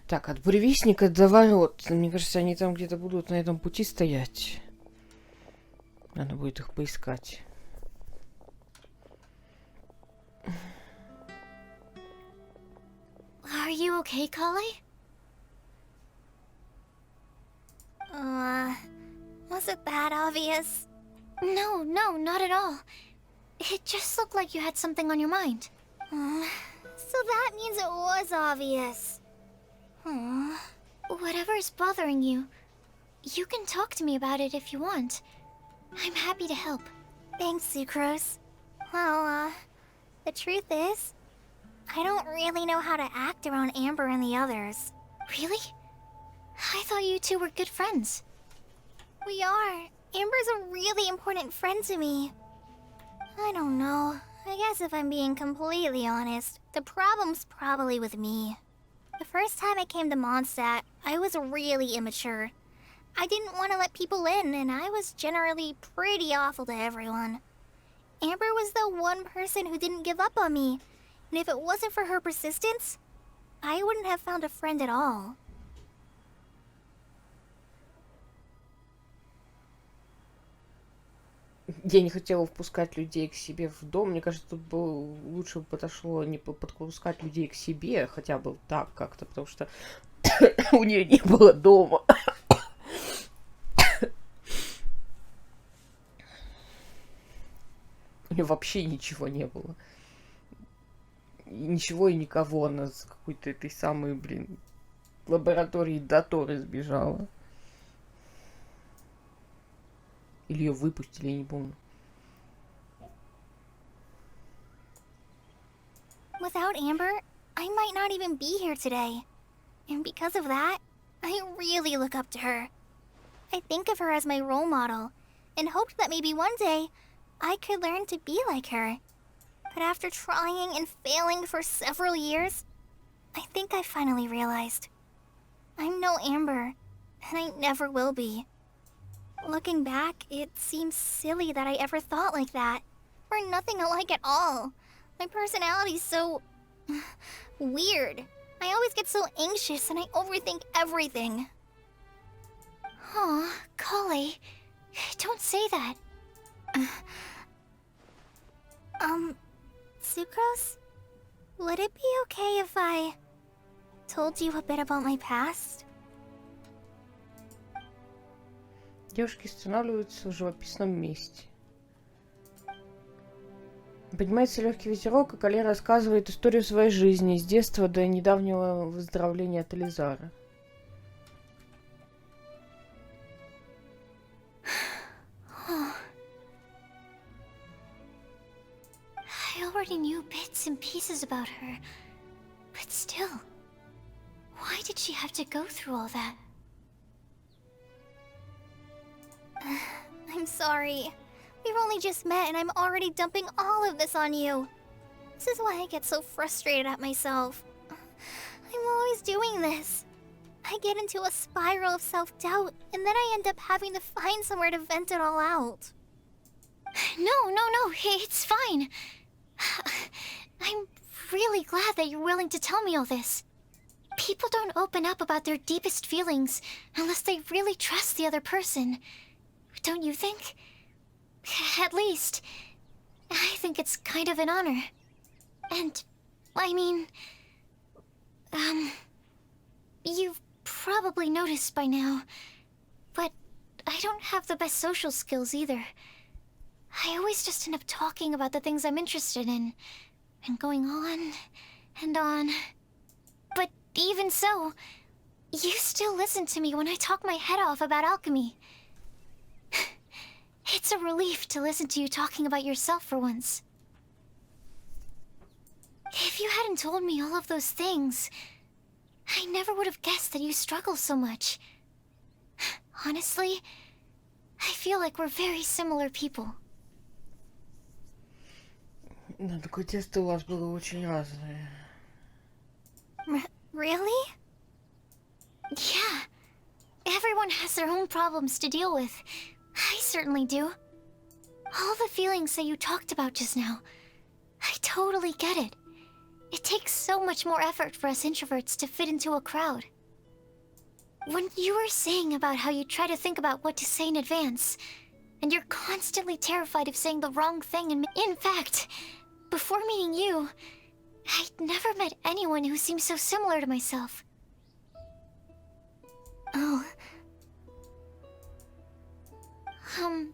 Так, от буревестника до ворот. Мне кажется, они там где-то будут на этом пути стоять. Надо будет их поискать. Are you okay, Kale? Was it that obvious? No, not at all. It just looked like you had something on your mind. So that means it was obvious. Whatever's bothering you, you can talk to me about it if you want. I'm happy to help. Thanks, Sucrose. Well, the truth is, I don't really know how to act around Amber and the others. Really? I thought you two were good friends. We are. Amber's a really important friend to me. I don't know. I guess if I'm being completely honest, the problem's probably with me. The first time I came to Mondstadt, I was really immature. I didn't want to let people in, and I was generally pretty awful to everyone. Amber was the one person who didn't give up on me, and if it wasn't for her persistence, I wouldn't have found a friend at all. Я не хотела впускать людей к себе в дом. Мне кажется, тут было лучше бы подошло не подпускать людей к себе, хотя бы так как-то, потому что у нее не было дома. У нее вообще ничего не было. Ничего и никого. Она с какой-то этой самой, лаборатории Доторы сбежала. Или ее выпустили, я не помню. Without Amber, I might not even be here today. And because of that, I really look up to her. I think of her as my role model, and hoped that maybe one day I could learn to be like her. But after trying and failing for several years, I think I finally realized I'm no Amber, and I never will be. Looking back, it seems silly that I ever thought like that. We're nothing alike at all. My personality's so weird. I always get so anxious and I overthink everything. Aw, Kale. Don't say that. Sucrose? Would it be okay if I told you a bit about my past? Девушки останавливаются в живописном месте. Поднимается легкий ветерок, и Кале рассказывает историю своей жизни с детства до недавнего выздоровления от Элизара. I already knew bits and pieces about her, but still, why did she have to go through all that? I'm sorry. We've only just met and I'm already dumping all of this on you. This is why I get so frustrated at myself. I'm always doing this. I get into a spiral of self-doubt, and then I end up having to find somewhere to vent it all out. No, it's fine. I'm really glad that you're willing to tell me all this. People don't open up about their deepest feelings unless they really trust the other person. Don't you think? At least, I think it's kind of an honor. And, I mean... You've probably noticed by now, but I don't have the best social skills either. I always just end up talking about the things I'm interested in, and going on and on. But even so, you still listen to me when I talk my head off about alchemy. It's a relief to listen to you talking about yourself for once. If you hadn't told me all of those things, I never would have guessed that you struggle so much. Honestly, I feel like we're very similar people. Да, такое детство у вас было очень разное. Really? Yeah. Everyone has their own problems to deal with. I certainly do. All the feelings that you talked about just now, I totally get it. It takes so much more effort for us introverts to fit into a crowd. When you were saying about how you try to think about what to say in advance, and you're constantly terrified of saying the wrong thing, and in fact, before meeting you, I'd never met anyone who seemed so similar to myself. Oh. I'm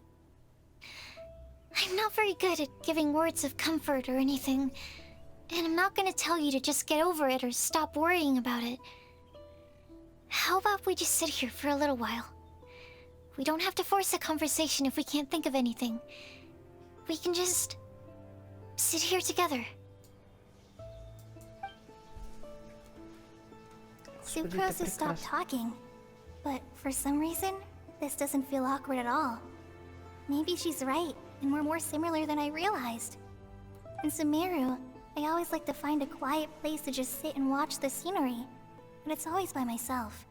not very good at giving words of comfort or anything, and I'm not gonna tell you to just get over it or stop worrying about it. How about we just sit here for a little while? We don't have to force a conversation if we can't think of anything. We can just sit here together. Sucrose has stopped talking, but for some reason, this doesn't feel awkward at all. Maybe she's right, and we're more similar than I realized. In Sumeru, I always like to find a quiet place to just sit and watch the scenery, but it's always by myself.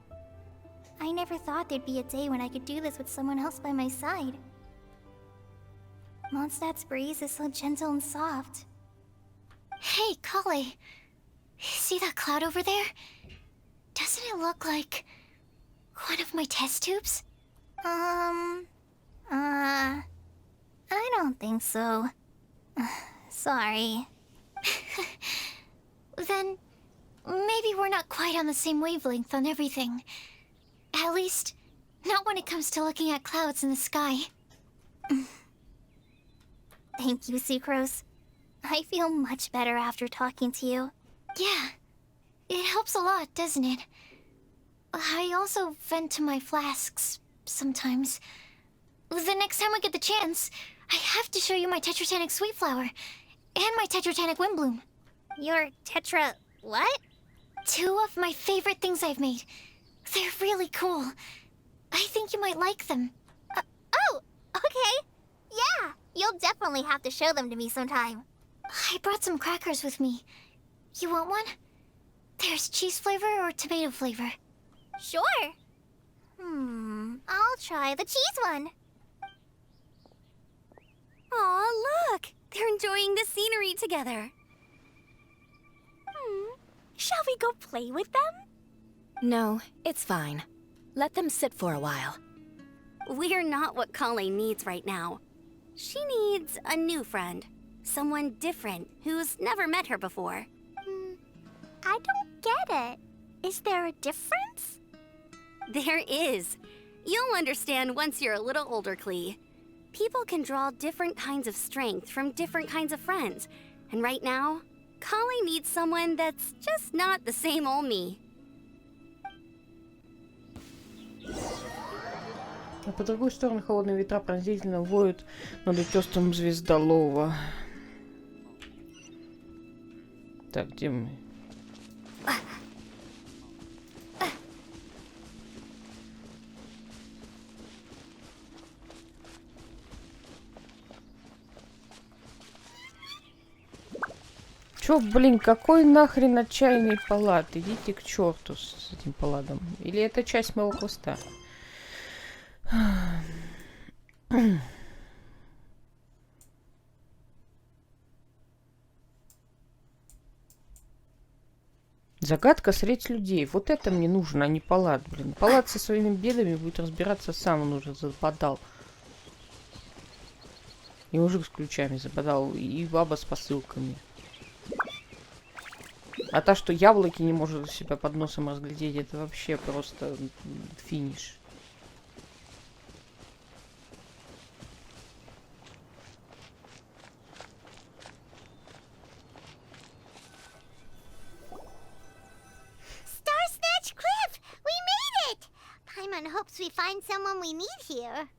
I never thought there'd be a day when I could do this with someone else by my side. Mondstadt's breeze is so gentle and soft. Hey, Kale. See that cloud over there? Doesn't it look like one of my test tubes? I don't think so. Sorry. Then maybe we're not quite on the same wavelength on everything. At least, not when it comes to looking at clouds in the sky. Thank you, Sucrose. I feel much better after talking to you. Yeah, it helps a lot, doesn't it? I also vent to my flasks sometimes. The next time I get the chance, I have to show you my Tetratanic Sweet Flower and my Tetratanic Windbloom. Your Tetra... what? 2 of my favorite things I've made. They're really cool. I think you might like them. Oh, okay. Yeah, you'll definitely have to show them to me sometime. I brought some crackers with me. You want one? There's cheese flavor or tomato flavor. Sure. I'll try the cheese one. Aw, look! They're enjoying the scenery together. Shall we go play with them? No, it's fine. Let them sit for a while. we're not what Colleen needs right now. She needs a new friend. Someone different who's never met her before. I don't get it. Is there a difference? There is. You'll understand once you're a little older, Klee. People can draw different kinds of strength from different kinds of friends. And right now, Colleen needs someone that's just not the same old me. А по другую сторону холодные ветра пронзительно воют над утесом Звездолова. Так, где мы? Чё, блин, какой нахрен отчаянный палад? Идите к черту с этим паладом. Или это часть моего квеста? Загадка средь людей. Вот это мне нужно, а не палад, блин. Палад со своими бедами будет разбираться сам, он уже западал. И мужик с ключами западал, и баба с посылками. А та, что яблоки не может у себя под носом разглядеть, это вообще просто финиш. Star-Snatch Cliff! We made it! Paimon hopes we find someone we need here.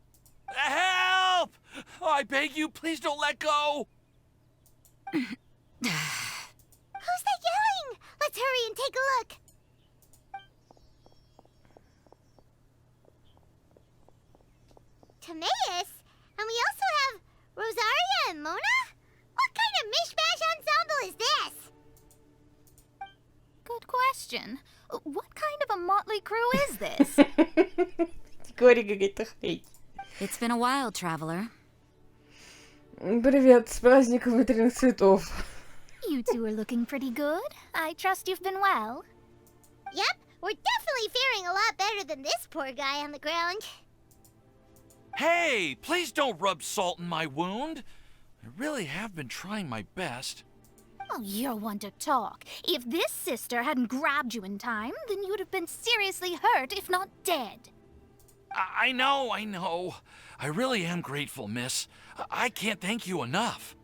Help! Oh, I beg you, please don't let go! Who's that yelling? Let's hurry and take a look. Timaeus? And we also have Rosaria and Mona? What kind of mishmash ensemble is this? Good question. What kind of a motley crew is this? It's been a while, traveler. Привет, с праздником ветряных цветов. You two are looking pretty good. I trust you've been well. Yep, we're definitely faring a lot better than this poor guy on the ground. Hey, please don't rub salt in my wound. I really have been trying my best. Oh, you're one to talk. If this sister hadn't grabbed you in time, then you would have been seriously hurt, if not dead. I know. I really am grateful, miss. I can't thank you enough.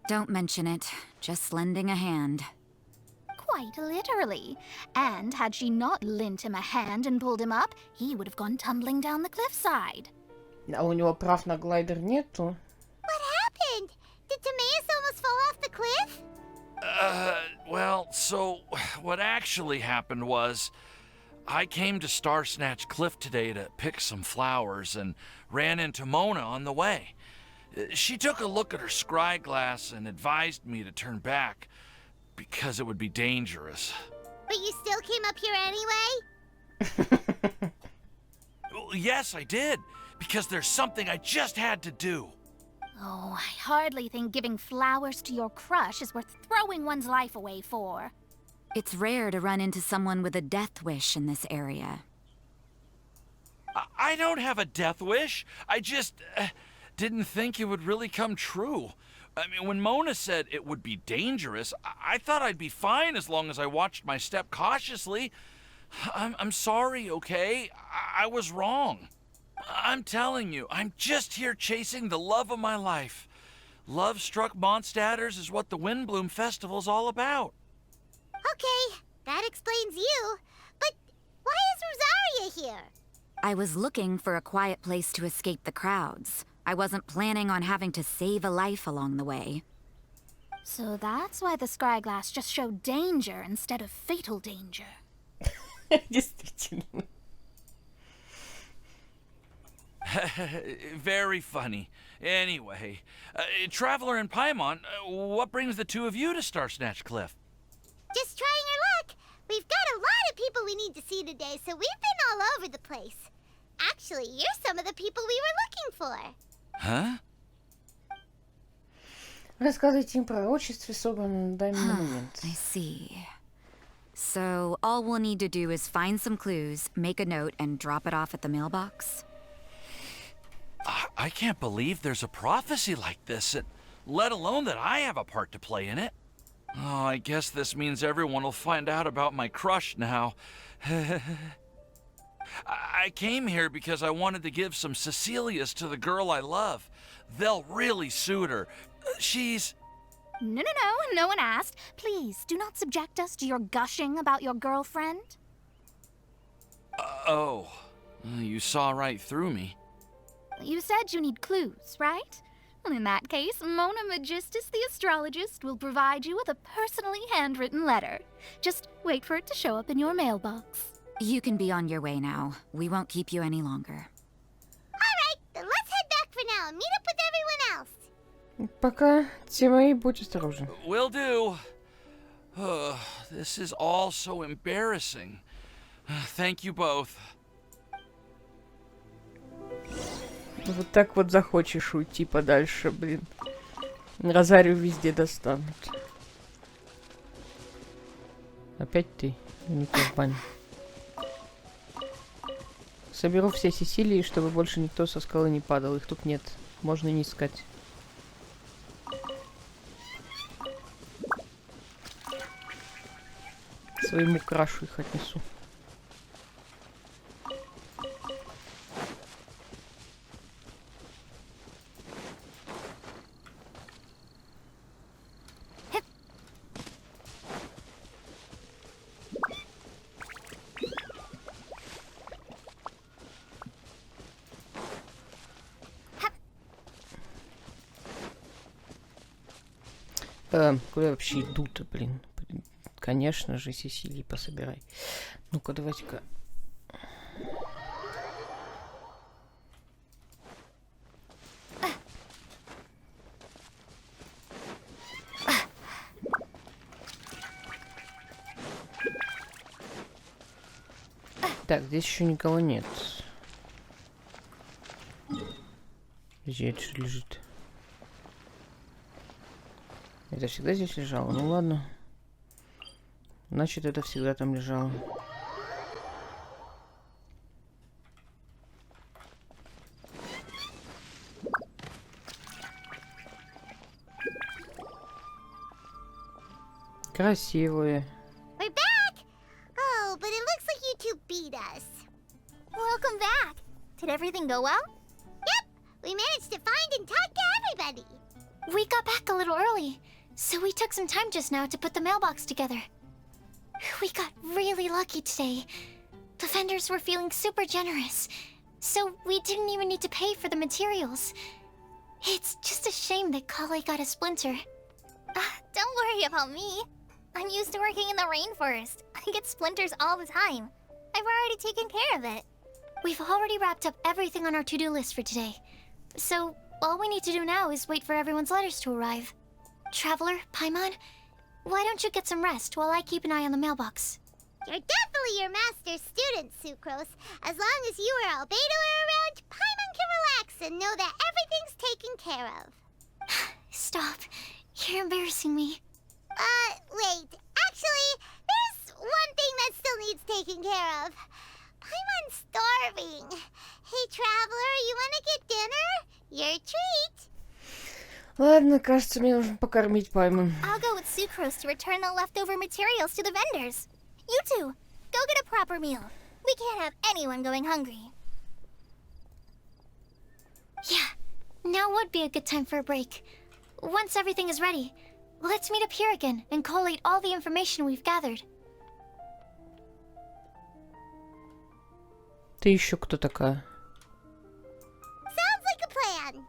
Don't mention it. Just lending a hand. Quite literally. And had she not lent him a hand and pulled him up, he would have gone tumbling down the cliffside. А у него прав на глайдер нету. What happened? Did Timaeus almost fall off the cliff? Well, so what actually happened was I came to Star Snatch Cliff today to pick some flowers and ran into Mona on the way. She took a look at her scry glass and advised me to turn back because it would be dangerous. But you still came up here anyway? Well, yes, I did, because there's something I just had to do. Oh, I hardly think giving flowers to your crush is worth throwing one's life away for. It's rare to run into someone with a death wish in this area. I don't have a death wish. I just didn't think it would really come true. I mean, when Mona said it would be dangerous, I thought I'd be fine as long as I watched my step cautiously. I'm sorry, okay? I was wrong. I'm telling you, I'm just here chasing the love of my life. Love-struck Mondstadters is what the Windbloom Festival's all about. Okay, that explains you. But why is Rosaria here? I was looking for a quiet place to escape the crowds. I wasn't planning on having to save a life along the way. So that's why the scryglass just showed danger instead of fatal danger. Действительно. Very funny. Anyway, Traveler and Paimon, what brings the two of you to Star Snatch Cliff? Just trying our luck. We've got a lot of people we need to see today, so we've been all over the place. Actually, you're some of the people we were looking for. Huh? Рассказывайте им пророчестве, собранном на данный момент. I see. So, all we'll need to do is find some clues, make a note, and drop it off at the mailbox? I can't believe there's a prophecy like this, and let alone that I have a part to play in it. Oh, I guess this means everyone will find out about my crush now. I came here because I wanted to give some Cecilias to the girl I love. They'll really suit her. She's... No, no one asked. Please, do not subject us to your gushing about your girlfriend. Oh, you saw right through me. You said you need clues, right? Well, in that case, Mona Magistus the astrologist will provide you with a personally handwritten letter. Just wait for it to show up in your mailbox. You can be on your way now. We won't keep you any longer. Alright, then let's head back for now and meet up with everyone else. Пока, Тимофей, будь осторожен. Will do. This is all so embarrassing. Thank you both. Вот так вот захочешь уйти подальше, блин. Розарию везде достанут. Опять ты, не то в бане. Соберу все Сесилии, чтобы больше никто со скалы не падал. Их тут нет. Можно не искать. Своему крашу их отнесу. Куда вообще иду-то, блин? Конечно же, Сесилии пособирай. Ну-ка, давайте-ка. Так, здесь еще никого нет. Где это лежит? Это всегда здесь лежало? Ну ладно. Значит, это всегда там лежало. Красивые. We're back! Oh, but it looks like you two beat us. Welcome back. Did everything go well? Yep, we managed to find and talk to everybody. We got back a little early, so we took some time just now to put the mailbox together. We got really lucky today. The vendors were feeling super generous, so we didn't even need to pay for the materials. It's just a shame that Kale got a splinter. Don't worry about me. I'm used to working in the rainforest. I get splinters all the time. I've already taken care of it. We've already wrapped up everything on our to-do list for today. So, all we need to do now is wait for everyone's letters to arrive. Traveler, Paimon, why don't you get some rest while I keep an eye on the mailbox? You're definitely your master's student, Sucrose. As long as you or Albedo are around, Paimon can relax and know that everything's taken care of. Stop. You're embarrassing me. Wait. Actually, there's one thing that still needs taking care of. Paimon's starving. Hey, Traveler, you wanna get dinner? Your treat. Ладно, кажется, мне нужно покормить Паймон. I'll go with Sucrose to return the leftover materials to the vendors. You two, go get a proper meal. We can't have anyone going hungry. Yeah, now would be a good time for a break. Once everything is ready, let's meet up here again and collate all the information we've gathered. Ты еще кто такая? Sounds like a plan.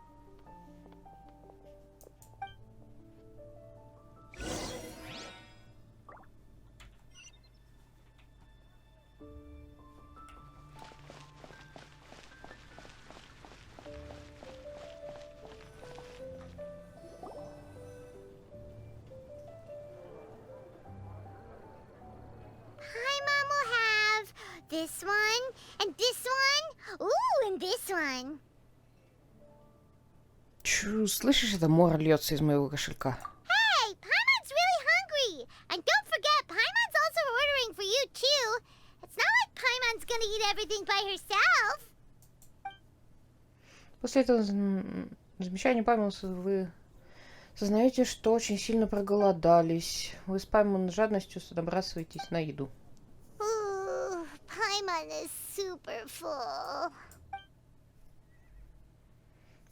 Paimon will have this one, and this one, ooh, and this one. Чу, слышишь, это мора льется из моего кошелька. Hey, Paimon's really hungry. And don't forget, Paimon's also ordering for you too. It's not like Paimon's gonna eat everything by herself. После этого замечания Паймонса вы сознаете, что очень сильно проголодались. Вы с Паймон жадностью набрасываетесь на еду. Ooh, Paimon is super full.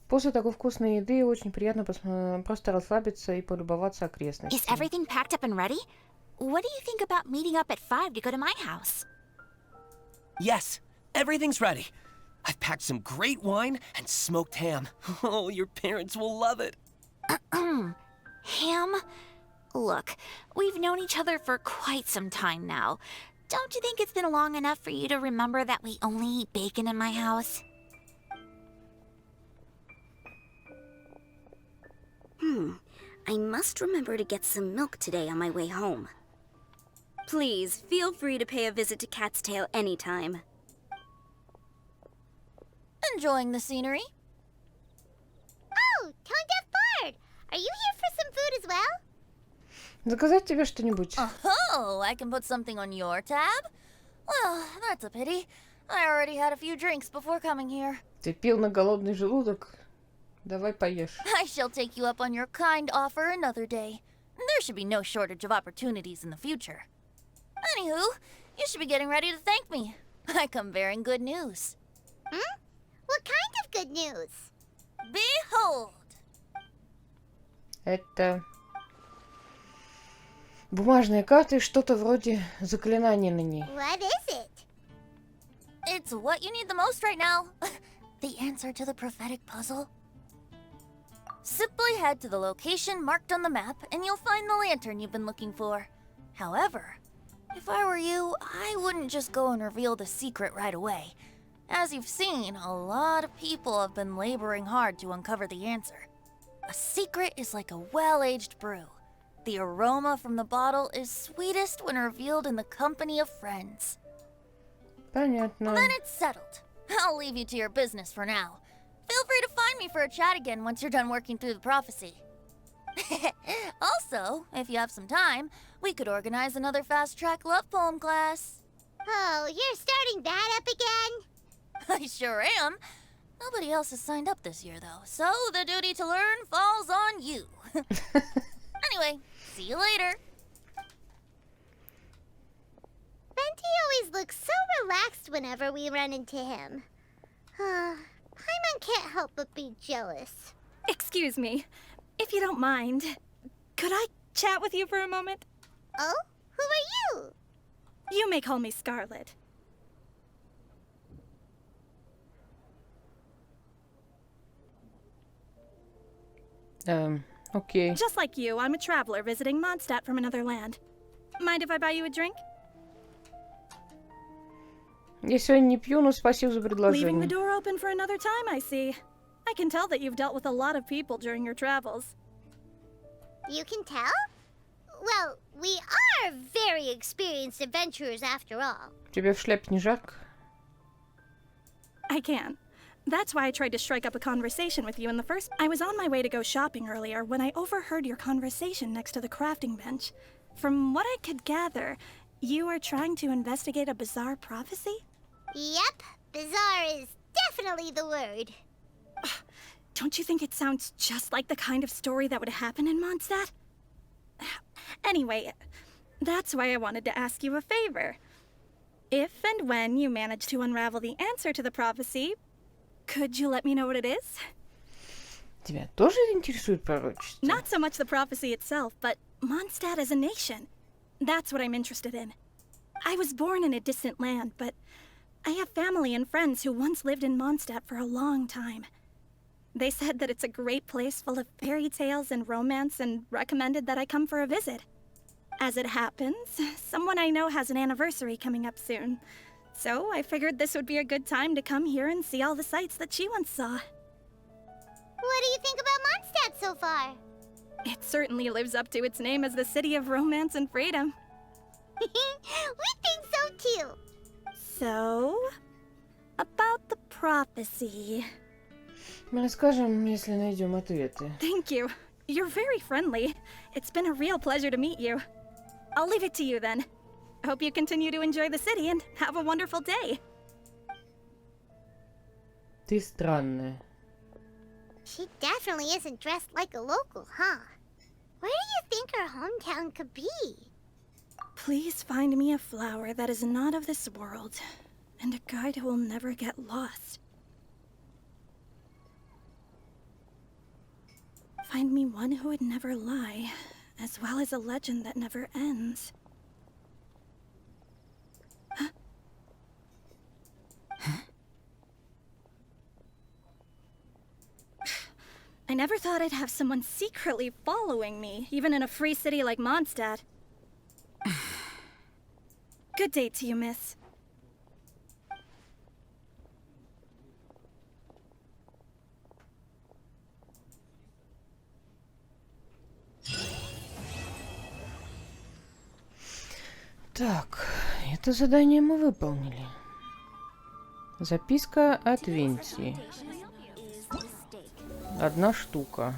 После такой вкусной еды очень приятно просто расслабиться и полюбоваться Is окрестностями. everything packed up and ready? What do you think about meeting up at 5 to go to my house? Yes, everything's ready. I've packed some great wine and smoked ham. Oh, your parents will love it. Ham? Look, we've known each other for quite some time now. Don't you think it's been long enough for you to remember that we only eat bacon in my house? I must remember to get some milk today on my way home. Please, feel free to pay a visit to Cat's Tail anytime. Enjoying the scenery? Oh, Tone Deaf Bard! Are you here for some food as well? Заказать тебе что-нибудь? Oh, I can put something on your tab? Well, that's a pity. I already had a few drinks before coming here. Ты пил на голодный желудок? Давай поешь. I shall take you up on your kind offer another day. There should be no shortage of opportunities in the future. Anywho, you should be getting ready to thank me. I come bearing good news. Hmm? What kind of good news? Behold! Это бумажные карты, что-то вроде заклинания на ней. What is it? It's what you need the most right now. The answer to the prophetic puzzle. Simply head to the location marked on the map and you'll find the lantern you've been looking for. However, if I were you, I wouldn't just go and reveal the secret right away. As you've seen, a lot of people have been laboring hard to uncover the answer. A secret is like a well-aged brew. The aroma from the bottle is sweetest when revealed in the company of friends. Понятно. Then it's settled. I'll leave you to your business for now. Feel free to find me for a chat again once you're done working through the prophecy. Also, if you have some time, we could organize another fast-track love poem class. Oh, you're starting that up again? I sure am. Nobody else has signed up this year, though, so the duty to learn falls on you. Anyway, see you later. Venti always looks so relaxed whenever we run into him. Paimon can't help but be jealous. Excuse me, if you don't mind, could I chat with you for a moment? Oh? Who are you? You may call me Scarlet. Окей. Just like you, I'm a traveler visiting Mondstadt from another land. Mind if I buy you a drink? Я сегодня не пью, но спасибо за Leaving the предложение. door open for another time, I see. I can tell that you've dealt with a lot of people during your travels. You can tell? Well, we are very experienced adventurers after all. Тебе в шляпе не жарко? I can. That's why I tried to strike up a conversation with you in the first. I was on my way to go shopping earlier when I overheard your conversation next to the crafting bench. From what I could gather, you are trying to investigate a bizarre prophecy? Yep, bizarre is definitely the word. Don't you think it sounds just like the kind of story that would happen in Mondstadt? Anyway, that's why I wanted to ask you a favor. If and when you manage to unravel the answer to the prophecy, could you let me know what it is? Тебя тоже интересует пророчество? Not so much the prophecy itself, but Mondstadt as a nation. That's what I'm interested in. I was born in a distant land, but I have family and friends who once lived in Mondstadt for a long time. They said that it's a great place full of fairy tales and romance and recommended that I come for a visit. As it happens, someone I know has an anniversary coming up soon. So I figured this would be a good time to come here and see all the sights that she once saw. What do you think about Mondstadt so far? It certainly lives up to its name as the city of romance and freedom. We think so too. So, about the prophecy. Мы расскажем, если найдем ответы. Thank you. You're very friendly. It's been a real pleasure to meet you. I'll leave it to you then. Hope you continue to enjoy the city and have a wonderful day. Ты странная. She definitely isn't dressed like a local, huh? Where do you think her hometown could be? Please find me a flower that is not of this world, and a guide who will never get lost. Find me one who would never lie, as well as a legend that never ends. Huh? I never thought I'd have someone secretly following me, even in a free city like Mondstadt. Good day to you, miss. Так, это задание мы выполнили. Записка от Венти. 1 штука.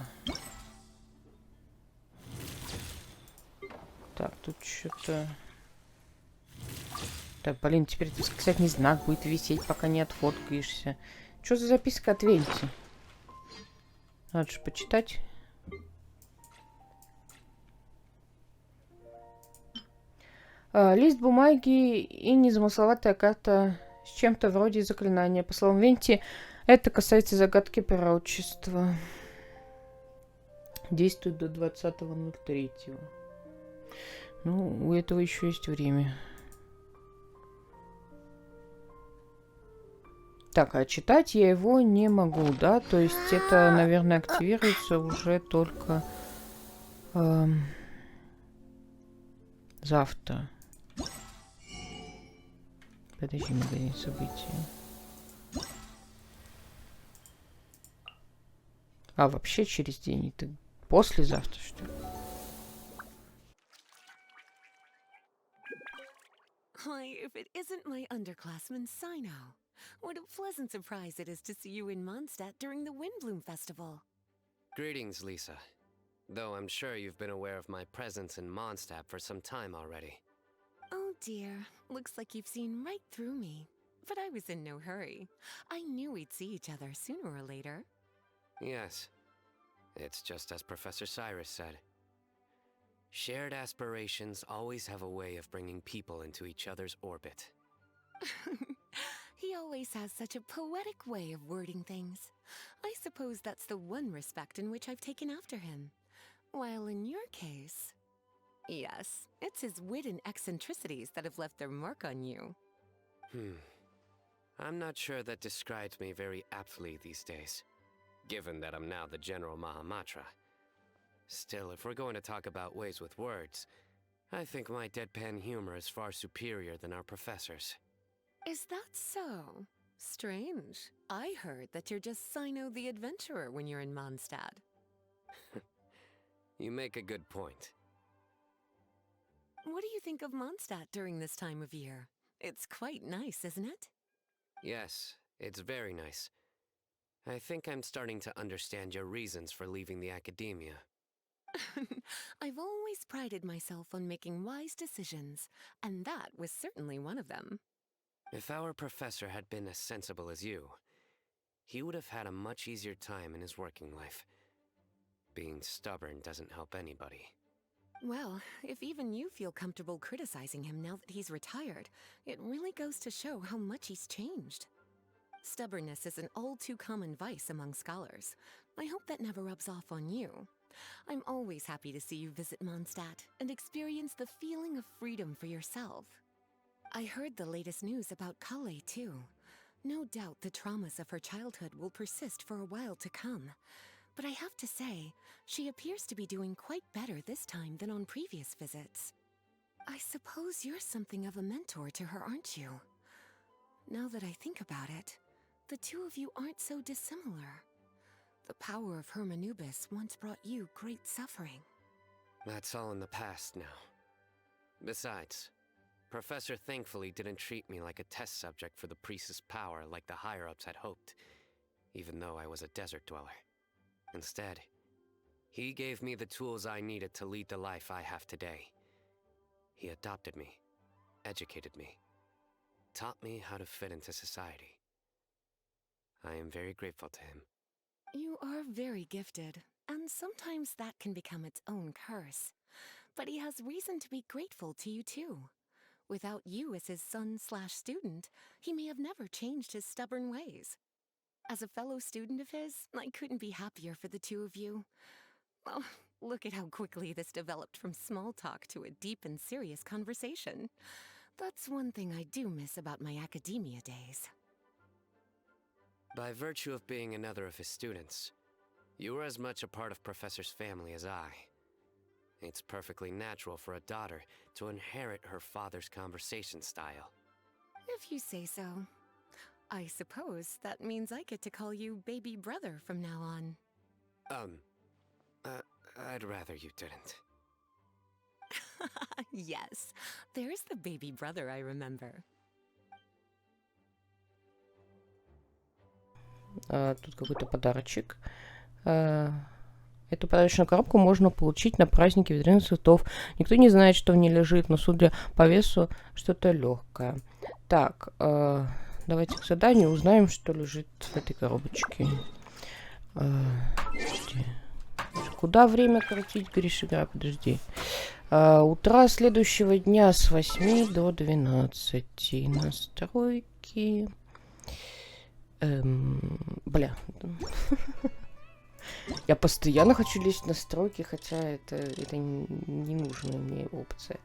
Так, тут что-то... Так, блин, теперь восклицательный знак будет висеть, пока не отфоткаешься. Что за записка от Венти? Надо же почитать. Лист бумаги и незамысловатая карта с чем-то вроде заклинания. По словам Венти, это касается загадки пророчества. Действует до 20.03. Ну, у этого еще есть время. Так, а читать я его не могу, да? То есть это, наверное, активируется уже только завтра. Подожди, магазин событий. А, вообще через день. Это послезавтра, что ли? Why, if it isn't my underclassman, Sino. What a pleasant surprise it is to see you in Mondstadt during the Windbloom Festival. Greetings, Lisa. Though I'm sure you've been aware of my presence in Mondstadt for some time already. Oh dear, looks like you've seen right through me. But I was in no hurry. I knew we'd see each other sooner or later. Yes. It's just as Professor Cyrus said. Shared aspirations always have a way of bringing people into each other's orbit. He always has such a poetic way of wording things. I suppose that's the one respect in which I've taken after him. While in your case... Yes, it's his wit and eccentricities that have left their mark on you. I'm not sure that describes me very aptly these days, given that I'm now the General Mahamatra. Still, if we're going to talk about ways with words, I think my deadpan humor is far superior than our professor's. Is that so? Strange. I heard that you're just Sino the Adventurer when you're in Mondstadt. You make a good point. What do you think of Mondstadt during this time of year? It's quite nice, isn't it? Yes, it's very nice. I think I'm starting to understand your reasons for leaving the academia. I've always prided myself on making wise decisions, and that was certainly one of them. If our professor had been as sensible as you, he would have had a much easier time in his working life. Being stubborn doesn't help anybody. Well, if even you feel comfortable criticizing him now that he's retired, it really goes to show how much he's changed. Stubbornness is an all-too-common vice among scholars. I hope that never rubs off on you. I'm always happy to see you visit Mondstadt and experience the feeling of freedom for yourself. I heard the latest news about Kale, too. No doubt the traumas of her childhood will persist for a while to come. But I have to say, she appears to be doing quite better this time than on previous visits. I suppose you're something of a mentor to her, aren't you? Now that I think about it, the two of you aren't so dissimilar. The power of Hermanubis once brought you great suffering. That's all in the past now. Besides, Professor thankfully didn't treat me like a test subject for the priest's power like the higher-ups had hoped, even though I was a desert dweller. Instead, he gave me the tools I needed to lead the life I have today. He adopted me, educated me, taught me how to fit into society. I am very grateful to him. You are very gifted, and sometimes that can become its own curse. But he has reason to be grateful to you too. Without you as his son/student, he may have never changed his stubborn ways. As a fellow student of his, I couldn't be happier for the two of you. Well, look at how quickly this developed from small talk to a deep and serious conversation. That's one thing I do miss about my academia days. By virtue of being another of his students, you are as much a part of Professor's family as I. It's perfectly natural for a daughter to inherit her father's conversation style. If you say so. I suppose that means I get to call you baby brother from now on. I'd rather you didn't. Yes, there's the baby brother I remember. Тут какой-то подарочек. Эту подарочную коробку можно получить на празднике ветряных цветов. Никто не знает, что в ней лежит, но судя по весу, что-то легкое. Так, давайте к заданию узнаем, что лежит в этой коробочке. Куда время коротить, говоришь, игра? Подожди. Утра следующего дня с 8 до 12. Настройки. Бля. Я постоянно хочу лезть в настройки, хотя это не нужная мне опция.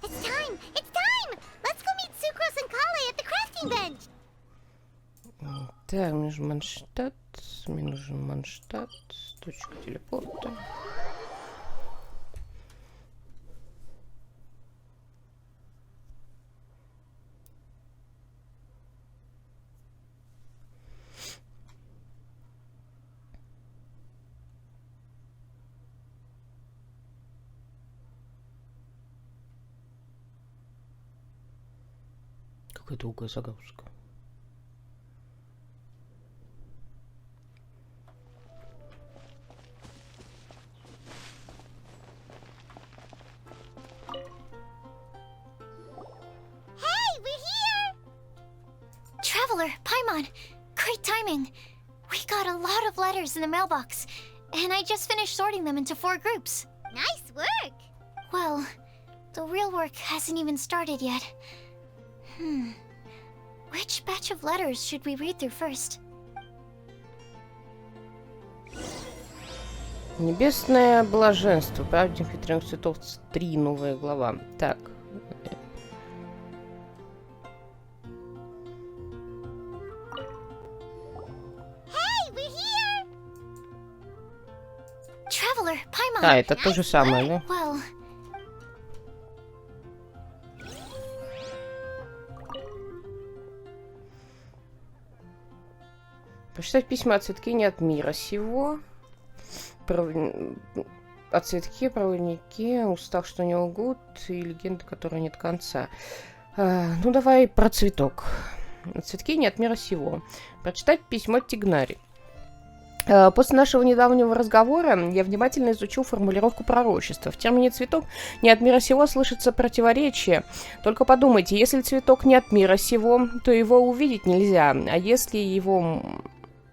It's time! It's time! Let's go meet Sucrose and Kale at the crafting bench! Так, мне нужен Манштадт, точка телепорта. Какая долгая загрузка. Traveler, Paimon, great timing. We got a lot of letters in the mailbox, and I just finished sorting them into 4 groups. Nice work! Well, the real work hasn't even started yet. Which batch of letters should we read through first? Небесное блаженство. Праведник ветряных цветов 3, новая глава. Так. Traveler, Paimon. А, это то же самое, да? Well, Прочитать письма о цветке не от мира сего. О цветке, проводнике, устах, что не лгут, и легенды, которой нет конца. Ну, давай про цветок. О цветке не от мира сего. Прочитать письмо Тигнари. После нашего недавнего разговора я внимательно изучил формулировку пророчества. В термине «цветок не от мира сего» слышится противоречие. Только подумайте, если цветок не от мира сего, то его увидеть нельзя. А если его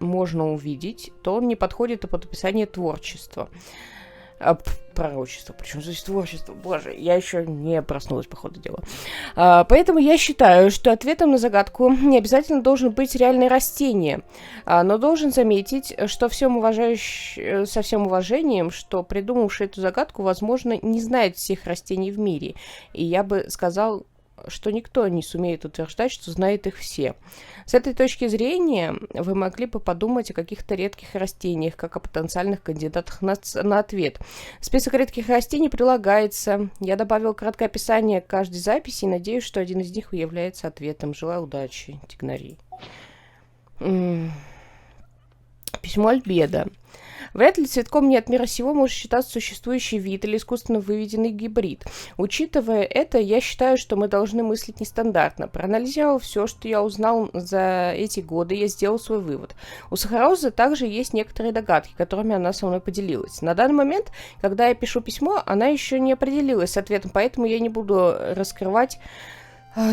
можно увидеть, то он не подходит под описание творчества. Пророчество. Причем здесь творчество? Боже, я еще не проснулась, по ходу дела. Поэтому я считаю, что ответом на загадку не обязательно должен быть реальное растение, но должен заметить, что со всем уважением, что придумавший эту загадку, возможно, не знает всех растений в мире. И я бы сказал, что никто не сумеет утверждать, что знает их все. С этой точки зрения вы могли бы подумать о каких-то редких растениях, как о потенциальных кандидатах на ответ. Список редких растений прилагается. Я добавил краткое описание каждой записи и надеюсь, что один из них является ответом. Желаю удачи, Тигнари. Письмо Альбеда. Вряд ли цветком не от мира сего может считаться существующий вид или искусственно выведенный гибрид. Учитывая это, я считаю, что мы должны мыслить нестандартно. Проанализировав все, что я узнал за эти годы, я сделал свой вывод. У Сахарозы также есть некоторые догадки, которыми она со мной поделилась. На данный момент, когда я пишу письмо, она еще не определилась с ответом, поэтому я не буду раскрывать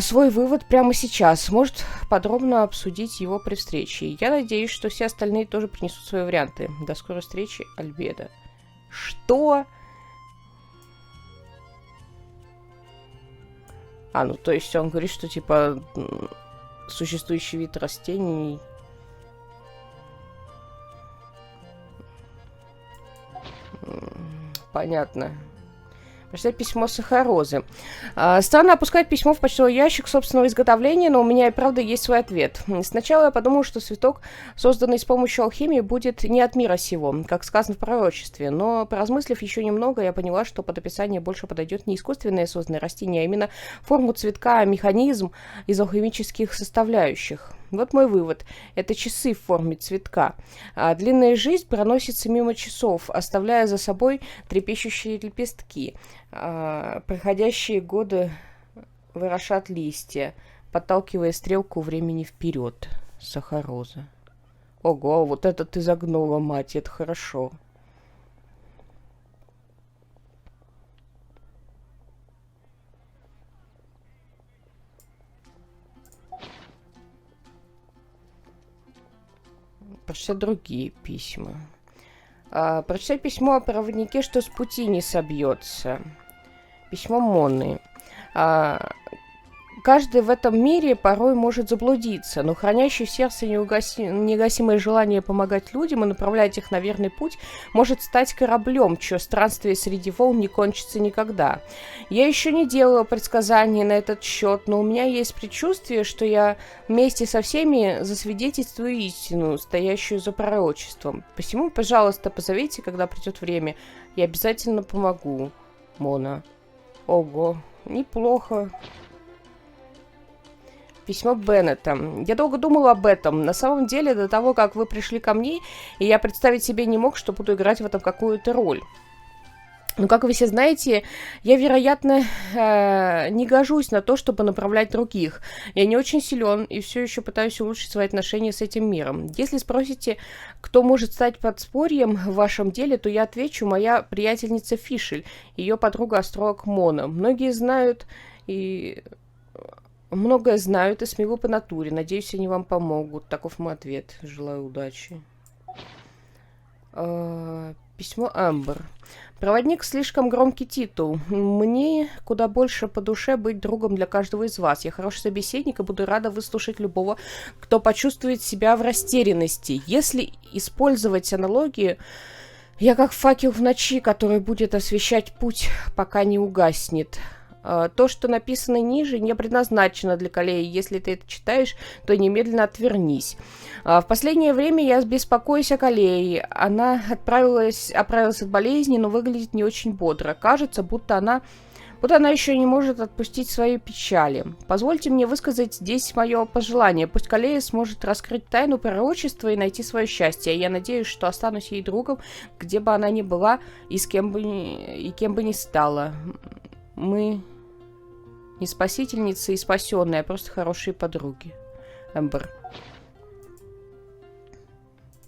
свой вывод прямо сейчас. Может подробно обсудить его при встрече. Я надеюсь, что все остальные тоже принесут свои варианты. До скорой встречи, Альбедо. Что? Ну то есть он говорит, что типа существующий вид растений... Понятно. Прочитать письмо Сахарозы. Странно опускать письмо в почтовый ящик собственного изготовления, но у меня и правда есть свой ответ. Сначала я подумал, что цветок, созданный с помощью алхимии, будет не от мира сего, как сказано в пророчестве, но, поразмыслив еще немного, я поняла, что под описание больше подойдет не искусственное созданное растение, а именно форму цветка, механизм из алхимических составляющих. Вот мой вывод. Это часы в форме цветка. Длинная жизнь проносится мимо часов, оставляя за собой трепещущие лепестки. Проходящие годы ворошат листья, подталкивая стрелку времени вперед. Сахароза. Ого, вот это ты загнула, мать, это хорошо. Прочитать другие письма. Прочитать письмо о проводнике, что с пути не собьется. Письмо Моны. Каждый в этом мире порой может заблудиться, но хранящий в сердце негасимое желание помогать людям и направлять их на верный путь может стать кораблем, чье странствие среди волн не кончится никогда. Я еще не делала предсказаний на этот счет, но у меня есть предчувствие, что я вместе со всеми засвидетельствую истину, стоящую за пророчеством. Посему, пожалуйста, позовите, когда придет время. Я обязательно помогу. Мона. Ого, неплохо. Письмо Беннета. Я долго думала об этом. На самом деле, до того, как вы пришли ко мне, и я представить себе не мог, что буду играть в этом какую-то роль. Но, как вы все знаете, я, вероятно, не гожусь на то, чтобы направлять других. Я не очень силен и все еще пытаюсь улучшить свои отношения с этим миром. Если спросите, кто может стать подспорьем в вашем деле, то я отвечу: моя приятельница Фишель, ее подруга-астролог Мона. Многое знают и смелы по натуре. Надеюсь, они вам помогут. Таков мой ответ. Желаю удачи. Письмо Амбер. Проводник — слишком громкий титул. Мне куда больше по душе быть другом для каждого из вас. Я хороший собеседник и буду рада выслушать любого, кто почувствует себя в растерянности. Если использовать аналогию, я как факел в ночи, который будет освещать путь, пока не угаснет. То, что написано ниже, не предназначено для колеи. Если ты это читаешь, то немедленно отвернись. В последнее время я беспокоюсь о колее. Она оправилась от болезни, но выглядит не очень бодро. Кажется, будто она еще не может отпустить свои печали. Позвольте мне высказать здесь мое пожелание. Пусть колея сможет раскрыть тайну пророчества и найти свое счастье. Я надеюсь, что останусь ей другом, где бы она ни была и кем бы ни стала. Мы не спасительницы и спасенные, а просто хорошие подруги. Эмбер.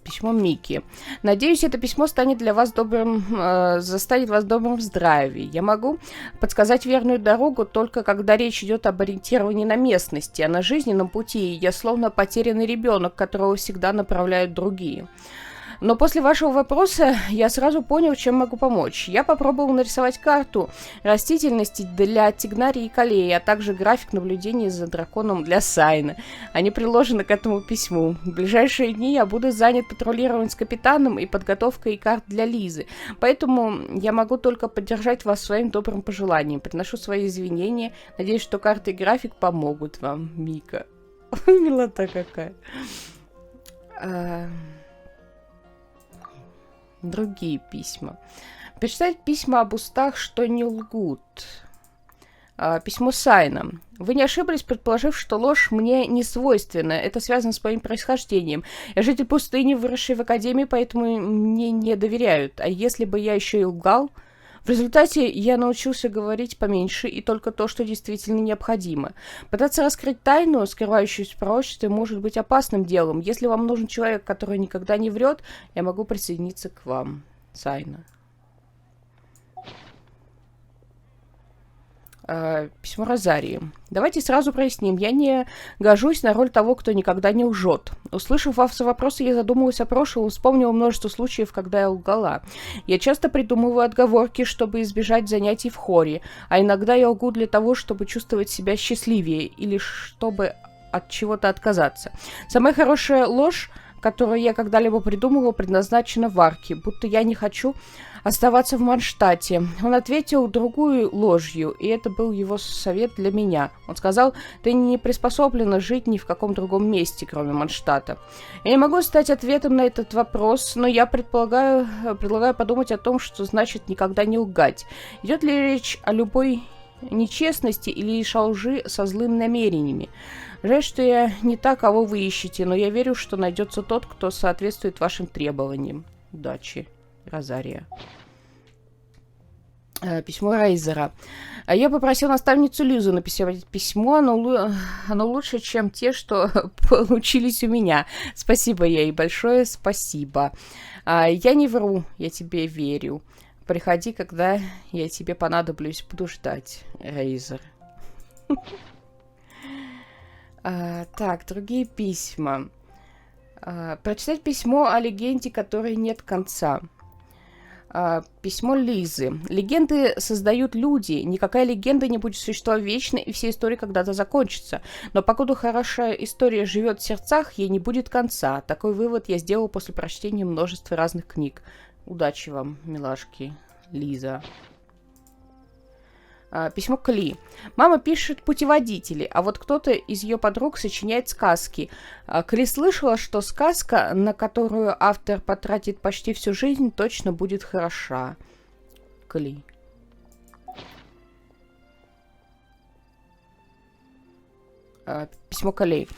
Письмо Микки. Надеюсь, это письмо заставит вас добрым в здравии. Я могу подсказать верную дорогу только когда речь идет об ориентировании на местности, а на жизненном пути я словно потерянный ребенок, которого всегда направляют другие. Но после вашего вопроса я сразу понял, чем могу помочь. Я попробовал нарисовать карту растительности для Тигнарии и Колеи, а также график наблюдений за драконом для Сайна. Они приложены к этому письму. В ближайшие дни я буду занят патрулированием с капитаном и подготовкой карт для Лизы. Поэтому я могу только поддержать вас своим добрым пожеланием. Приношу свои извинения. Надеюсь, что карты и график помогут вам, Мика. Милота какая. Другие письма. Почитать письма об устах, что не лгут. Письмо Сайна. Вы не ошиблись, предположив, что ложь мне не свойственна. Это связано с моим происхождением. Я житель пустыни, выросший в академии, поэтому мне не доверяют. А если бы я еще и лгал? В результате я научился говорить поменьше и только то, что действительно необходимо. Пытаться раскрыть тайну, скрывающуюся в пророчестве, может быть опасным делом. Если вам нужен человек, который никогда не врет, я могу присоединиться к вам. Сайна. Письмо Розарии. Давайте сразу проясним. Я не гожусь на роль того, кто никогда не лжет. Услышав ваши вопросы, я задумалась о прошлом и вспомнила множество случаев, когда я лгала. Я часто придумываю отговорки, чтобы избежать занятий в хоре, а иногда я лгу для того, чтобы чувствовать себя счастливее или чтобы от чего-то отказаться. Самая хорошая ложь, которую я когда-либо придумывала, предназначена Варке, будто я не хочу оставаться в Манштате. Он ответил другую ложью, и это был его совет для меня. Он сказал: ты не приспособлена жить ни в каком другом месте, кроме Манштата. Я не могу стать ответом на этот вопрос, но я предлагаю подумать о том, что значит никогда не лгать. Идет ли речь о любой нечестности или лишь о лжи со злыми намерениями? Жаль, что я не та, кого вы ищете, но я верю, что найдется тот, кто соответствует вашим требованиям. Удачи. Розария. Письмо Рейзера. Я попросил наставницу Лизу написать письмо, оно лучше, чем те, что получились у меня. Спасибо ей, большое спасибо. Я не вру, я тебе верю. Приходи, когда я тебе понадоблюсь, буду ждать. Рейзер. Так, другие письма. Прочитать письмо о легенде, которой нет конца. Письмо Лизы. Легенды создают люди. Никакая легенда не будет существовать вечно, и все истории когда-то закончатся. Но покуда хорошая история живет в сердцах, ей не будет конца. Такой вывод я сделал после прочтения множества разных книг. Удачи вам, милашки. Лиза. Письмо Кли. Мама пишет путеводители, а вот кто-то из ее подруг сочиняет сказки. Кли слышала, что сказка, на которую автор потратит почти всю жизнь, точно будет хороша. Кли. Письмо Колей.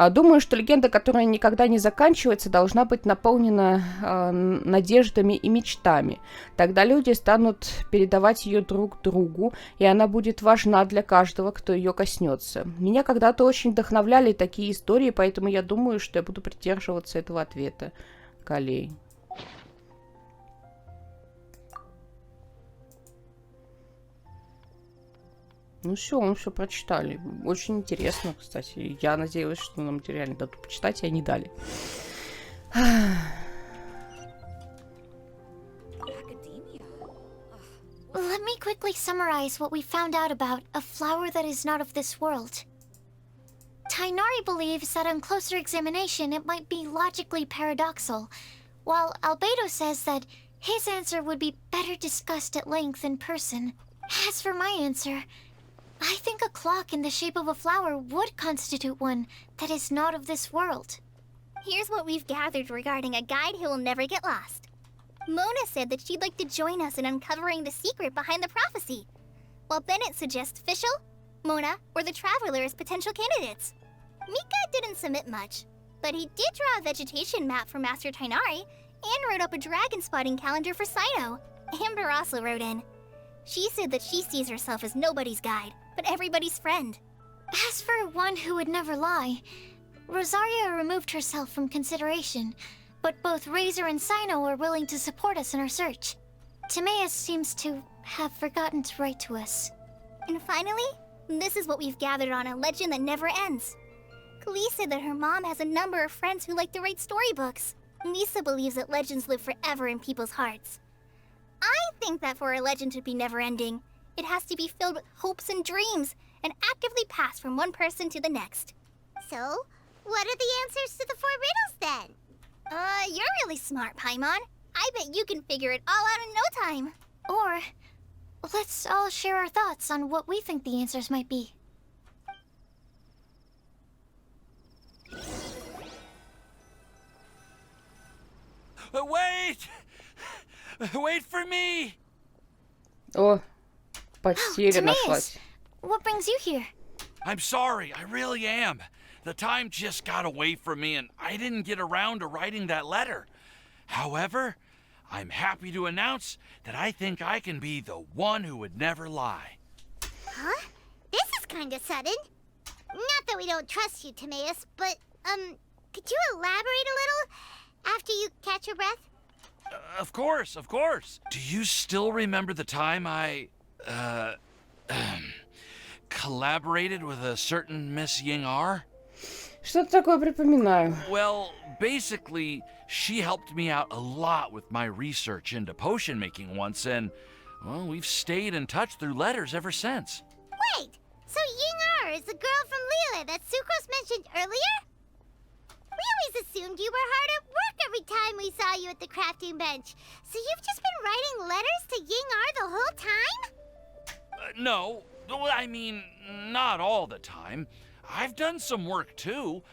Думаю, что легенда, которая никогда не заканчивается, должна быть наполнена надеждами и мечтами. Тогда люди станут передавать ее друг другу, и она будет важна для каждого, кто ее коснется. Меня когда-то очень вдохновляли такие истории, поэтому я думаю, что я буду придерживаться этого ответа. Колей. Ну все, мы все прочитали. Очень интересно, кстати. Я надеялась, что нам реально дадут почитать, и они дали. Let me quickly summarize what we found out about a flower that is not of this world. Tainari believes that on closer examination it might be logically paradoxal, while Albedo says that his answer would be better discussed at length in person. As for my answer, I think a clock in the shape of a flower would constitute one that is not of this world. Here's what we've gathered regarding a guide who will never get lost. Mona said that she'd like to join us in uncovering the secret behind the prophecy, while Bennett suggests Fischl, Mona, or the Traveler as potential candidates. Mika didn't submit much, but he did draw a vegetation map for Master Tainari and wrote up a dragon spotting calendar for Sino. Amber also wrote in. She said that she sees herself as nobody's guide, but everybody's friend. As for one who would never lie, Rosaria removed herself from consideration, but both Razor and Sino are willing to support us in our search. Timaeus seems to have forgotten to write to us. And finally, this is what we've gathered on a legend that never ends. Klee said that her mom has a number of friends who like to write storybooks. Lisa believes that legends live forever in people's hearts. I think that for a legend to be never-ending, it has to be filled with hopes and dreams, and actively pass from one person to the next. So, what are the answers to the 4 riddles then? You're really smart, Paimon. I bet you can figure it all out in no time. Or, let's all share our thoughts on what we think the answers might be. Wait! Wait for me! О, потеря нашлась. What brings you here? I'm sorry, I really am. The time just got away from me and I didn't get around to writing that letter. However, I'm happy to announce that I think I can be the one who would never lie. Huh? This is kind of sudden. Not that we don't trust you, Timaeus, but, could you elaborate a little after you catch your breath? Of course, of course. Do you still remember the time I, collaborated with a certain Miss Ying-R? Что-то такое припоминаю. Well, basically, she helped me out a lot with my research into potion making once, and, well, we've stayed in touch through letters ever since. Wait, so Ying-R is the girl from Liyue that Sucrose mentioned earlier? We always assumed you were hard at work every time we saw you at the crafting bench. So you've just been writing letters to Ying-R the whole time? No, I mean, not all the time. I've done some work too.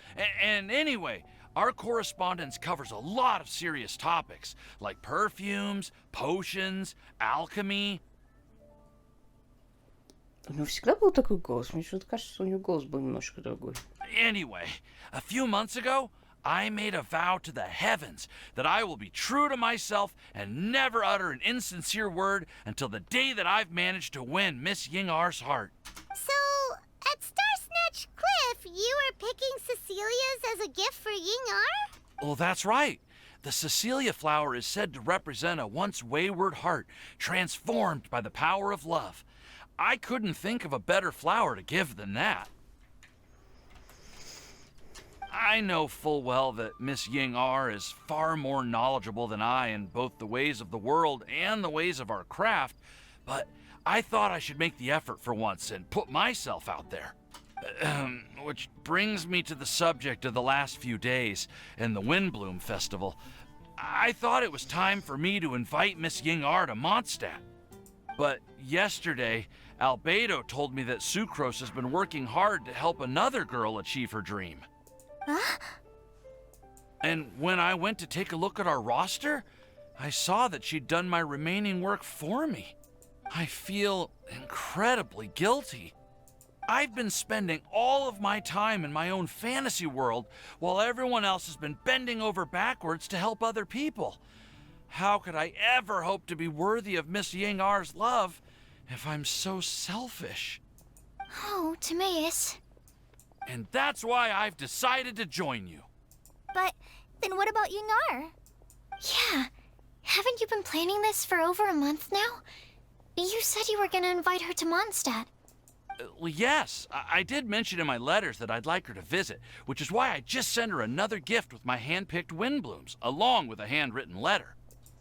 And anyway, our correspondence covers a lot of serious topics, like perfumes, potions, alchemy. У него всегда был такой голос. Мне что-то кажется, что у него голос был немножко другой. Anyway, a few months ago, I made a vow to the heavens that I will be true to myself and never utter an insincere word until the day that I've managed to win Miss Ying-R's heart. So, at Star Snatch Cliff, you were picking Cecilia's as a gift for Ying-R? Well, that's right. The Cecilia flower is said to represent a once wayward heart, transformed by the power of love. I couldn't think of a better flower to give than that. I know full well that Miss Ying-R is far more knowledgeable than I in both the ways of the world and the ways of our craft, but I thought I should make the effort for once and put myself out there. Which brings me to the subject of the last few days and the Windbloom Festival. I thought it was time for me to invite Miss Ying-R to Mondstadt. But yesterday, Albedo told me that Sucrose has been working hard to help another girl achieve her dream. Huh? And when I went to take a look at our roster, I saw that she'd done my remaining work for me. I feel incredibly guilty. I've been spending all of my time in my own fantasy world while everyone else has been bending over backwards to help other people. How could I ever hope to be worthy of Miss Ying-R's love if I'm so selfish? Oh, Timaeus. And that's why I've decided to join you. But then what about Ying-R? Yeah, haven't you been planning this for over a month now? You said you were gonna invite her to Mondstadt. Well, yes, I did mention in my letters that I'd like her to visit, which is why I just sent her another gift with my hand-picked Windblooms, along with a handwritten letter.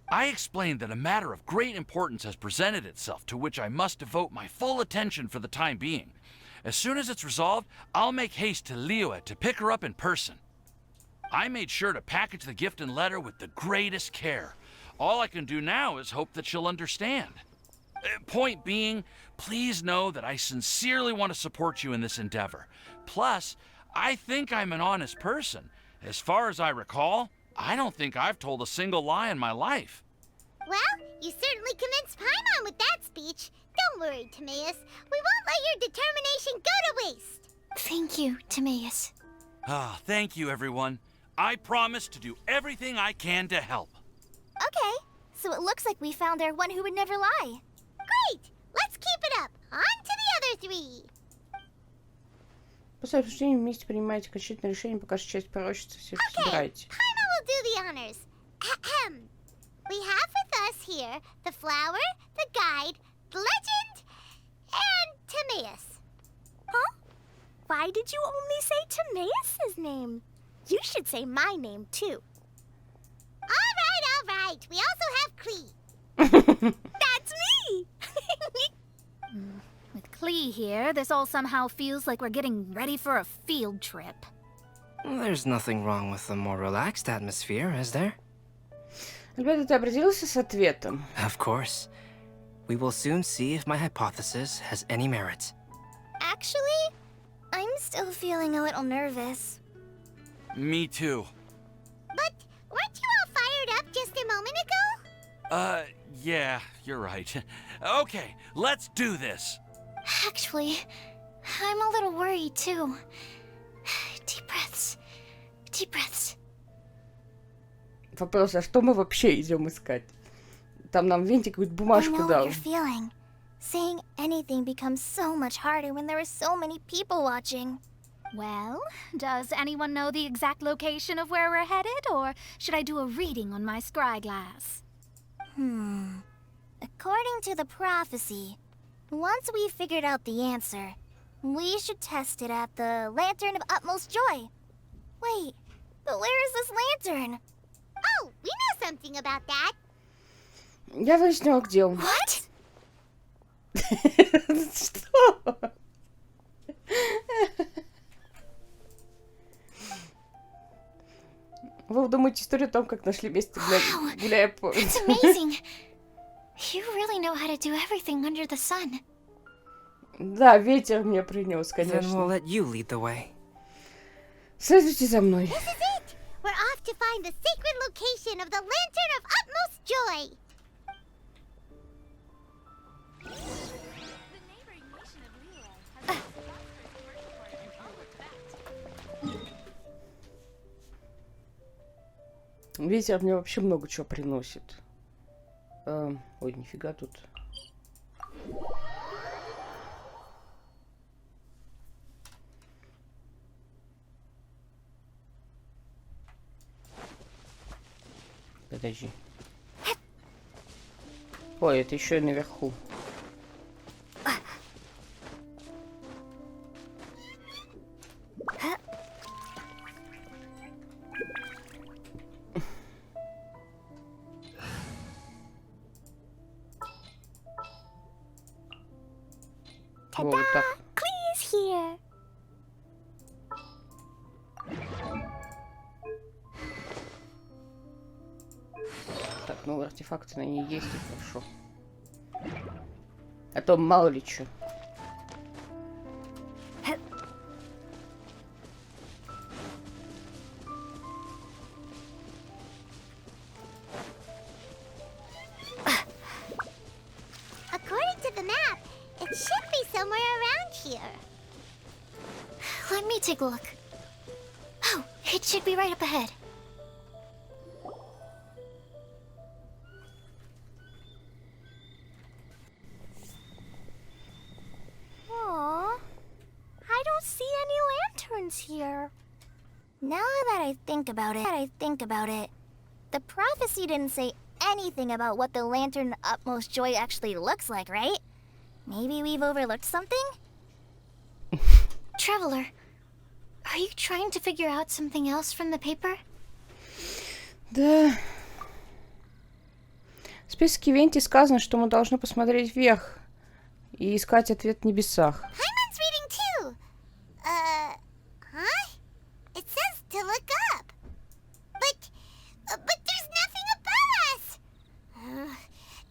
I explained that a matter of great importance has presented itself to which I must devote my full attention for the time being. As soon as it's resolved, I'll make haste to Liyue to pick her up in person. I made sure to package the gift and letter with the greatest care. All I can do now is hope that she'll understand. Point being, please know that I sincerely want to support you in this endeavor. Plus, I think I'm an honest person. As far as I recall, I don't think I've told a single lie in my life. Well, you certainly convinced Paimon with that speech. Don't worry, Timaeus. We won't let your determination go to waste. Thank you, Timaeus. Ah, thank you, everyone. I promise to do everything I can to help. Okay, so it looks like we found our one who would never lie. Great! Let's keep it up. On to the other three. После обсуждения вместе принимаете окончательное решение, пока часть пророчества всех собираете. Paimon will do the honors. Ahem. We have with us here the flower, the guide, the legend, and Timaeus. Huh? Why did you only say Timaeus' name? You should say my name, too. All right. We also have Klee. That's me! With Klee here, this all somehow feels like we're getting ready for a field trip. There's nothing wrong with a more relaxed atmosphere, is there? Альбедо, ты определился с ответом? Of course. We will soon see if my hypothesis has any merit. Actually, I'm still feeling a little nervous. Me too. But weren't you all fired up just a moment ago? Yeah, you're right. Okay, let's do this. Actually, I'm a little worried too. Deep breaths. Deep breaths. Вопрос, а что мы вообще идем искать? Там нам Венти какую-то I бумажку know what дал. you're feeling. Saying anything becomes so much harder when there are so many people watching. Well, does anyone know the exact location of where we're headed, or should I do a reading on my scry glass? According to the prophecy, once we've figured out the answer, we should test it at the Lantern of Utmost Joy. Wait, but where is this lantern? Oh, we know something about that. Я выяснила, где он. What? Что? Вы думаете историю о том, как нашли вместе, гуляя по... It's amazing. You really know how to do everything under the sun. Да, ветер мне принес, Then we'll конечно. let you lead the way. Следуйте за мной. This is it. We're off to find the sacred location of the Lantern of Utmost Joy. Ветер мне вообще много чего приносит. Ой, нифига тут. Подожди. Ой, это еще и наверху. Вот так. Please here. Так, ну артефакты на ней есть, и хорошо. А то мало ли что. According to the map, it should be somewhere around here. Let me take a look. Oh, it should be right up ahead. Aww. I don't see any lanterns here. Now that I think about it, the prophecy didn't say anything about what the Lantern of Utmost Joy actually looks like, right? Maybe we've overlooked something? Traveler, are you trying to figure out something else from the paper? Да. В списке Венти сказано, что мы должны посмотреть вверх и искать ответ в небесах. Hyman's reading too. Huh? It says to look up. But there's nothing above us.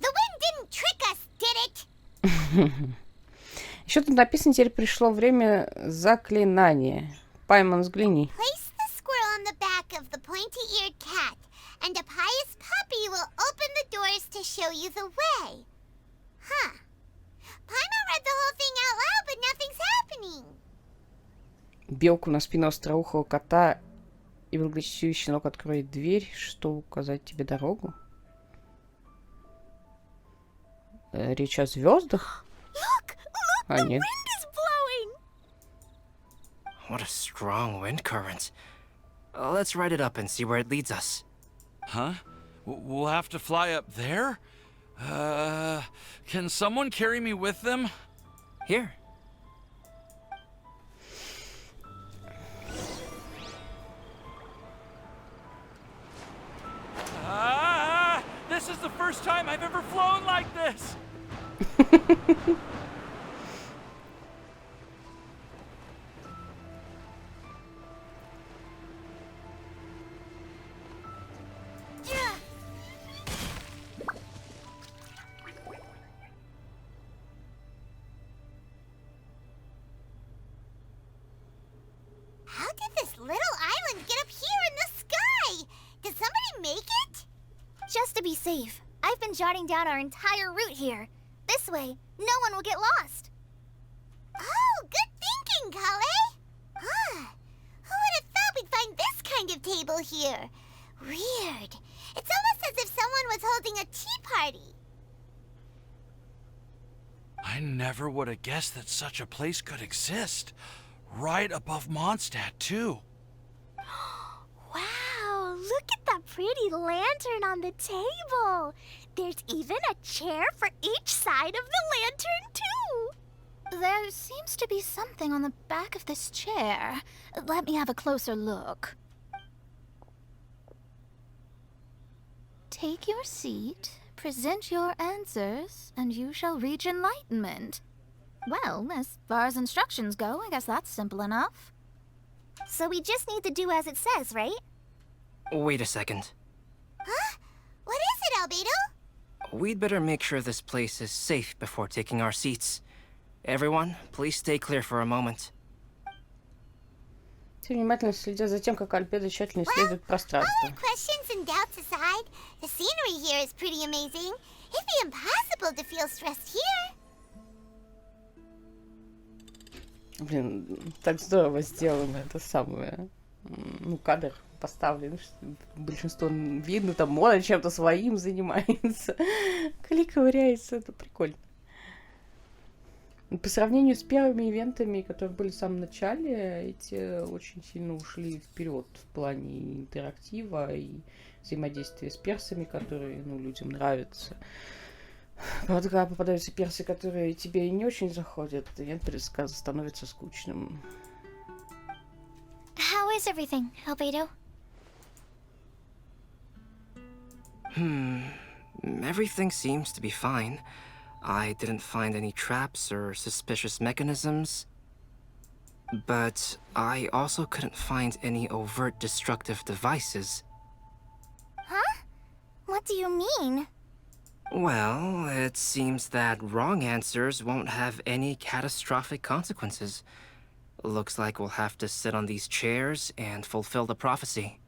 The wind didn't trick us, did it? Еще тут написано, теперь пришло время заклинания. Пайман, взгляни. Place the squirrel on the back of the pointy-eared cat, and a pious puppy will open the doors to show you the way. Huh. Paimon read the whole thing out loud, but nothing's happening. Белку на спину остроухого кота и благочестивый щенок откроет дверь, что указать тебе дорогу. Речь о звездах? А нет. What a strong wind current. Let's ride it up and see where it leads us. Huh? We'll have to fly up there? Can someone carry me with them? Here. This is the first time I've ever flown like this! How did this little island get up here in the sky? Did somebody make it? Just to be safe, I've been jotting down our entire route here. This way, no one will get lost. Oh, good thinking, Kale. Ah, who would have thought we'd find this kind of table here? Weird. It's almost as if someone was holding a tea party. I never would have guessed that such a place could exist. Right above Mondstadt, too. Wow, look at that pretty lantern on the table. There's even a chair for each side of the lantern, too. There seems to be something on the back of this chair. Let me have a closer look. Take your seat, present your answers, and you shall reach enlightenment. Well, as far as instructions go, I guess that's simple enough. So we just need to do as it says, right? Wait a second. Huh? What is it, Albedo? We'd better make sure this place is safe before taking our seats. Everyone, please stay clear for a moment. Все внимательно следя за тем, как Альбедо тщательно исследует пространство. All our questions and doubts aside, the scenery here is pretty amazing. It'd be impossible to feel stressed here. Блин, так здорово сделано это самое. Ну, кадр поставлен. Большинство видно, там Мона чем-то своим занимается. Кли ковыряется, это прикольно. По сравнению с первыми ивентами, которые были в самом начале, эти очень сильно ушли вперед в плане интерактива и взаимодействия с персами, которые, ну, людям нравятся. Правда, когда попадаются персы, которые тебе не очень заходят, ивент становится скучным. How is everything, Albedo? Everything seems to be fine. I didn't find any traps or suspicious mechanisms. But I also couldn't find any overt destructive devices. Huh? What do you mean? Well, it seems that wrong answers won't have any catastrophic consequences. Looks like we'll have to sit on these chairs and fulfill the prophecy.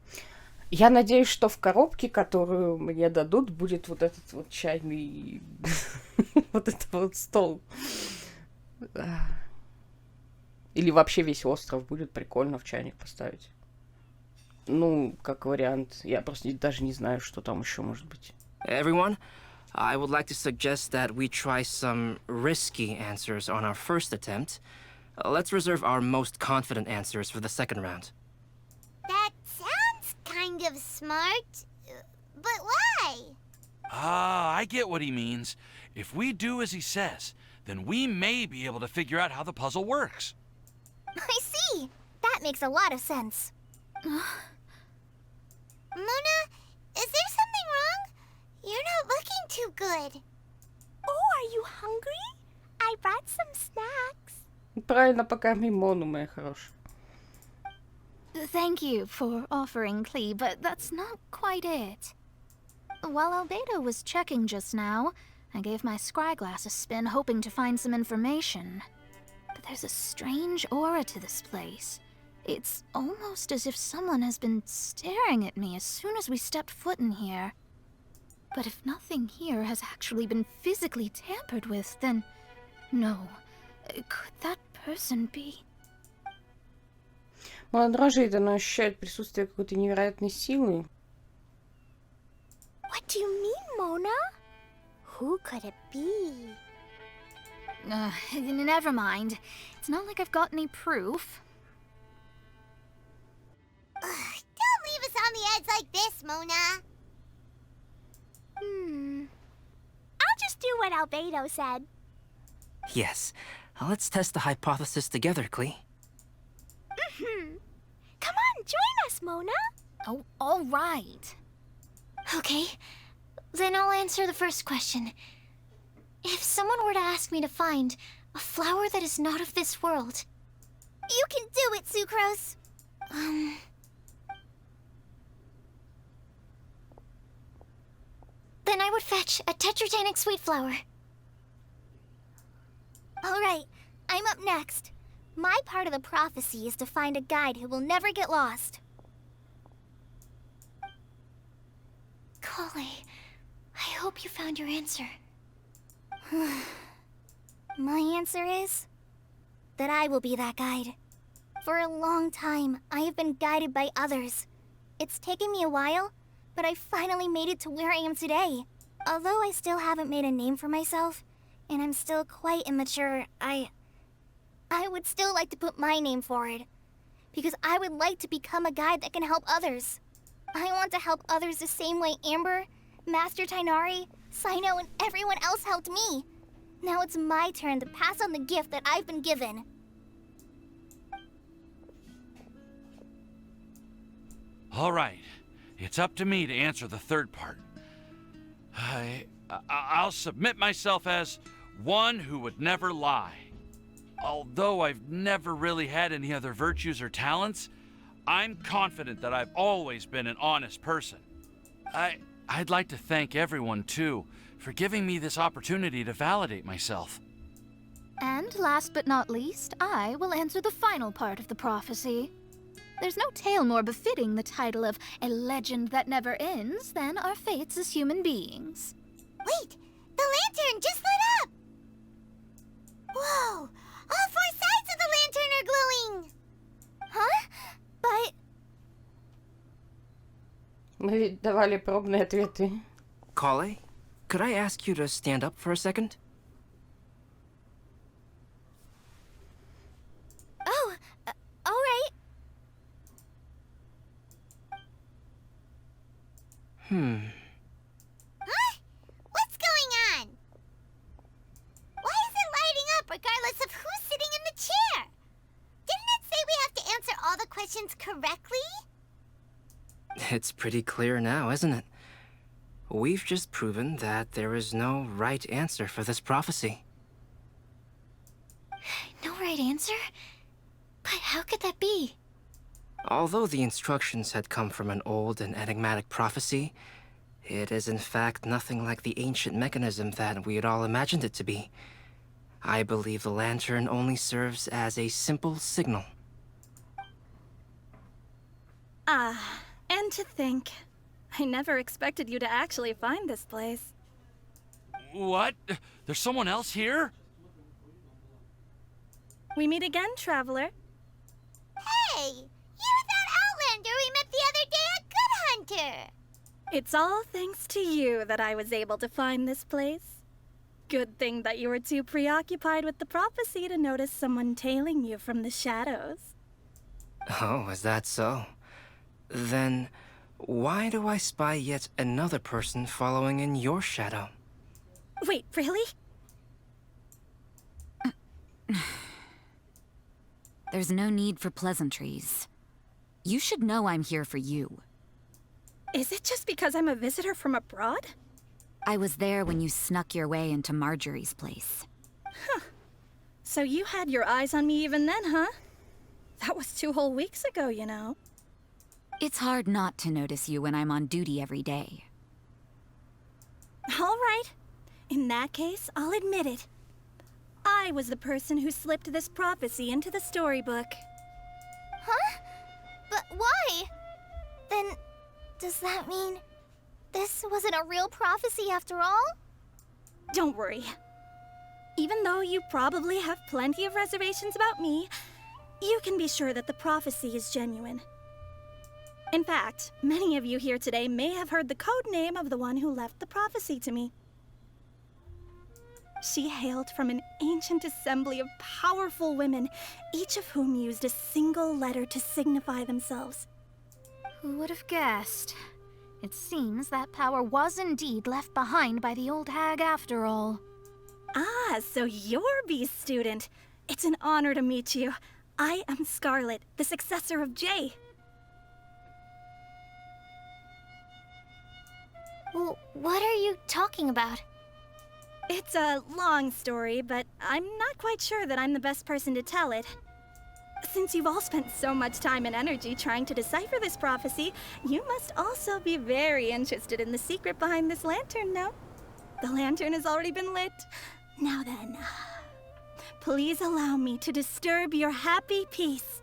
Я надеюсь, что в коробке, которую мне дадут, будет вот этот вот чайный... вот этот вот стол. Или вообще весь остров будет прикольно в чайник поставить. Ну, как вариант. Я просто даже не знаю, что там еще может быть. Everyone, I would like to suggest that we try some risky answers on our first attempt. Let's reserve our most confident answers for the second round. That sounds kind of smart, but why? Ah, I get what he means. If we do as he says, then we may be able to figure out how the puzzle works. I see. That makes a lot of sense. Mona, is there something wrong? You're not looking too good. Oh, are you hungry? I brought some snacks. Правильно, покорми Мону, моя хорошая. Thank you for offering, Klee, but that's not quite it. While Albedo was checking just now, I gave my scryglass a spin hoping to find some information. But there's a strange aura to this place. It's almost as if someone has been staring at me as soon as we stepped foot in here. But if nothing here has actually been physically tampered with, then... No. Could that person be... Мона дрожит, она ощущает присутствие какой-то невероятной силы. What do you mean, Mona? Who could it be? Never mind. It's not like I've got any proof. Don't leave us on the edge like this, Mona. I'll just do what Albedo said. Yes, let's test the hypothesis together, Klee. Come on, join us, Mona. Oh, all right. Okay, then I'll answer the first question. If someone were to ask me to find a flower that is not of this world... You can do it, Sucrose. Then I would fetch a tetratanic sweet flower. All right, I'm up next. My part of the prophecy is to find a guide who will never get lost. Kale, I hope you found your answer. My answer is... that I will be that guide. For a long time, I have been guided by others. It's taken me a while, but I finally made it to where I am today. Although I still haven't made a name for myself, and I'm still quite immature, I would still like to put my name forward. Because I would like to become a guide that can help others. I want to help others the same way Amber, Master Tainari, Sino, and everyone else helped me. Now it's my turn to pass on the gift that I've been given. All right, it's up to me to answer the third part. I'll submit myself as one who would never lie. Although I've never really had any other virtues or talents, I'm confident that I've always been an honest person. I'd like to thank everyone, too, for giving me this opportunity to validate myself. And last but not least, I will answer the final part of the prophecy. There's no tale more befitting the title of a legend that never ends than our fates as human beings. Wait! The lantern just lit up! Whoa! All 4 sides of the lantern are glowing! Huh? But... Мы давали пробные ответы. Kale, could I ask you to stand up for a second? Oh, alright. Huh? What's going on? Why is it lighting up regardless of who's sitting in the chair? Didn't it say we have to answer all the questions correctly? It's pretty clear now, isn't it? We've just proven that there is no right answer for this prophecy. No right answer? But how could that be? Although the instructions had come from an old and enigmatic prophecy, it is in fact nothing like the ancient mechanism that we had all imagined it to be. I believe the lantern only serves as a simple signal. Ah, and to think, I never expected you to actually find this place. What? There's someone else here? We meet again, traveler. Hey! You're that Outlander we met the other day at Good Hunter! It's all thanks to you that I was able to find this place. Good thing that you were too preoccupied with the prophecy to notice someone tailing you from the shadows. Oh, is that so? Then, why do I spy yet another person following in your shadow? Wait, really? There's no need for pleasantries. You should know I'm here for you. Is it just because I'm a visitor from abroad? I was there when you snuck your way into Marjorie's place. Huh. So you had your eyes on me even then, huh? That was 2 whole weeks ago, you know. It's hard not to notice you when I'm on duty every day. All right. In that case, I'll admit it. I was the person who slipped this prophecy into the storybook. Huh? But why? Then, does that mean this wasn't a real prophecy after all? Don't worry. Even though you probably have plenty of reservations about me, you can be sure that the prophecy is genuine. In fact, many of you here today may have heard the code name of the one who left the prophecy to me. She hailed from an ancient assembly of powerful women, each of whom used a single letter to signify themselves. Who would have guessed? It seems that power was indeed left behind by the old hag after all. Ah, so you're Be's student. It's an honor to meet you. I am Scarlet, the successor of Jay. Well, what are you talking about? It's a long story, but I'm not quite sure that I'm the best person to tell it. Since you've all spent so much time and energy trying to decipher this prophecy, you must also be very interested in the secret behind this lantern, no? The lantern has already been lit. Now then, please allow me to disturb your happy peace.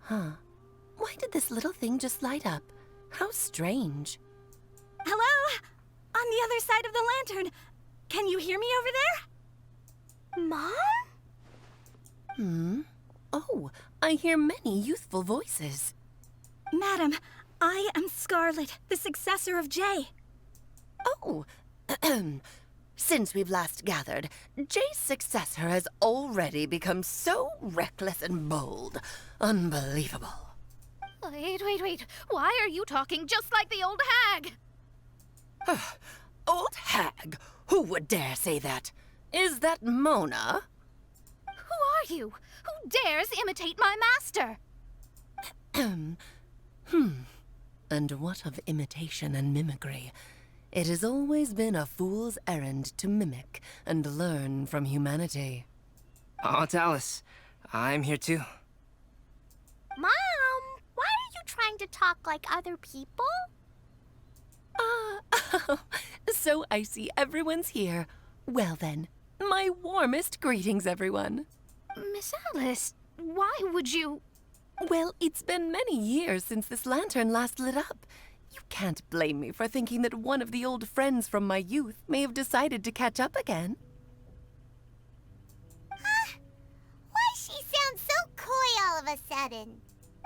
Huh. Why did this little thing just light up? How strange. Hello? On the other side of the lantern. Can you hear me over there? Mom? Oh, I hear many youthful voices. Madam, I am Scarlet, the successor of Jay. Oh, since we've last gathered, Jay's successor has already become so reckless and bold. Unbelievable. Wait. Why are you talking just like the old hag? Old hag? Who would dare say that? Is that Mona? Who are you? Who dares imitate my master? And what of imitation and mimicry? It has always been a fool's errand to mimic and learn from humanity. Aunt Alice, I'm here too. Mom, why are you trying to talk like other people? So I see everyone's here. Well then, my warmest greetings, everyone. Miss Alice, why would you... Well, it's been many years since this lantern last lit up. You can't blame me for thinking that one of the old friends from my youth may have decided to catch up again. Why she sounds so coy all of a sudden?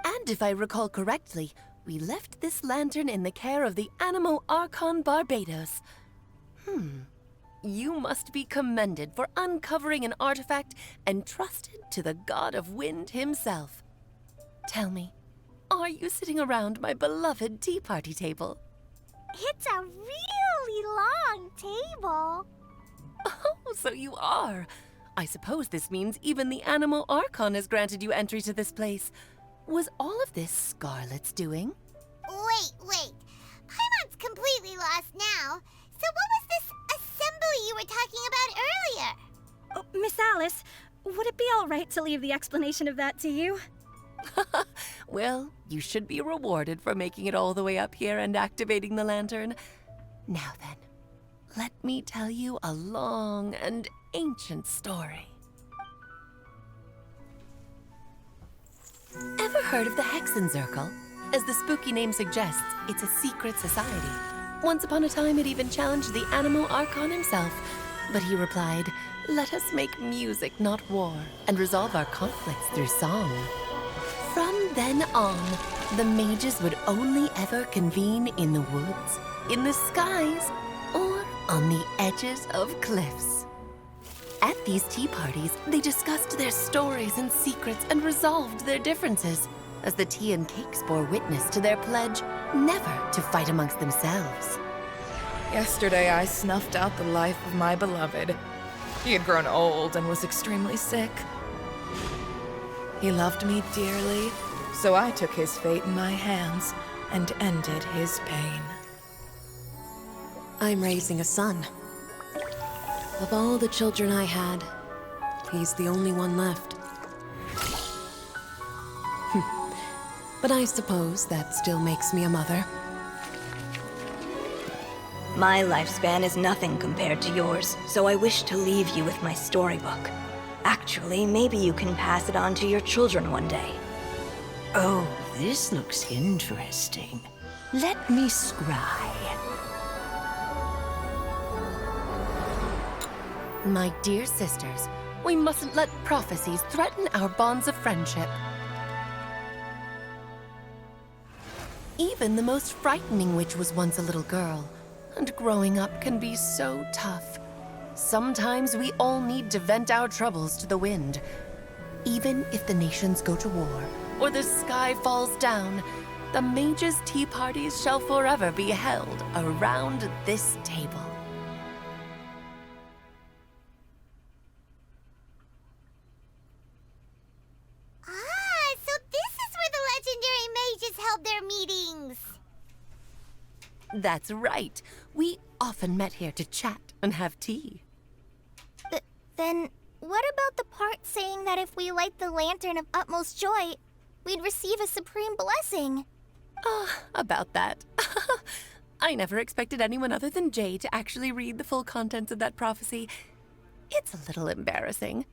And if I recall correctly, we left this lantern in the care of the Anemo Archon Barbados. You must be commended for uncovering an artifact entrusted to the god of wind himself. Tell me, are you sitting around my beloved tea party table? It's a really long table. Oh, so you are. I suppose this means even the Anemo Archon has granted you entry to this place. Was all of this Scarlet's doing? Wait. Paimon's completely lost now. So what was this assembly you were talking about earlier? Oh, Miss Alice, would it be all right to leave the explanation of that to you? Well, you should be rewarded for making it all the way up here and activating the lantern. Now then, let me tell you a long and ancient story. Ever heard of the Hexenzirkel? As the spooky name suggests, it's a secret society. Once upon a time, it even challenged the Anemo Archon himself. But he replied, "Let us make music, not war, and resolve our conflicts through song." From then on, the mages would only ever convene in the woods, in the skies, or on the edges of cliffs. At these tea parties, they discussed their stories and secrets and resolved their differences, as the tea and cakes bore witness to their pledge never to fight amongst themselves. Yesterday, I snuffed out the life of my beloved. He had grown old and was extremely sick. He loved me dearly, so I took his fate in my hands and ended his pain. I'm raising a son. Of all the children I had, he's the only one left. But I suppose that still makes me a mother. My lifespan is nothing compared to yours, so I wish to leave you with my storybook. Actually, maybe you can pass it on to your children one day. Oh, this looks interesting. Let me scry. My dear sisters, we mustn't let prophecies threaten our bonds of friendship. Even the most frightening witch was once a little girl, and growing up can be so tough. Sometimes we all need to vent our troubles to the wind. Even if the nations go to war, or the sky falls down, the mages' tea parties shall forever be held around this table. So this is where the legendary mages held their meetings. That's right. We often met here to chat and have tea. Then, what about the part saying that if we light the lantern of utmost joy, we'd receive a supreme blessing? About that. I never expected anyone other than Jay to actually read the full contents of that prophecy. It's a little embarrassing.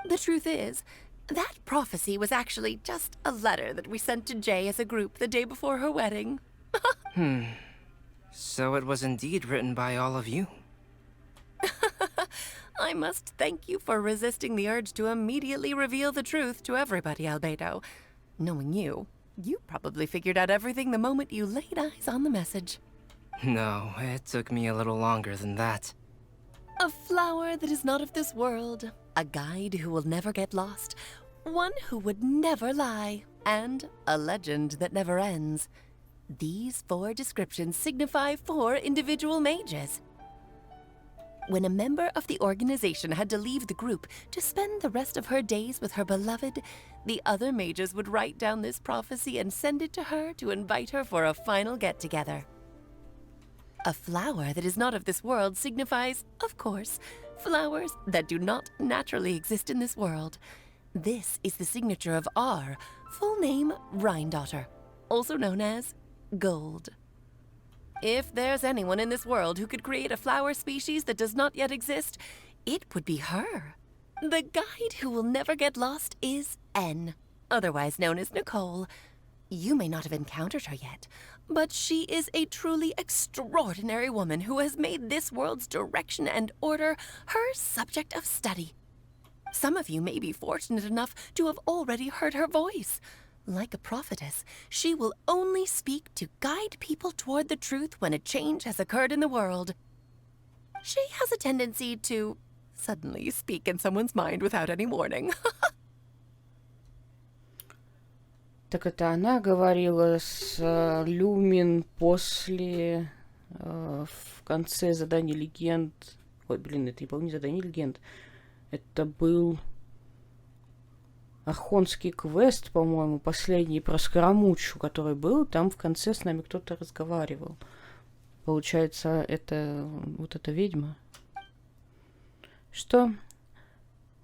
The truth is, that prophecy was actually just a letter that we sent to Jay as a group the day before her wedding. So it was indeed written by all of you. I must thank you for resisting the urge to immediately reveal the truth to everybody, Albedo. Knowing you, you probably figured out everything the moment you laid eyes on the message. No, it took me a little longer than that. A flower that is not of this world, a guide who will never get lost, one who would never lie, and a legend that never ends. These 4 descriptions signify 4 individual mages. When a member of the organization had to leave the group to spend the rest of her days with her beloved, the other mages would write down this prophecy and send it to her to invite her for a final get-together. A flower that is not of this world signifies, of course, flowers that do not naturally exist in this world. This is the signature of our full name, Rhindaughter, also known as Gold. If there's anyone in this world who could create a flower species that does not yet exist, it would be her. The guide who will never get lost is N, otherwise known as Nicole. You may not have encountered her yet, but she is a truly extraordinary woman who has made this world's direction and order her subject of study. Some of you may be fortunate enough to have already heard her voice. Like a prophetess, she will only speak to guide people toward the truth when a change has occurred in the world. She has a tendency to suddenly speak in someone's mind without any warning. Так это она говорила с Люмин после, в конце задания легенд. Ой, блин, это не задание легенд. Это был Архонский квест, по-моему, последний про Скоромучу, который был. Там в конце с нами кто-то разговаривал. Получается, это вот эта ведьма. Что?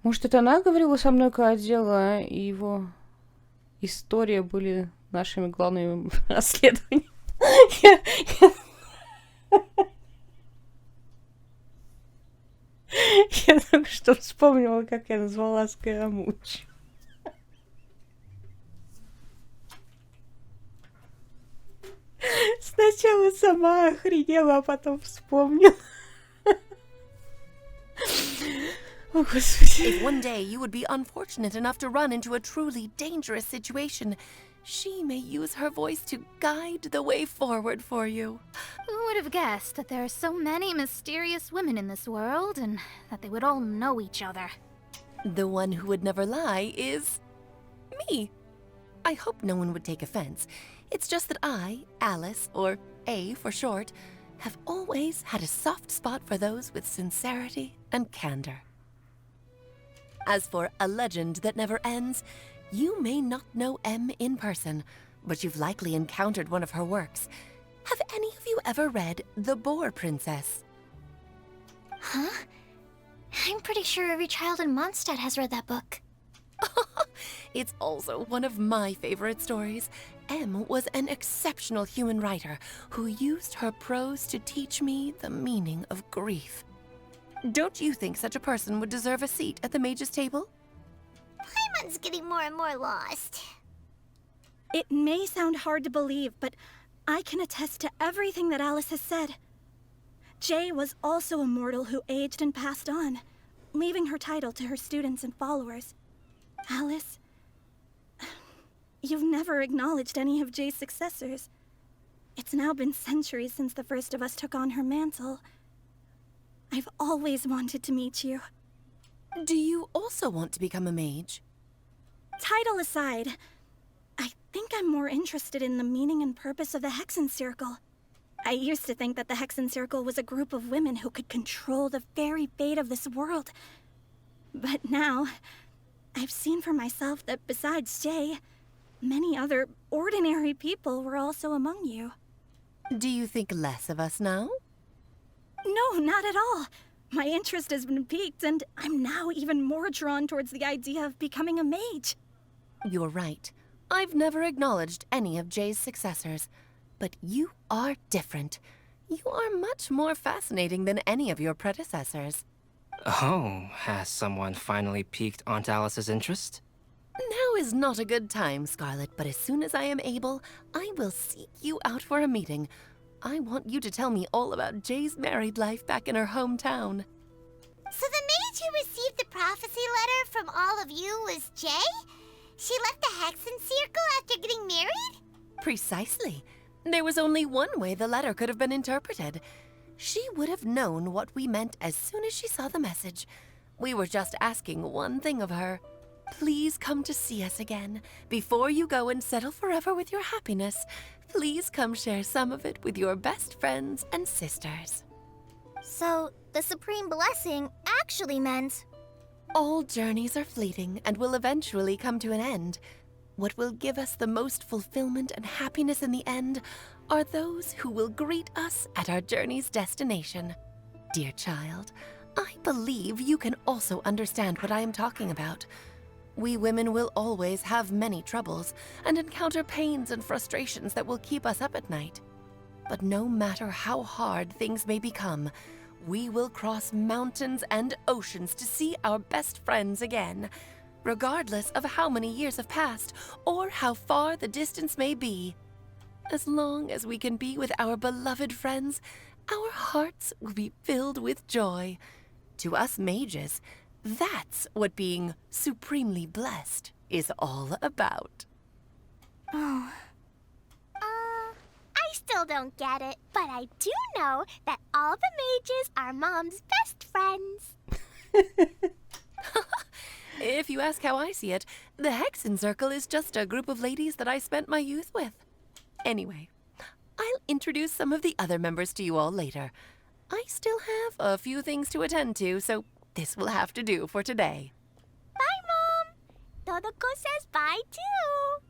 Может, это она говорила со мной, когда дело, и его история были нашими главными расследованиями? Я только что вспомнила, как я назвала Скоромучу. Сначала сама охренела, а потом вспомнила. О, Господи. If one day you would be unfortunate enough to run into a truly dangerous situation, she may use her voice to guide the way forward for you. Who would have guessed that there are so many mysterious women in this world and that they would all know each other? The one who would never lie is me. I hope no one would take offense. It's just that I, Alice, or A for short, have always had a soft spot for those with sincerity and candor. As for a legend that never ends, you may not know M in person, but you've likely encountered one of her works. Have any of you ever read The Boar Princess? Huh? I'm pretty sure every child in Mondstadt has read that book. It's also one of my favorite stories. M was an exceptional human writer who used her prose to teach me the meaning of grief. Don't you think such a person would deserve a seat at the mage's table? Paimon's getting more and more lost. It may sound hard to believe, but I can attest to everything that Alice has said. Jay was also a mortal who aged and passed on, leaving her title to her students and followers. Alice, you've never acknowledged any of Jay's successors. It's now been centuries since the first of us took on her mantle. I've always wanted to meet you. Do you also want to become a mage? Title aside, I think I'm more interested in the meaning and purpose of the Hexen Circle. I used to think that the Hexen Circle was a group of women who could control the very fate of this world. But now, I've seen for myself that besides Jay, many other ordinary people were also among you. Do you think less of us now? No, not at all. My interest has been piqued, and I'm now even more drawn towards the idea of becoming a mage. You're right. I've never acknowledged any of Jay's successors. But you are different. You are much more fascinating than any of your predecessors. Oh, has someone finally piqued Aunt Alice's interest? Now is not a good time, Scarlet, but as soon as I am able, I will seek you out for a meeting. I want you to tell me all about Jay's married life back in her hometown. So the who received the prophecy letter from all of you was Jay? She left the Hexen Circle after getting married? Precisely. There was only one way the letter could have been interpreted. She would have known what we meant as soon as she saw the message. We were just asking one thing of her. Please come to see us again. Before you go and settle forever with your happiness, please come share some of it with your best friends and sisters. So, the Supreme Blessing actually meant... All journeys are fleeting and will eventually come to an end. What will give us the most fulfillment and happiness in the end are those who will greet us at our journey's destination. Dear child, I believe you can also understand what I am talking about. We women will always have many troubles and encounter pains and frustrations that will keep us up at night. But no matter how hard things may become, we will cross mountains and oceans to see our best friends again, regardless of how many years have passed or how far the distance may be. As long as we can be with our beloved friends, our hearts will be filled with joy. To us mages, that's what being supremely blessed is all about. Oh. I still don't get it, but I do know that all the mages are Mom's best friends. If you ask how I see it, the Hexen Circle is just a group of ladies that I spent my youth with. Anyway, I'll introduce some of the other members to you all later. I still have a few things to attend to, so this will have to do for today. Bye, Mom. Todoko says bye, too.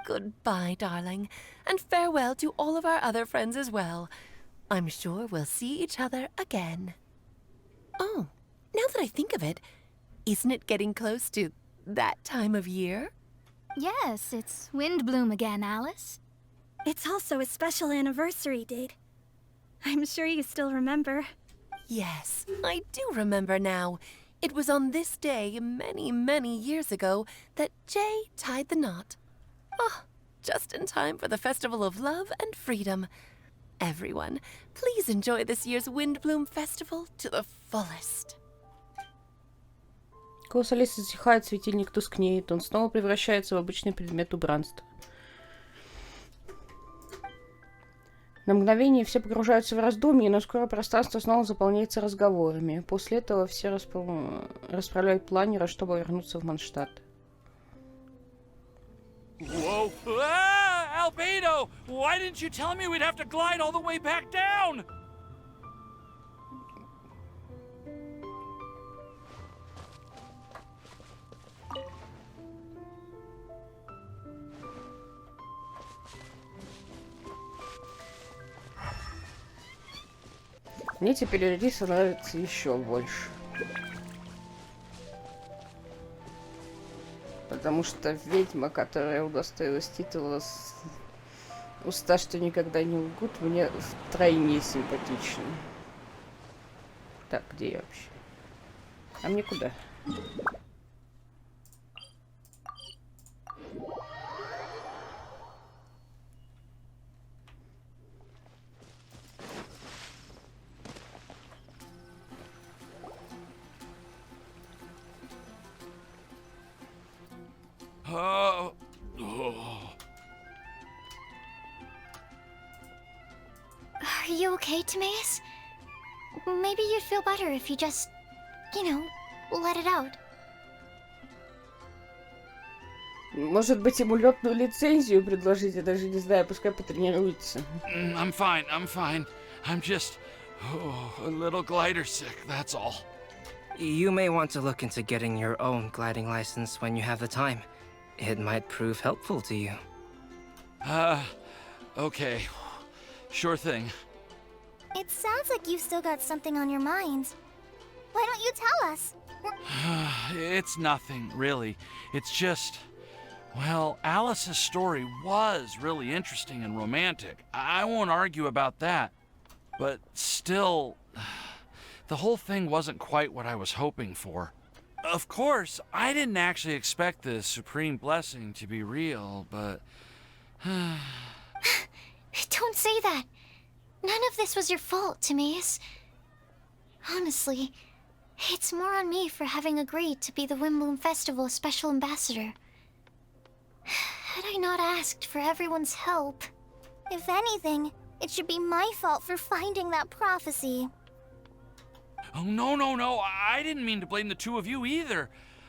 Goodbye, darling, and farewell to all of our other friends as well. I'm sure we'll see each other again. Oh, now that I think of it, isn't it getting close to that time of year? Yes, it's Windbloom again, Alice. It's also a special anniversary date. I'm sure you still remember. Yes, I do remember now. It was on this day many, many years ago that Jay tied the knot. Oh, just in time for the Festival of Love and Freedom. Everyone, please enjoy this year's Windbloom Festival to the fullest. Голос Алисы затихает, светильник тускнеет. Он снова превращается в обычный предмет убранства. На мгновение все погружаются в раздумье, но скоро пространство снова заполняется разговорами. После этого все расправляют планеры, чтобы вернуться в Манштадт. Whoa! Ah! Albedo! Why didn't you tell me we'd have to glide all the way back down? Мне теперь Алиса нравится еще больше. Потому что ведьма, которая удостоилась титула «Уста, что никогда не лгут», мне втройне симпатична. Так, где я вообще? А мне куда? Are you okay, Timaeus? Maybe you'd feel better if you just, let it out. Может быть, ему лётную лицензию предложить? Я даже не знаю, пускай потренируется. I'm fine. I'm just a little glider sick, that's all. You may want to look into getting your own gliding license when you have the time. It might prove helpful to you. Okay. Sure thing. It sounds like you've still got something on your mind. Why don't you tell us? It's nothing, really. It's just... Well, Alice's story was really interesting and romantic. I won't argue about that. But still, the whole thing wasn't quite what I was hoping for. Of course, I didn't actually expect the Supreme Blessing to be real, but... Don't say that. None of this was your fault, Timaeus. Honestly, It's more on me for having agreed to be the Windbloom Festival special ambassador. Had I not asked for everyone's help... If anything, it should be my fault for finding that prophecy. Oh, no. I didn't mean to blame the two of you either.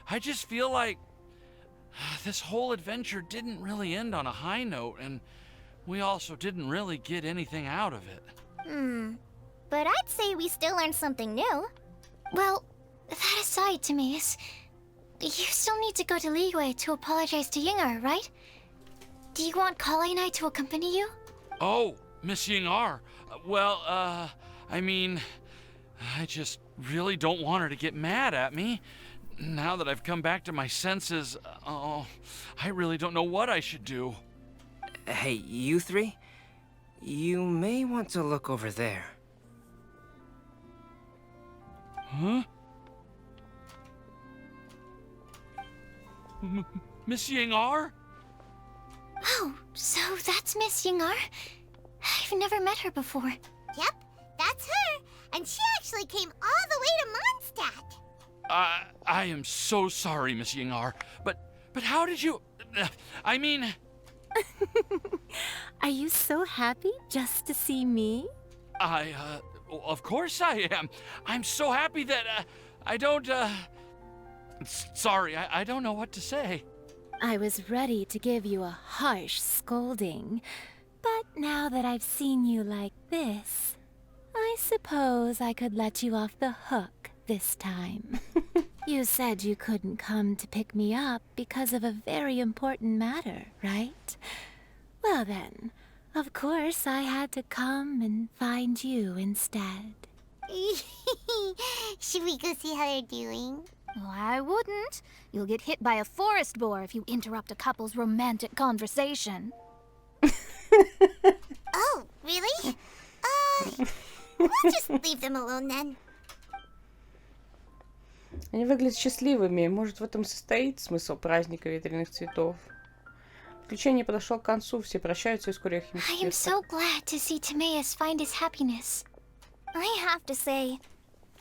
I just feel like this whole adventure didn't really end on a high note, and we also didn't really get anything out of it. But I'd say we still learned something new. Well, that aside, Timaeus, you still need to go to Liyue to apologize to Yingar, right? Do you want Kale and I to accompany you? Oh, Miss Yingar. Well, I mean, I just really don't want her to get mad at me. Now that I've come back to my senses, I really don't know what I should do. Hey, you three? You may want to look over there. Huh? Miss Yingar? Oh, so that's Miss Yingar? I've never met her before. Yep, that's her. And she actually came all the way to Mondstadt. I am so sorry, Miss Yingar. But how did you... I mean... Are you so happy just to see me? Of course I am. I'm so happy that, I don't, Sorry, I don't know what to say. I was ready to give you a harsh scolding, but now that I've seen you like this, I suppose I could let you off the hook this time. You said you couldn't come to pick me up because of a very important matter, right? Well then, of course I had to come and find you instead. Should we go see how they're doing? Oh, I wouldn't. You'll get hit by a forest boar if you interrupt a couple's romantic conversation. Oh, really? We'll just leave them alone then. Они выглядят счастливыми. Может, в этом состоит смысл праздника ветреных цветов? Приключение подошло к концу. Все прощаются и вскоре их I am so glad to see Timaeus find his happiness. I have to say,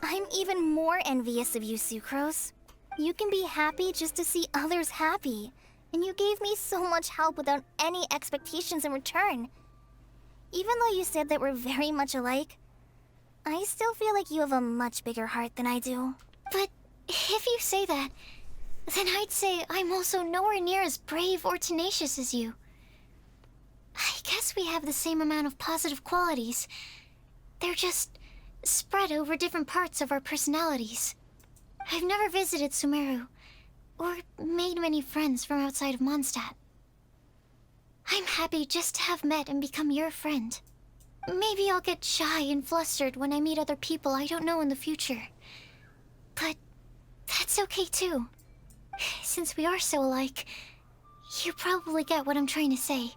I'm even more envious of you, Sucrose. You can be happy just to see others happy. And you gave me so much help without any expectations in return. Even though you said that we're very much alike, I still feel like you have a much bigger heart than I do. But if you say that, then I'd say I'm also nowhere near as brave or tenacious as you. I guess we have the same amount of positive qualities. They're just spread over different parts of our personalities. I've never visited Sumeru, or made many friends from outside of Mondstadt. I'm happy just to have met and become your friend. Maybe I'll get shy and flustered when I meet other people I don't know in the future. But that's okay too. Since we are so alike, you probably get what I'm trying to say.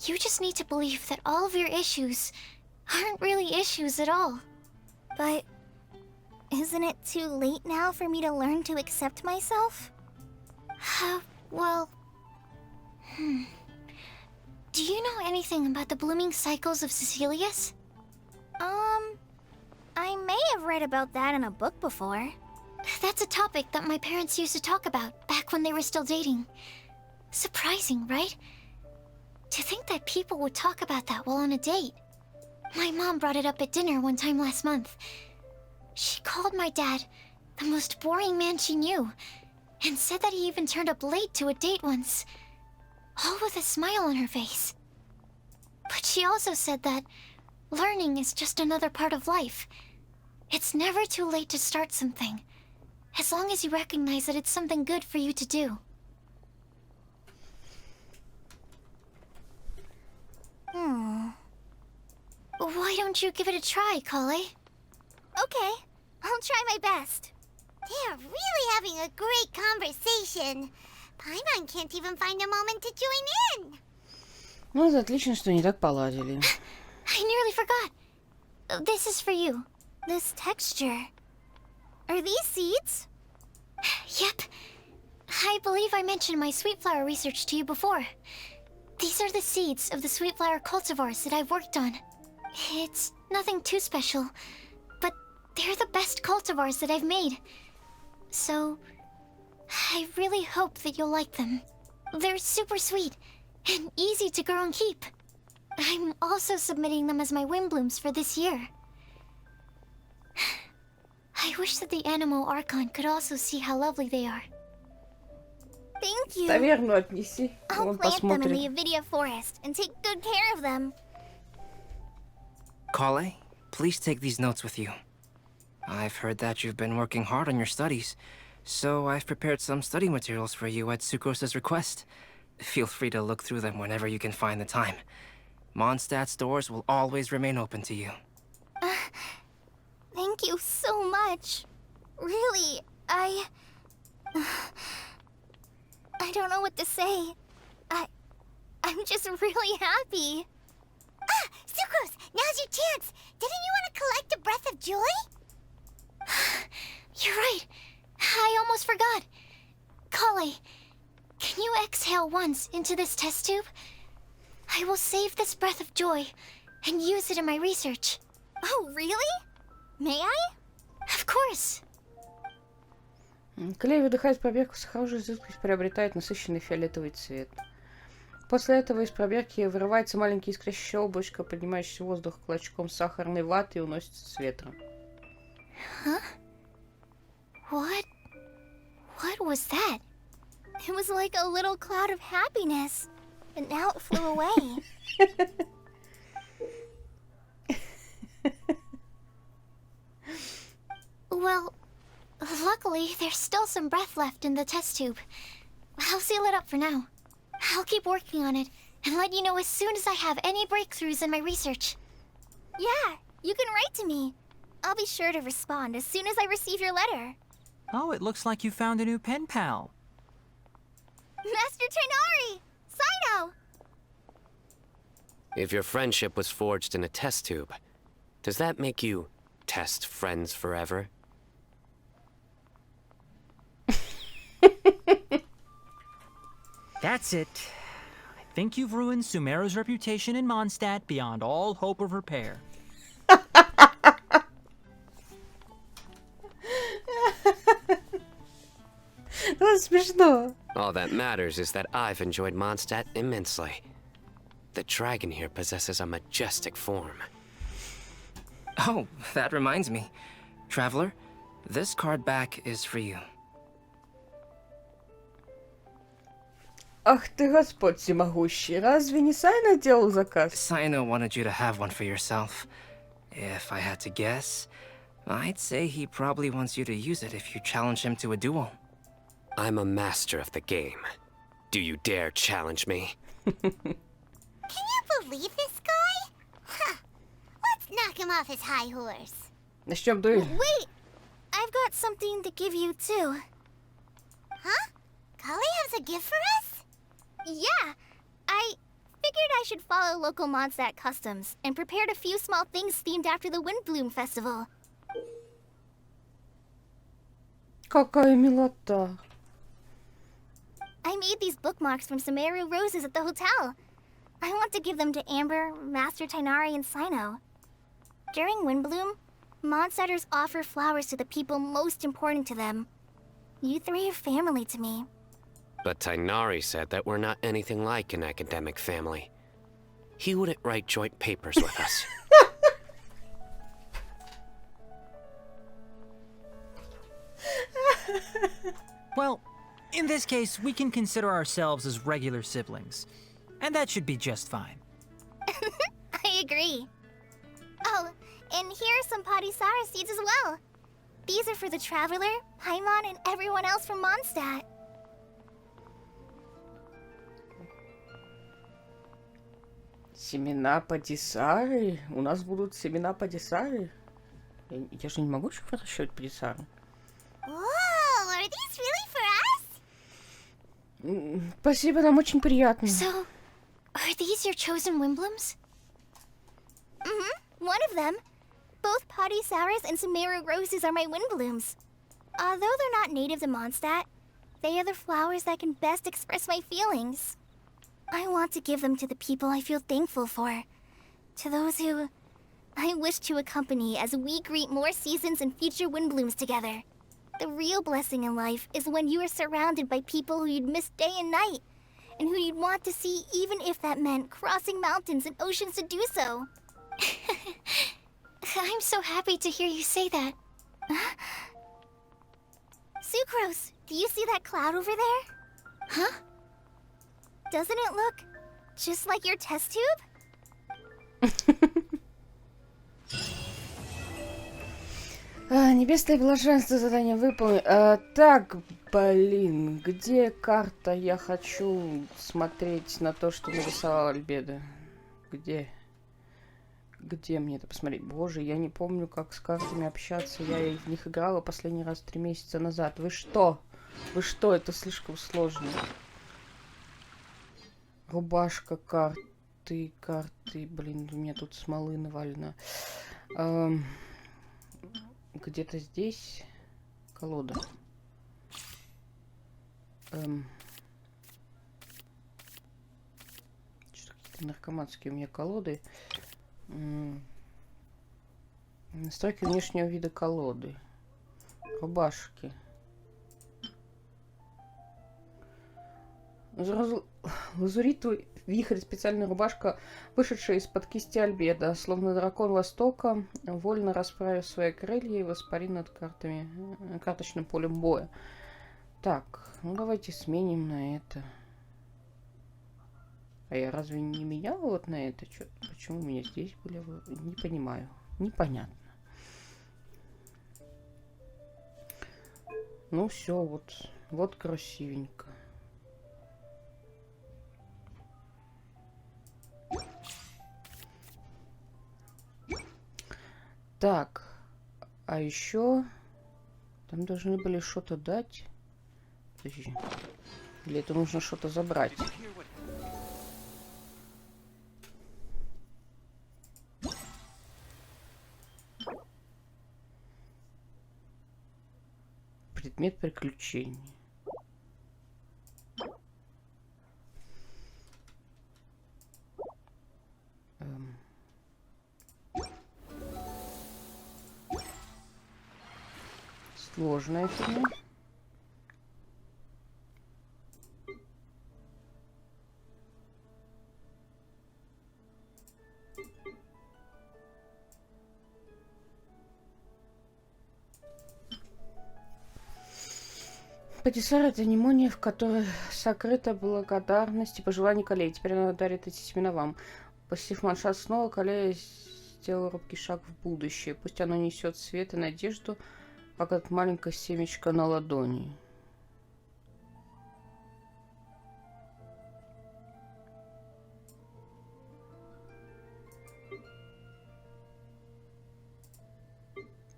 You just need to believe that all of your issues aren't really issues at all. But isn't it too late now for me to learn to accept myself? Well... Do you know anything about the blooming cycles of Cecilius? I may have read about that in a book before. That's a topic that my parents used to talk about back when they were still dating. Surprising, right? To think that people would talk about that while on a date. My mom brought it up at dinner one time last month. She called my dad the most boring man she knew, and said that he even turned up late to a date once, all with a smile on her face. But she also said that learning is just another part of life. It's never too late to start something, as long as you recognize that it's something good for you to do. Why don't you give it a try, Kale? Okay, I'll try my best. They're really having a great conversation. Paimon can't even find a moment to join in. Ну, это отлично, что они так поладили. I nearly forgot. This is for you. This texture. Are these seeds? Yep. I believe I mentioned my sweet flower research to you before. These are the seeds of the sweet flower cultivars that I've worked on. It's nothing too special, but They're the best cultivars that I've made. So, I really hope that you'll like them. They're super sweet and easy to grow and keep. I'm also submitting them as my Windblooms for this year. I wish that the Anemo Archon could also see how lovely they are. Thank you. Таверну отнеси, I'll он plant them in посмотрит. the Avidia forest and take good care of them. Kale, please take these notes with you. I've heard that you've been working hard on your studies, so I've prepared some study materials for you at Sucrose's request. Feel free to look through them whenever you can find the time. Mondstadt's doors will always remain open to you. Thank you so much. Really, I don't know what to say. I'm just really happy. Ah, Sucrose, now's your chance. Didn't you want to collect a breath of joy? You're right. I almost forgot. Kale, can you exhale once into this test tube? I will save this breath of joy and use it in my research. Oh, really? May I? Of course. Клей выдыхает в пробирку, сахарожая жидкость приобретает насыщенный фиолетовый цвет. После этого из пробирки вырывается маленькое искрящее облачко, поднимающее воздух клочком сахарной ваты и уносится с ветром. Huh? What was that? It was like a little cloud of happiness, but now it flew away. Well, luckily, there's still some breath left in the test tube. I'll seal it up for now. I'll keep working on it and let you know as soon as I have any breakthroughs in my research. Yeah, you can write to me. I'll be sure to respond as soon as I receive your letter. Oh, it looks like you found a new pen pal. Master Tainari! Sino! If your friendship was forged in a test tube, does that make you test friends forever? That's it. I think you've ruined Sumeru's reputation in Mondstadt beyond all hope of repair. Это смешно. All that matters is that I've enjoyed Mondstadt immensely. The dragon here possesses a majestic form. Oh, that reminds me. Traveler, this card back is for you. Ах ты, Господь всемогущий, разве не Сайна делал заказ? Sino wanted you to have one for yourself. If I had to guess, I'd say he probably wants you to use it if you challenge him to a duel. I'm a master of the game. Do you dare challenge me? Can you believe this guy? Huh. Let's knock him off his high horse. Начнем дуэль. Wait! I've got something to give you, too. Huh? Kale has a gift for us? Yeah! I figured I should follow local Mondstadt customs and prepared a few small things themed after the Windbloom Festival. Какая милота. I made these bookmarks from Sumeru roses at the hotel. I want to give them to Amber, Master Tainari, and Sino. During Windbloom, Mondstatters offer flowers to the people most important to them. You three are family to me. But Tainari said that we're not anything like an academic family. He wouldn't write joint papers with us. Well, in this case, we can consider ourselves as regular siblings. And that should be just fine. I agree. Oh, and here are some Padisara seeds as well. These are for the Traveler, Paimon, and everyone else from Mondstadt. Семена падисары? У нас будут семена падисары? Я же не могу еще выращивать падисары. Whoa, are these really for us? Спасибо, нам очень приятно. So, are these your chosen Windblooms? Mm-hmm, one of them. Both Padisaras and Sumeru roses are my Windblooms. Although they're not native to Mondstadt, they are the flowers that can best express my feelings. I want to give them to the people I feel thankful for. To those who I wish to accompany as we greet more seasons and future wind blooms together. The real blessing in life is when you are surrounded by people who you'd miss day and night, and who you'd want to see even if that meant crossing mountains and oceans to do so. I'm so happy to hear you say that. Sucrose, do you see that cloud over there? Huh? Doesn't it look just like your test tube? Небесное блаженство, задание выполнено. Так, блин, где карта? Я хочу смотреть на то, что нарисовал Альбедо. Где? Где мне это посмотреть? Боже, я не помню, как с картами общаться. Я в них играла последний раз 3 месяца назад. Вы что? Вы что? Это слишком сложно. Рубашка, карты. Блин, у меня тут смолы навалено. Где-то здесь колода. Что-то какие-то наркоманские у меня колоды. Настройки внешнего вида колоды. Рубашки. Лазуритовый вихрь, специальная рубашка, вышедшая из-под кисти Альбедо, словно дракон Востока, вольно расправив свои крылья и воспарив над карточным полем боя. Так, ну давайте сменим на это. А я разве не меняла вот на это? Почему у меня здесь были? Не понимаю. Непонятно. Ну все, вот красивенько. Так, а еще там должны были что-то дать. Подожди. Или это нужно что-то забрать? Предмет приключений. Сложная фигня. Патиссара — это анемония, в которой сокрыта благодарность и пожелание Колеи. Теперь она дарит эти семена вам. Посетив маншат снова, Колея сделала робкий шаг в будущее. Пусть оно несет свет и надежду, как это маленькое семечко на ладони.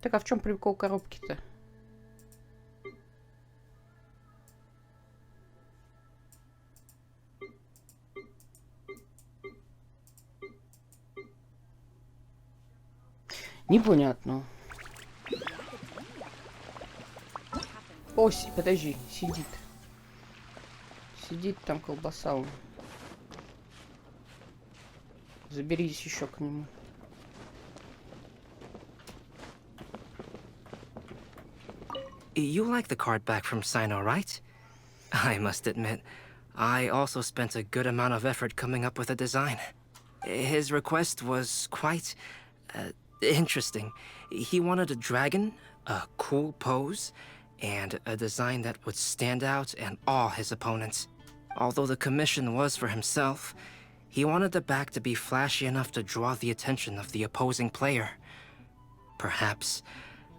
Так, а в чем прикол коробки-то? Непонятно. Подожди, сидит. Сидит там колбаса. Заберись еще к нему. You like the card back from Sino, right? I must admit, I also spent a good amount of effort coming up with a design. His request was quite interesting. He wanted a dragon, a cool pose, and a design that would stand out and awe his opponents. Although the commission was for himself, he wanted the back to be flashy enough to draw the attention of the opposing player. Perhaps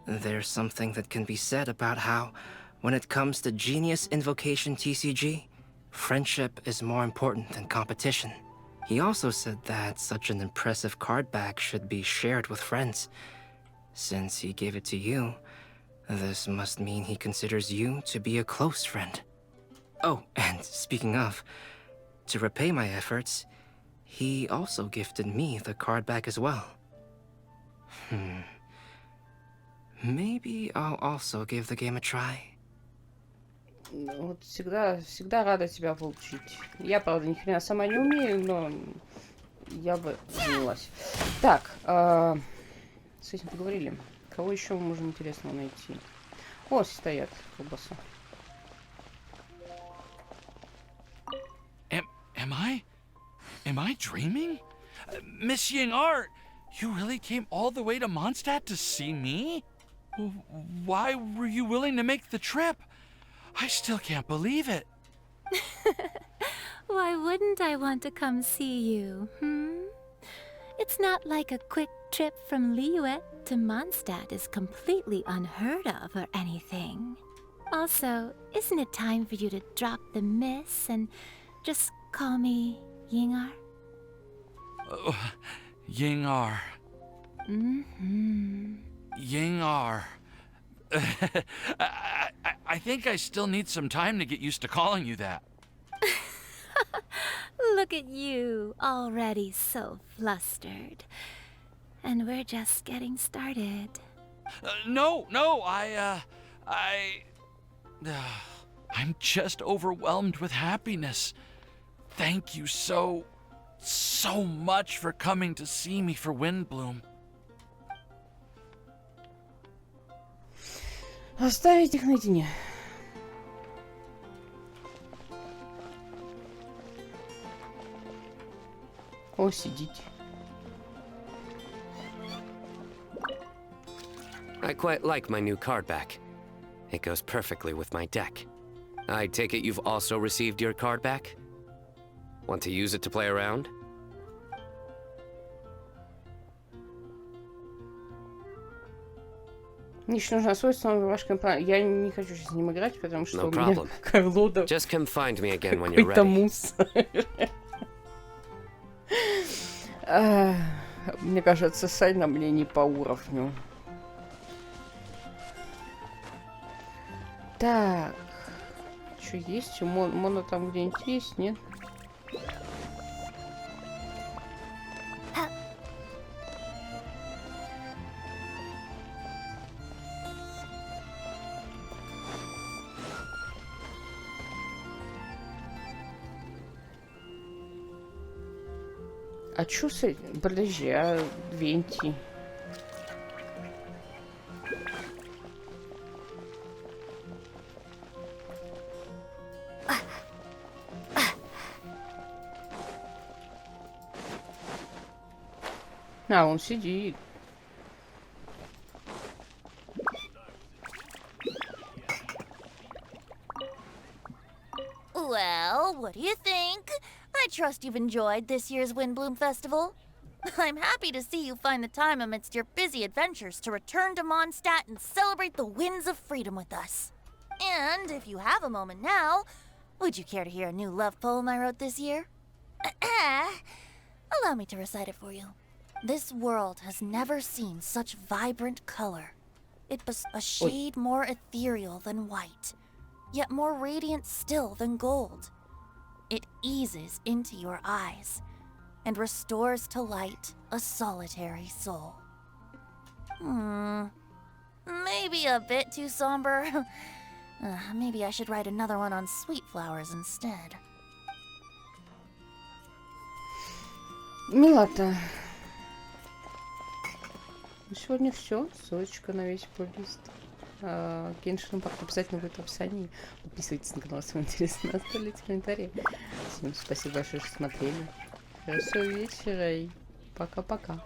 there's something that can be said about how, when it comes to Genius Invocation TCG, friendship is more important than competition. He also said that such an impressive card back should be shared with friends. Since he gave it to you, this must mean he considers you to be a close friend. Oh, and speaking of, to repay my efforts, he also gifted me the card back as well. Maybe I'll also give the game a try. Вот всегда рада тебя получить. Я, правда, ни хрена сама не умею, но я бы занялась. Так, с этим поговорили. Кого еще мы можем интересного найти? О, стоят колбаса. Am I dreaming? Miss Ying-ar, you really came all the way to Mondstadt to see me? Why were you willing to make the trip? I still can't believe it. Why wouldn't I want to come see you, It's not like a quick trip from Liyue to Mondstadt is completely unheard of or anything. Also, isn't it time for you to drop the miss and just call me Ying-ar? Ying-ar. Ying-ar. I think I still need some time to get used to calling you that. Look at you, already so flustered. And we're just getting started. No, I'm just overwhelmed with happiness. Thank you so much for coming to see me for Windbloom. Оставить их наедине. О, сидите. I quite like my new card back. It goes perfectly with my deck. I take it you've also received your card back? Want to use it to play around? Еще нужно свойство ваш компания. Я не хочу сейчас с ним играть, потому что No у меня problem. Карлода Just come find me again when you're какой-то ready. мусор. Мне кажется, Сайна мне не по уровню. Так. Что есть? Моно там где-нибудь есть, нет? А чё с этим? Подожди, а Венти? А, он сидит. Well, what do you think? I trust you've enjoyed this year's Windbloom Festival. I'm happy to see you find the time amidst your busy adventures to return to Mondstadt and celebrate the winds of freedom with us. And if you have a moment now, would you care to hear a new love poem I wrote this year? Allow me to recite it for you. This world has never seen such vibrant color. It was a shade more ethereal than white, yet more radiant still than gold. It eases into your eyes and restores to light a solitary soul. Maybe a bit too somber. Maybe I should write another one on sweet flowers instead. Милота. Сегодня все. Ссылочка на весь плейлист. Genshin Impact обязательно будет в описании. Подписывайтесь на канал, если вам интересно, оставляйте комментарии. Всем спасибо большое, что смотрели. Хорошего вечера и пока-пока.